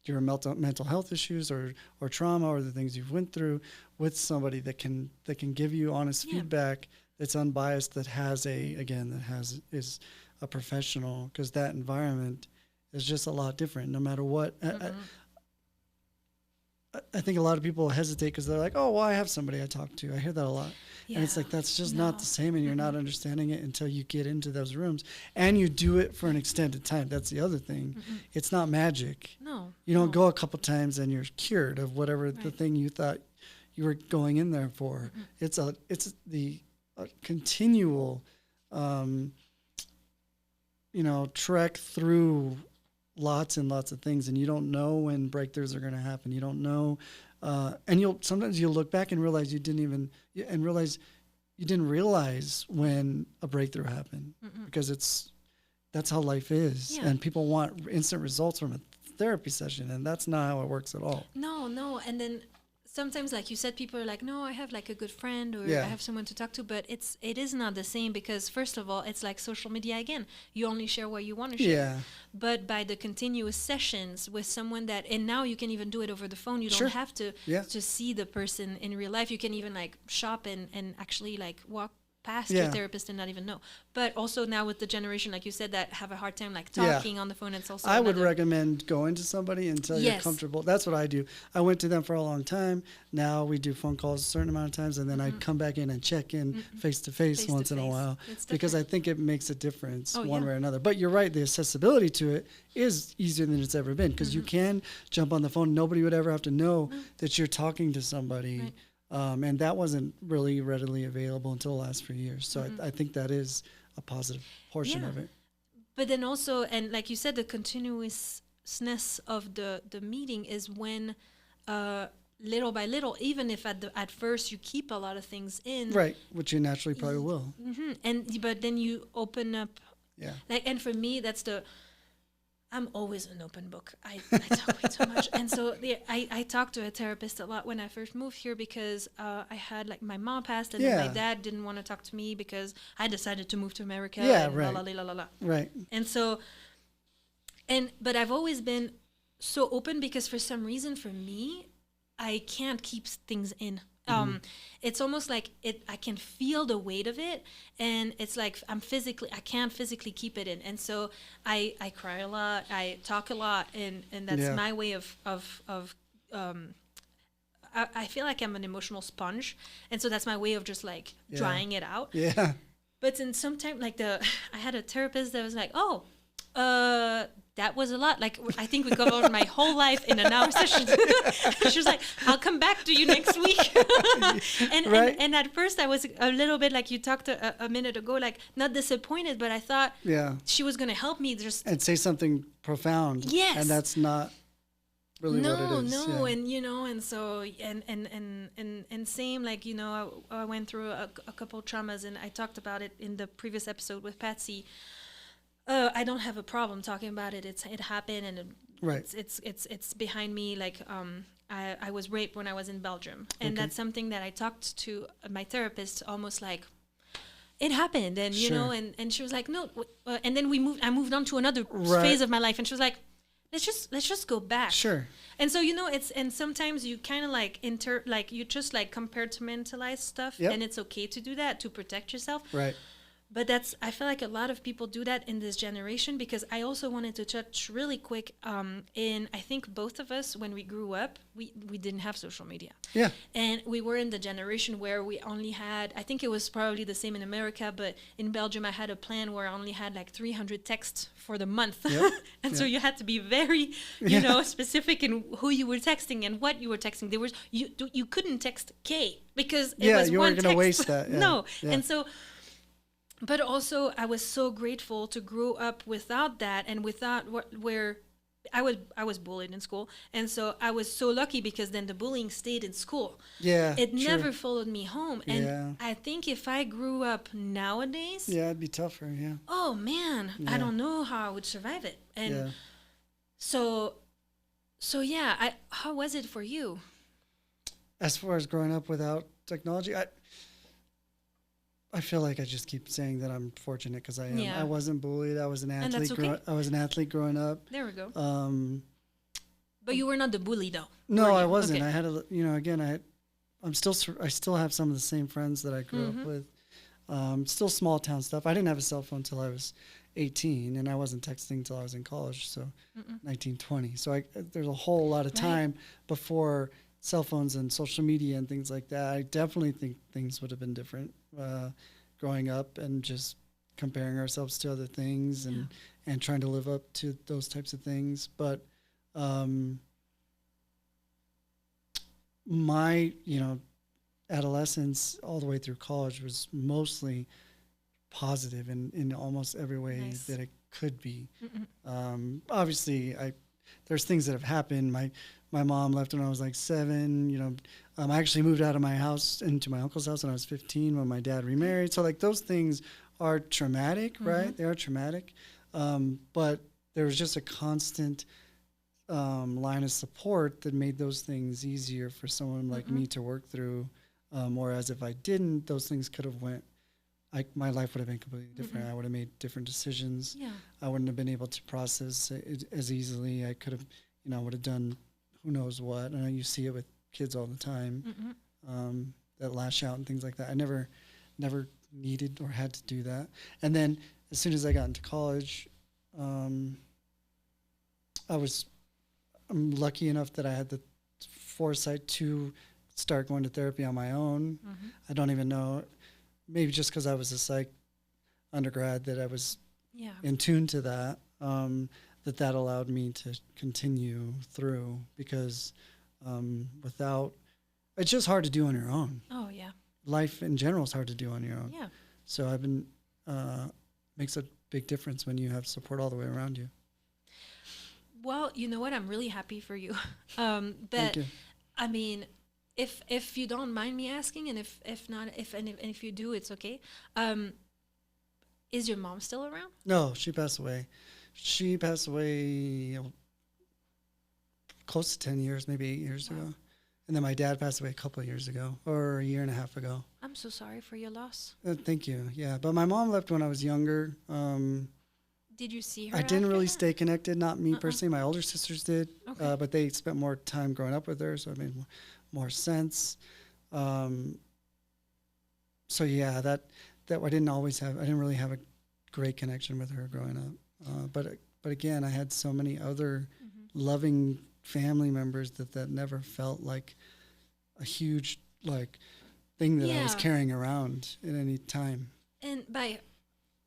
your mental health issues or trauma, or the things you've went through, with somebody that can give you honest feedback, that's unbiased, that is a professional, because that environment is just a lot different no matter what. I think a lot of people hesitate because they're like, oh, well, I have somebody I talk to. I hear that a lot. Yeah. And it's like, that's just not the same, and you're not understanding it until you get into those rooms, and you do it for an extended time. That's the other thing. It's not magic. No. You don't go a couple times and you're cured of whatever the thing you thought you were going in there for. It's the continual, trek through lots and lots of things, and you don't know when breakthroughs are going to happen. You don't know, and sometimes you'll look back and realize you didn't realize when a breakthrough happened, because that's how life is, and people want instant results from a therapy session, and that's not how it works at all. No, and then sometimes, like you said, people are like, no, I have like a good friend, or I have someone to talk to, but it is not the same, because first of all, it's like social media again. You only share what you want to share. Yeah. But by the continuous sessions with someone and now you can even do it over the phone. You don't have to see the person in real life. You can even like shop and actually like walk past your therapist and not even know. But also now with the generation, like you said, that have a hard time like talking on the phone, it's also I would recommend going to somebody until you're comfortable. That's what I do. I went to them for a long time. Now we do phone calls a certain amount of times, and then I come back in and check in face to face once in a while, because I think it makes a difference one way or another. But you're right, the accessibility to it is easier than it's ever been, because you can jump on the phone. Nobody would ever have to know that you're talking to somebody. Right. And that wasn't really readily available until the last few years. So I think that is a positive portion of it. But then also, and like you said, the continuousness of the meeting is when little by little, even if at first you keep a lot of things in. Right, which you naturally probably will. But then you open up. Yeah. Like, and for me, I'm always an open book. I talk way too much. And so I talked to a therapist a lot when I first moved here because I had, like, my mom passed and then my dad didn't want to talk to me because I decided to move to America. Yeah, and right. La, la, la, la, la. Right. And so, but I've always been so open because for some reason for me, I can't keep things in. It's almost like I can feel the weight of it, and it's like I can't physically keep it in, and so I cry a lot, I talk a lot, and that's my way of I feel like I'm an emotional sponge, and so that's my way of just like drying it out. Yeah. But in sometimes like I had a therapist that was like, that was a lot. Like, I think we covered my whole life in an hour session. She was like, I'll come back to you next week. and at first I was a little bit like you talked a minute ago, like not disappointed, but I thought she was going to help me just. And say something profound. Yes. And that's not really what it is. No. And, and so, and same, like, I went through a couple traumas, and I talked about it in the previous episode with Patsy. I don't have a problem talking about it. It happened, and it's behind me. Like, I was raped when I was in Belgium, and that's something that I talked to my therapist almost like it happened, and and she was like, no, and then I moved on to another phase of my life, and she was like, let's just go back. Sure. And so and sometimes you kind of like you just like compartmentalize stuff, and it's okay to do that to protect yourself. Right. But I feel like a lot of people do that in this generation, because I also wanted to touch really quick in, I think both of us, when we grew up, we didn't have social media. Yeah. And we were in the generation where we only had, I think it was probably the same in America, but in Belgium I had a plan where I only had like 300 texts for the month. Yep. And so you had to be very, specific in who you were texting and what you were texting. There was, you couldn't text K because it was you one weren't going to text. waste that. Yeah. No. Yeah. And so, but also, I was so grateful to grow up without that, and without where I was bullied in school, and so I was so lucky because then the bullying stayed in school. Yeah, it never followed me home, and I think if I grew up nowadays, it'd be tougher. Yeah. Oh man, I don't know how I would survive it, and so yeah. How was it for you? As far as growing up without technology, I feel like I just keep saying that I'm fortunate because I am. Yeah. I wasn't bullied. I was an athlete. And that's okay. I was an athlete growing up. There we go. But you were not the bully, though. No, I wasn't. Okay. I had I still have some of the same friends that I grew up with. Still small town stuff. I didn't have a cell phone until I was 18, and I wasn't texting until I was in college. So 1920. So there's a whole lot of time before cell phones and social media and things like that. I definitely think things would have been different growing up and just comparing ourselves to other things and trying to live up to those types of things. But my, adolescence all the way through college was mostly positive in almost every way that it could be. Obviously, there's things that have happened. My mom left when I was like 7. I actually moved out of my house into my uncle's house when I was 15 when my dad remarried. So like those things are traumatic, right? They are traumatic. But there was just a constant line of support that made those things easier for someone like me to work through. Whereas if I didn't, those things could have my life would have been completely different. I would have made different decisions. Yeah. I wouldn't have been able to process it as easily. I could have, would have done who knows what. And you see it with kids all the time that lash out and things like that. I never needed or had to do that. And then as soon as I got into college, I'm lucky enough that I had the foresight to start going to therapy on my own. I don't even know, maybe just because I was a psych undergrad that I was in tune to that, that allowed me to continue through because without, it's just hard to do on your own. Oh, yeah. Life in general is hard to do on your own. Yeah. So makes a big difference when you have support all the way around you. Well, you know what? I'm really happy for you. Thank you. I mean, if you don't mind me asking, and if not, if you do, it's okay. Um, is your mom still around? No, she passed away. She passed away close to 10 years, maybe 8 years ago. And then my dad passed away a couple of years ago, or a year and a half ago. I'm so sorry for your loss. Thank you. Yeah, but my mom left when I was younger. Did you see her? I didn't after really that? stay connected, not me personally. My older sisters did, Okay. but they spent more time growing up with her, so it made more sense. So yeah, that I didn't really have a great connection with her growing up. But again, I had so many other loving family members that never felt like a huge like thing that I was Yeah. carrying around at any time. And by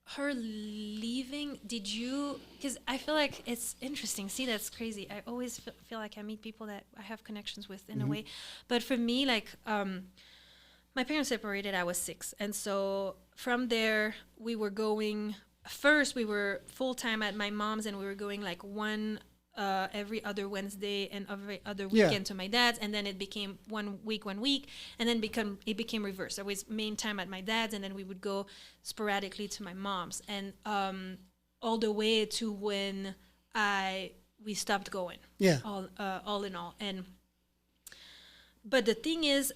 her leaving, did you? Because I feel like it's interesting. See, that's crazy. I always feel like I meet people that I have connections with in a way. But for me, like, my parents separated. I was 6, and so from there, we were going. First, we were full time at my mom's, and we were going like every other Wednesday and every other Yeah. weekend to my dad's, and then it became 1 week, and then it became reversed. I was main time at my dad's, and then we would go sporadically to my mom's, and all the way to when we stopped going. Yeah. All in all, but the thing is,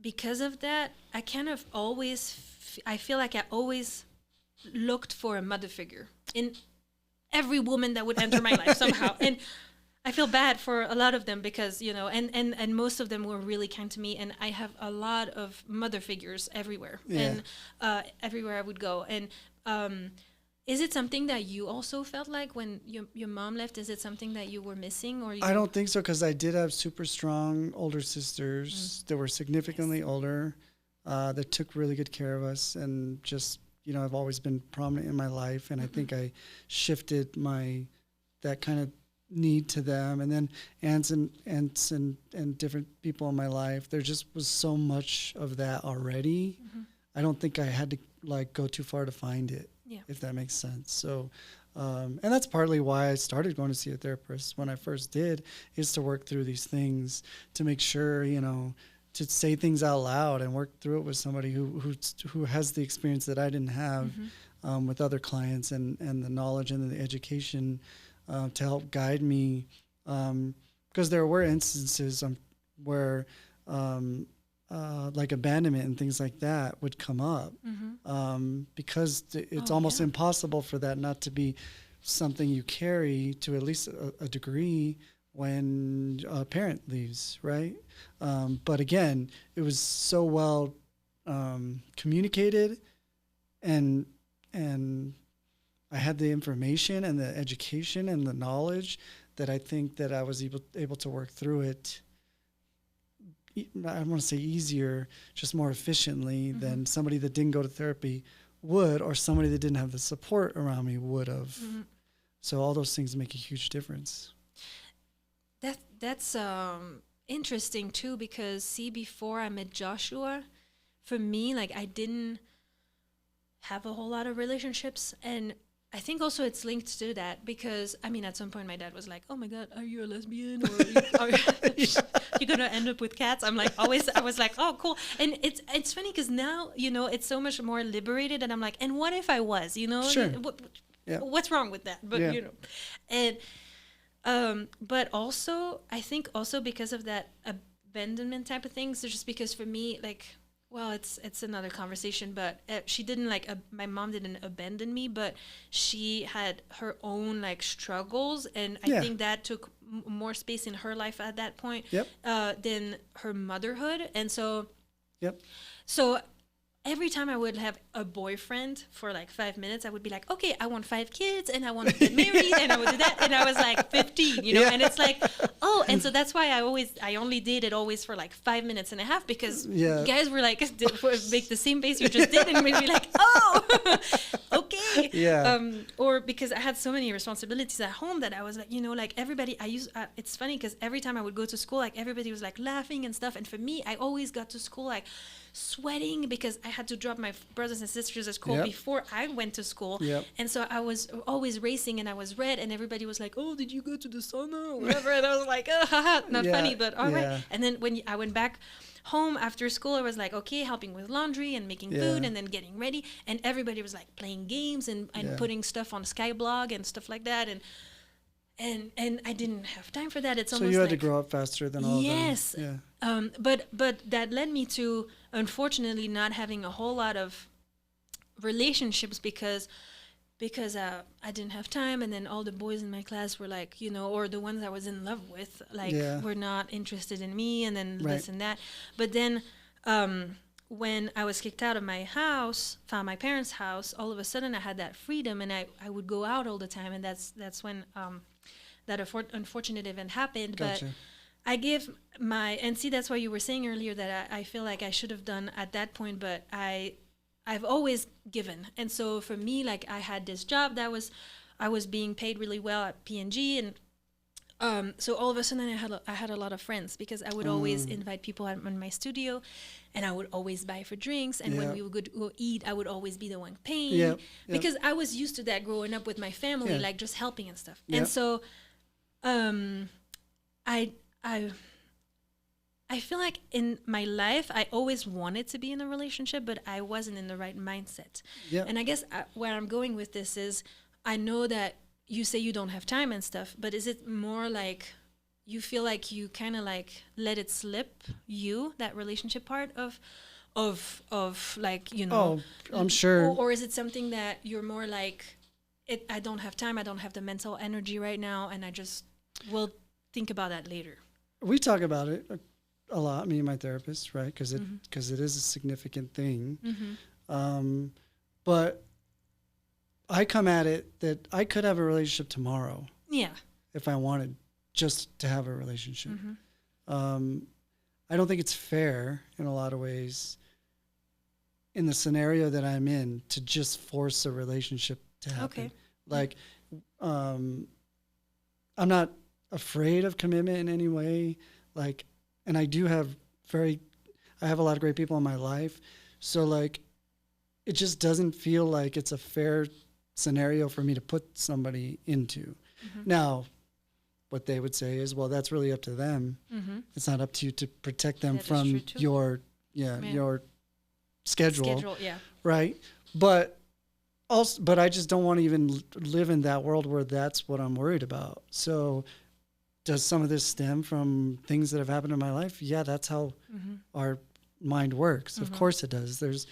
because of that, I kind of I feel like I always looked for a mother figure in every woman that would enter my life somehow. And I feel bad for a lot of them because, and most of them were really kind to me. And I have a lot of mother figures everywhere. Yeah. And everywhere I would go. And is it something that you also felt like when your mom left? Is it something that you were missing? Or I don't think so, because I did have super strong older sisters that were significantly older, that took really good care of us, and just, I've always been prominent in my life, and I think I shifted that kind of need to them. And then aunts and different people in my life, there just was so much of that already. I don't think I had to like go too far to find it, if that makes sense. So, and that's partly why I started going to see a therapist when I first did, is to work through these things, to make sure, to say things out loud and work through it with somebody who has the experience that I didn't have, with other clients, and the knowledge and the education to help guide me. Because there were instances where like abandonment and things like that would come up, because it's almost impossible for that not to be something you carry to at least a degree when a parent leaves, right? But again, it was so well communicated, and I had the information and the education and the knowledge that I think that I was able to work through it. I don't want to say easier, just more efficiently than somebody that didn't go to therapy would, or somebody that didn't have the support around me would have. So all those things make a huge difference. That's interesting too, because see, before I met Joshua, for me, like, I didn't have a whole lot of relationships, and I think also it's linked to that, because I mean, at some point my dad was like, "Oh my God, are you a lesbian? Or are you gonna end up with cats?" I was like, "Oh, cool." And it's funny because now, it's so much more liberated, and I'm like, and what if I was, Sure. what's wrong with that? But and but also, I think also because of that abandonment type of things, just because for me, like, well, it's another conversation, but she didn't my mom didn't abandon me, but she had her own like struggles, and I think that took more space in her life at that point than her motherhood. And so every time I would have a boyfriend for like 5 minutes, I would be like, okay, I want 5 kids, and I want to get married, and I would do that. And I was like 15, and it's like, oh, and so that's why I only dated always for like 5 minutes and a half, because guys were like, make the same face you just did, and we'd be like, oh, okay. Yeah. Or because I had so many responsibilities at home that I was like, like everybody, it's funny because every time I would go to school, like everybody was like laughing and stuff. And for me, I always got to school like sweating because I had to drop my brothers and sisters at school Yep. before I went to school. Yep. And so I was always racing and I was red and everybody was like, oh, did you go to the sauna or whatever? And I was like, oh, haha, not Yeah, funny, but all right. yeah. And then when I went back home after school, I was like, okay, helping with laundry and making food and then getting ready. And everybody was like playing games and putting stuff on Skyblog and stuff like that. And I didn't have time for that. It's So almost you had like, to grow up faster than all of them. yes. Yeah. But that led me to, unfortunately, not having a whole lot of relationships because I didn't have time, and then all the boys in my class were like, you know, or the ones I was in love with, like, were not interested in me, and then this and that. But then when I was kicked out of my house, found my parents' house, all of a sudden I had that freedom, and I would go out all the time, and that's when that unfortunate event happened. Gotcha. But I give and see, that's why you were saying earlier that I feel like I should have done at that point, but I've always given. And so for me, like, I had this job I was being paid really well at P&G, and so all of a sudden I had a lot of friends because I would always invite people out in my studio, and I would always buy for drinks, and when we would go eat, I would always be the one paying because I was used to that growing up with my family, like just helping and stuff. And so I feel like in my life, I always wanted to be in a relationship, but I wasn't in the right mindset. Yeah. And I guess where I'm going with this is, I know that you say you don't have time and stuff, but is it more like you feel like you kind of like let it slip that relationship part of like, you know? Oh, I'm sure. Or is it something that you're more like, I don't have time, I don't have the mental energy right now, and I just will think about that later? We talk about it a lot, me and my therapist, right? Because it is a significant thing. But I come at it that I could have a relationship tomorrow. Yeah. If I wanted just to have a relationship. I don't think it's fair in a lot of ways in the scenario that I'm in to just force a relationship to happen. Okay. Like, I'm not afraid of commitment in any way. Like, and I have a lot of great people in my life. So like, it just doesn't feel like it's a fair scenario for me to put somebody into. Now, what they would say is, well, that's really up to them. It's not up to you to protect them from your schedule. Right. But I just don't want to even live in that world where that's what I'm worried about. So does some of this stem from things that have happened in my life? Yeah, that's how our mind works. Of course it does.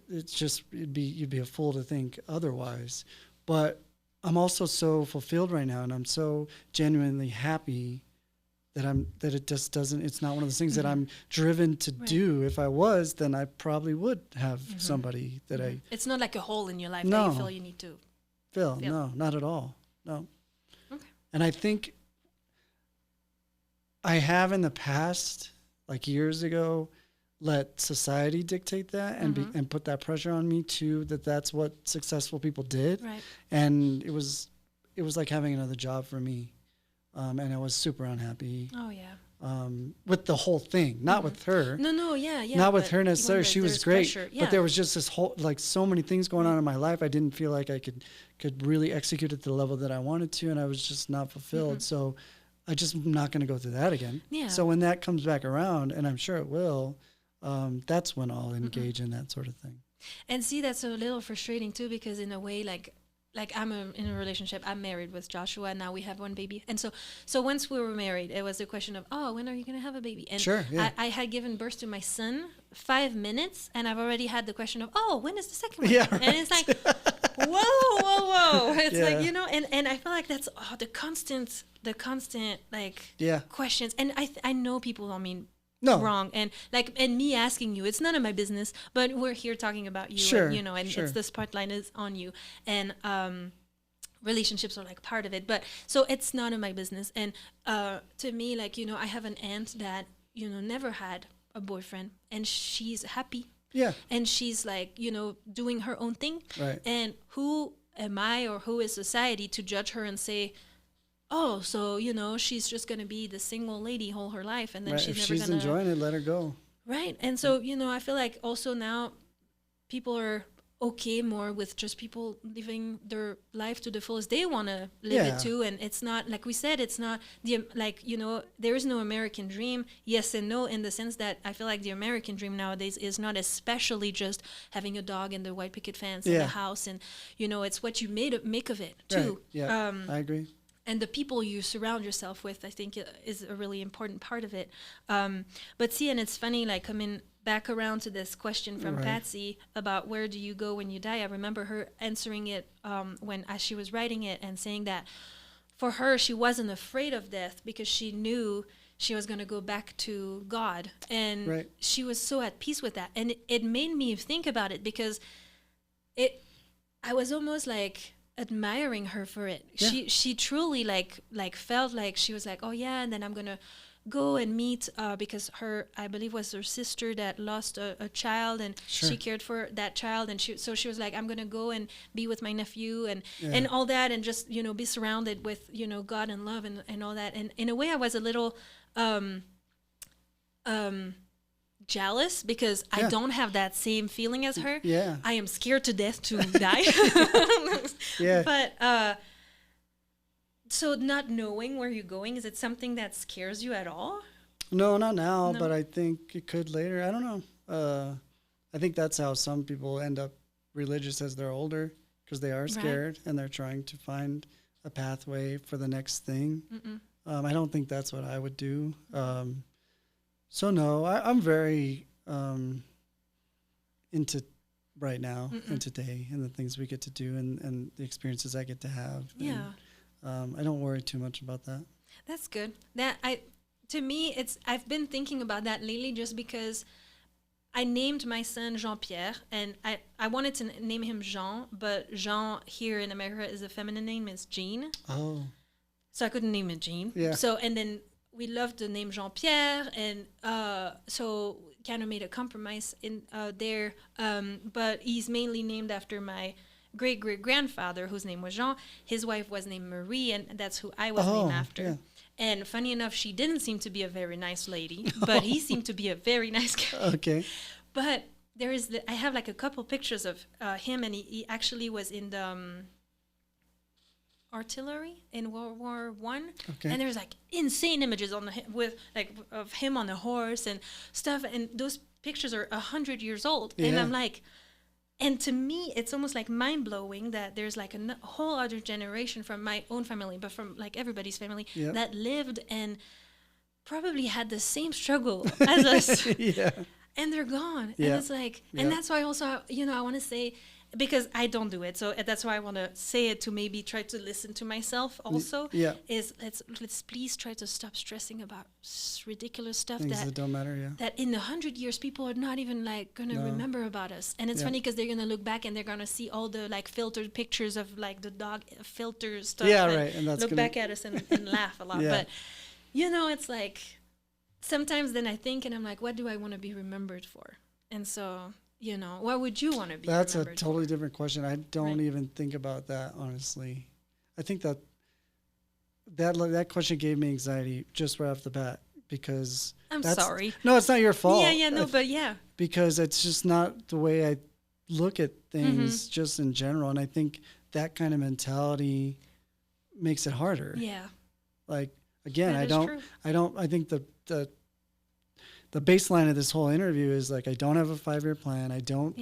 You'd be a fool to think otherwise. But I'm also so fulfilled right now, and I'm so genuinely happy that it just doesn't, it's not one of those things that I'm driven to do. If I was, then I probably would have somebody that it's not like a hole in your life No. that you feel you need to fill. No, not at all. No. Okay. And I think I have in the past, like years ago, let society dictate that and put that pressure on me too, that's what successful people did. Right. And it was like having another job for me. And I was super unhappy. Oh yeah. With the whole thing, not with her. No, yeah. Not with her necessarily. She was great. Pressure. Yeah. But there was just this whole, like, so many things going on in my life. I didn't feel like I could really execute at the level that I wanted to, and I was just not fulfilled. So I just am not going to go through that again. Yeah. So when that comes back around, and I'm sure it will, that's when I'll engage in that sort of thing. And see, that's a little frustrating too, because in a way, like I'm in a relationship. I'm married with Joshua, and now we have one baby. And so once we were married, it was a question of, oh, when are you going to have a baby? And sure, yeah. I had given birth to my son 5 minutes, and I've already had the question of, oh, when is the second one? Yeah, right. And it's like, whoa. It's like, you know, and I feel like that's the constant like questions. And I know people don't mean wrong, and me asking you, it's none of my business, but we're here talking about you. Sure, and, you know, and it's the spotlight is on you, and relationships are like part of it, but so it's none of my business. And to me, like, you know, I have an aunt that, you know, never had a boyfriend, and she's happy, and she's like, you know, doing her own thing, right? And who am I, or who is society to judge her and say, oh, so, you know, she's just going to be the single lady all her life, and then she's never going to... If she's enjoying it, let her go. Right. And so, I feel like also now people are okay more with just people living their life to the fullest. They want to live Yeah. it too. And it's not, like we said, it's not there is no American dream. Yes and no, in the sense that I feel like the American dream nowadays is not especially just having a dog and the white picket fence and Yeah. a house. And, it's what you make of it Right. too. Yeah. I agree. And the people you surround yourself with, I think, is a really important part of it. But see, and it's funny, like coming back around to this question from Right. Patsy about where do you go when you die. I remember her answering it as she was writing it and saying that for her, she wasn't afraid of death because she knew she was going to go back to God. And Right. she was so at peace with that. And it made me think about it because I was almost like admiring her for it. Yeah. She truly like felt like she was like, oh yeah, and then I'm gonna go and meet because I believe was her sister that lost a child, and Sure. she cared for that child, and she was like, I'm gonna go and be with my nephew and Yeah. and all that, and just be surrounded with God and love and all that. And in a way I was a little jealous because I Yeah. don't have that same feeling as her. Yeah. I am scared to death to die. Yeah. But so not knowing where you're going, is it something that scares you at all? No, not now, No. but I think it could later. I don't know. I think that's how some people end up religious as they're older, because they are scared and they're trying to find a pathway for the next thing. I don't think that's what I would do. So no, I'm very into right now and today and the things we get to do and the experiences I get to have. Yeah. And, I don't worry too much about that. That's good. To me, I've been thinking about that lately just because I named my son Jean-Pierre, and I wanted to name him Jean, but Jean here in America is a feminine name, it's Jean. Oh, So I couldn't name it Jean. Yeah. So, and then we loved the name Jean-Pierre, and so kind of made a compromise in there. But he's mainly named after my great-great-grandfather, whose name was Jean. His wife was named Marie, and that's who I was named after. yeah. And funny enough, she didn't seem to be a very nice lady, but he seemed to be a very nice guy. Okay. But I have like a couple pictures of him, and he actually was in the artillery in World War One. Okay. And there's like insane images of him on a horse and stuff, and those pictures are 100 years old. And Yeah. I'm like, and to me, it's almost like mind blowing that there's like a whole other generation from my own family, but from like everybody's family Yep. that lived and probably had the same struggle as us. Yeah. And they're gone. Yeah. And it's like, Yeah. and that's why also, I want to say, because I don't do it. So that's why I want to say it, to maybe try to listen to myself also. Yeah. Is let's please try to stop stressing about ridiculous stuff Things that don't matter. Yeah. that in 100 years people are not even like gonna No. remember about us. And it's Yeah. funny because they're gonna look back and they're gonna see all the like filtered pictures of like the dog filter stuff. Yeah, and right, and that's look gonna- back at us and laugh a lot. Yeah. But it's like sometimes then I think and I'm like, what do I want to be remembered for? And so what would you want to be That's a remembered totally for? different question. I don't Right. even think about that, honestly. I think that question gave me anxiety just right off the bat, because I'm that's- sorry. No, it's not your fault. Yeah, no, but yeah. Because it's just not the way I look at things Mm-hmm. just in general. And I think that kind of mentality makes it harder. Yeah. Like, again, That is true. I think the baseline of this whole interview is like, I don't have a 5-year plan. I don't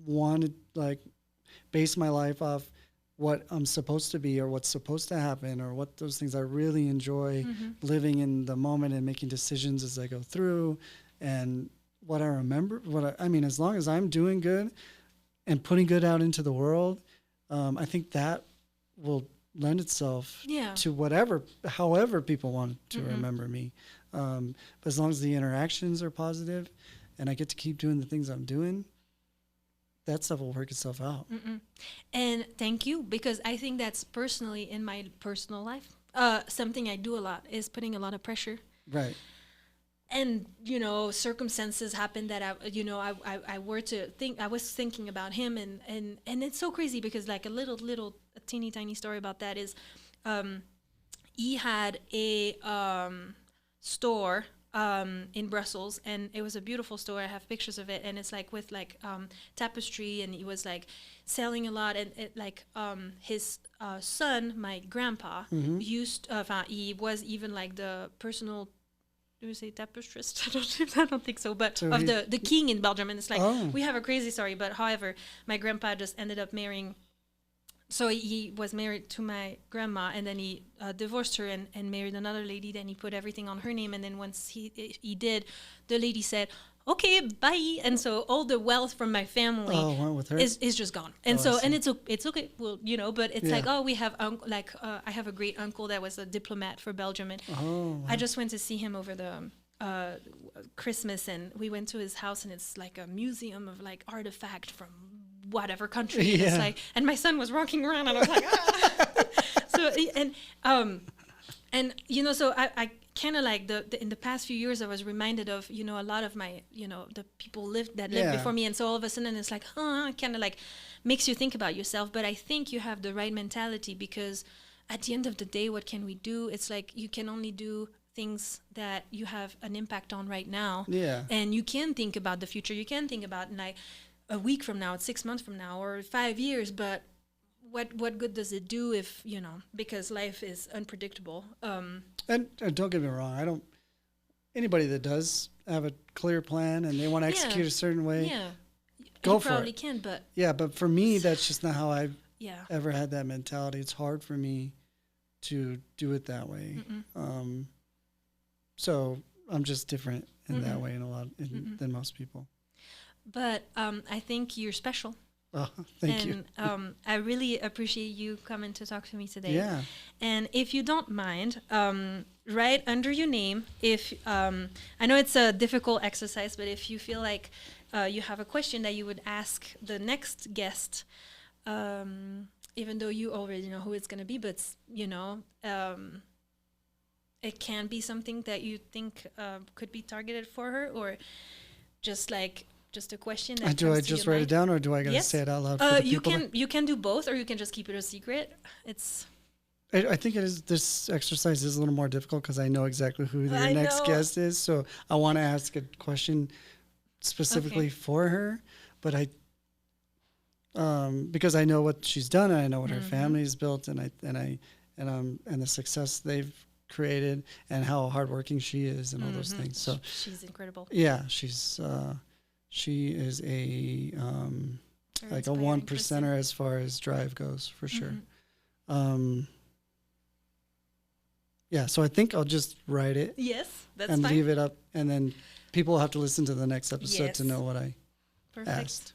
want to like base my life off what I'm supposed to be or what's supposed to happen or what those things. I really enjoy living in the moment and making decisions as I go through, and what I remember, I mean, as long as I'm doing good and putting good out into the world, I think that will lend itself Yeah. to however people want to remember me. But as long as the interactions are positive and I get to keep doing the things I'm doing, that stuff will work itself out. And thank you, because I think that's personally in my personal life. Something I do a lot is putting a lot of pressure. Right. And circumstances happen that I were to think. I was thinking about him, and it's so crazy because like a teeny tiny story about that is, he had a store in Brussels, and it was a beautiful store. I have pictures of it, and it's like with like tapestry, and he was like selling a lot, and it like his son, my grandpa, used he was even like the personal, do we say tapestrist? I don't think so, but So of the king in Belgium. And it's like, Oh. we have a crazy story, but however, my grandpa just ended up marrying. So he was married to my grandma, and then he divorced her and married another lady. Then he put everything on her name, and then once he did, the lady said, "Okay, bye." And so all the wealth from my family went with her. is just gone. And Oh, I so see. and it's okay. Well, you know, but it's Yeah. like, oh, we have I have a great uncle that was a diplomat for Belgium, and Oh, I just went to see him over the Christmas, and we went to his house, and it's like a museum of like artifact from whatever country. And it's Yeah. like, and my son was walking around, and I was like, ah. So and you know, so I kind of like the in the past few years I was reminded of, you know, a lot of my, you know, the people lived Yeah. before me, and so all of a sudden it's like, kind of like makes you think about yourself. But I think you have the right mentality, because at the end of the day, what can we do? It's like you can only do things that you have an impact on right now. Yeah. And you can think about the future. You can think about like a week from now, 6 months from now, or 5 years, but what good does it do if, you know, because life is unpredictable. And don't get me wrong, I don't. Anybody that does have a clear plan and they want to execute a certain way, Yeah. go you for probably it. can, but Yeah, but for me, that's just not how I've yeah. ever had that mentality. It's hard for me to do it that way. So I'm just different in that way than most people. But I think you're special. Oh, thank you. And I really appreciate you coming to talk to me today. Yeah. And if you don't mind, write under your name. If I know it's a difficult exercise, but if you feel like you have a question that you would ask the next guest, even though you already know who it's going to be, but you know, it can be something that you think could be targeted for her, or just a question that Do I comes to just your write mind. it down, or do I gotta Yes. say it out loud for the You people? you can do both, or you can just keep it a secret. It's I think it is. This exercise is a little more difficult because I know exactly who your I next know. guest is. So I want to ask a question specifically for her, but because I know what she's done, and I know what her family's built, and the success they've created, and how hardworking she is, and all those things. So she's incredible. yeah, she is a Very like a inspiring 1 person. percenter as far as drive goes, for sure. Yeah, so I think I'll just write it Yes, that's and fine. leave it up, and then people will have to listen to the next episode to Yes. know what I Perfect. asked.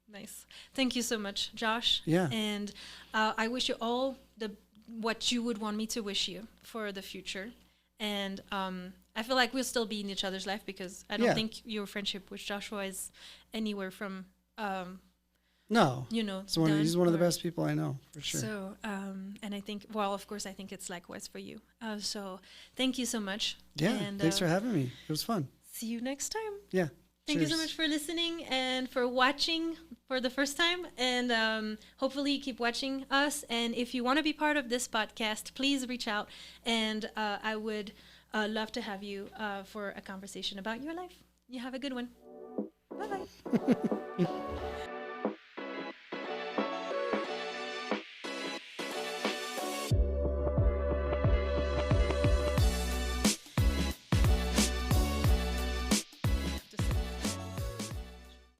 Nice. Thank you so much, Josh. Yeah. And I wish you all what you would want me to wish you for the future. And I feel like we'll still be in each other's life, because I don't Yeah. think your friendship with Joshua is anywhere from, No, you know, he's one of the or- best people I know, for sure. So, and I think, well, of course, I think it's likewise for you. So thank you so much. Yeah, And, thanks for having me. It was fun. see you next time. Yeah. Thank you so cheers. much for listening and for watching for the first time. And hopefully you keep watching us. And if you want to be part of this podcast, please reach out. And I would love to have you for a conversation about your life. You have a good one. Bye-bye.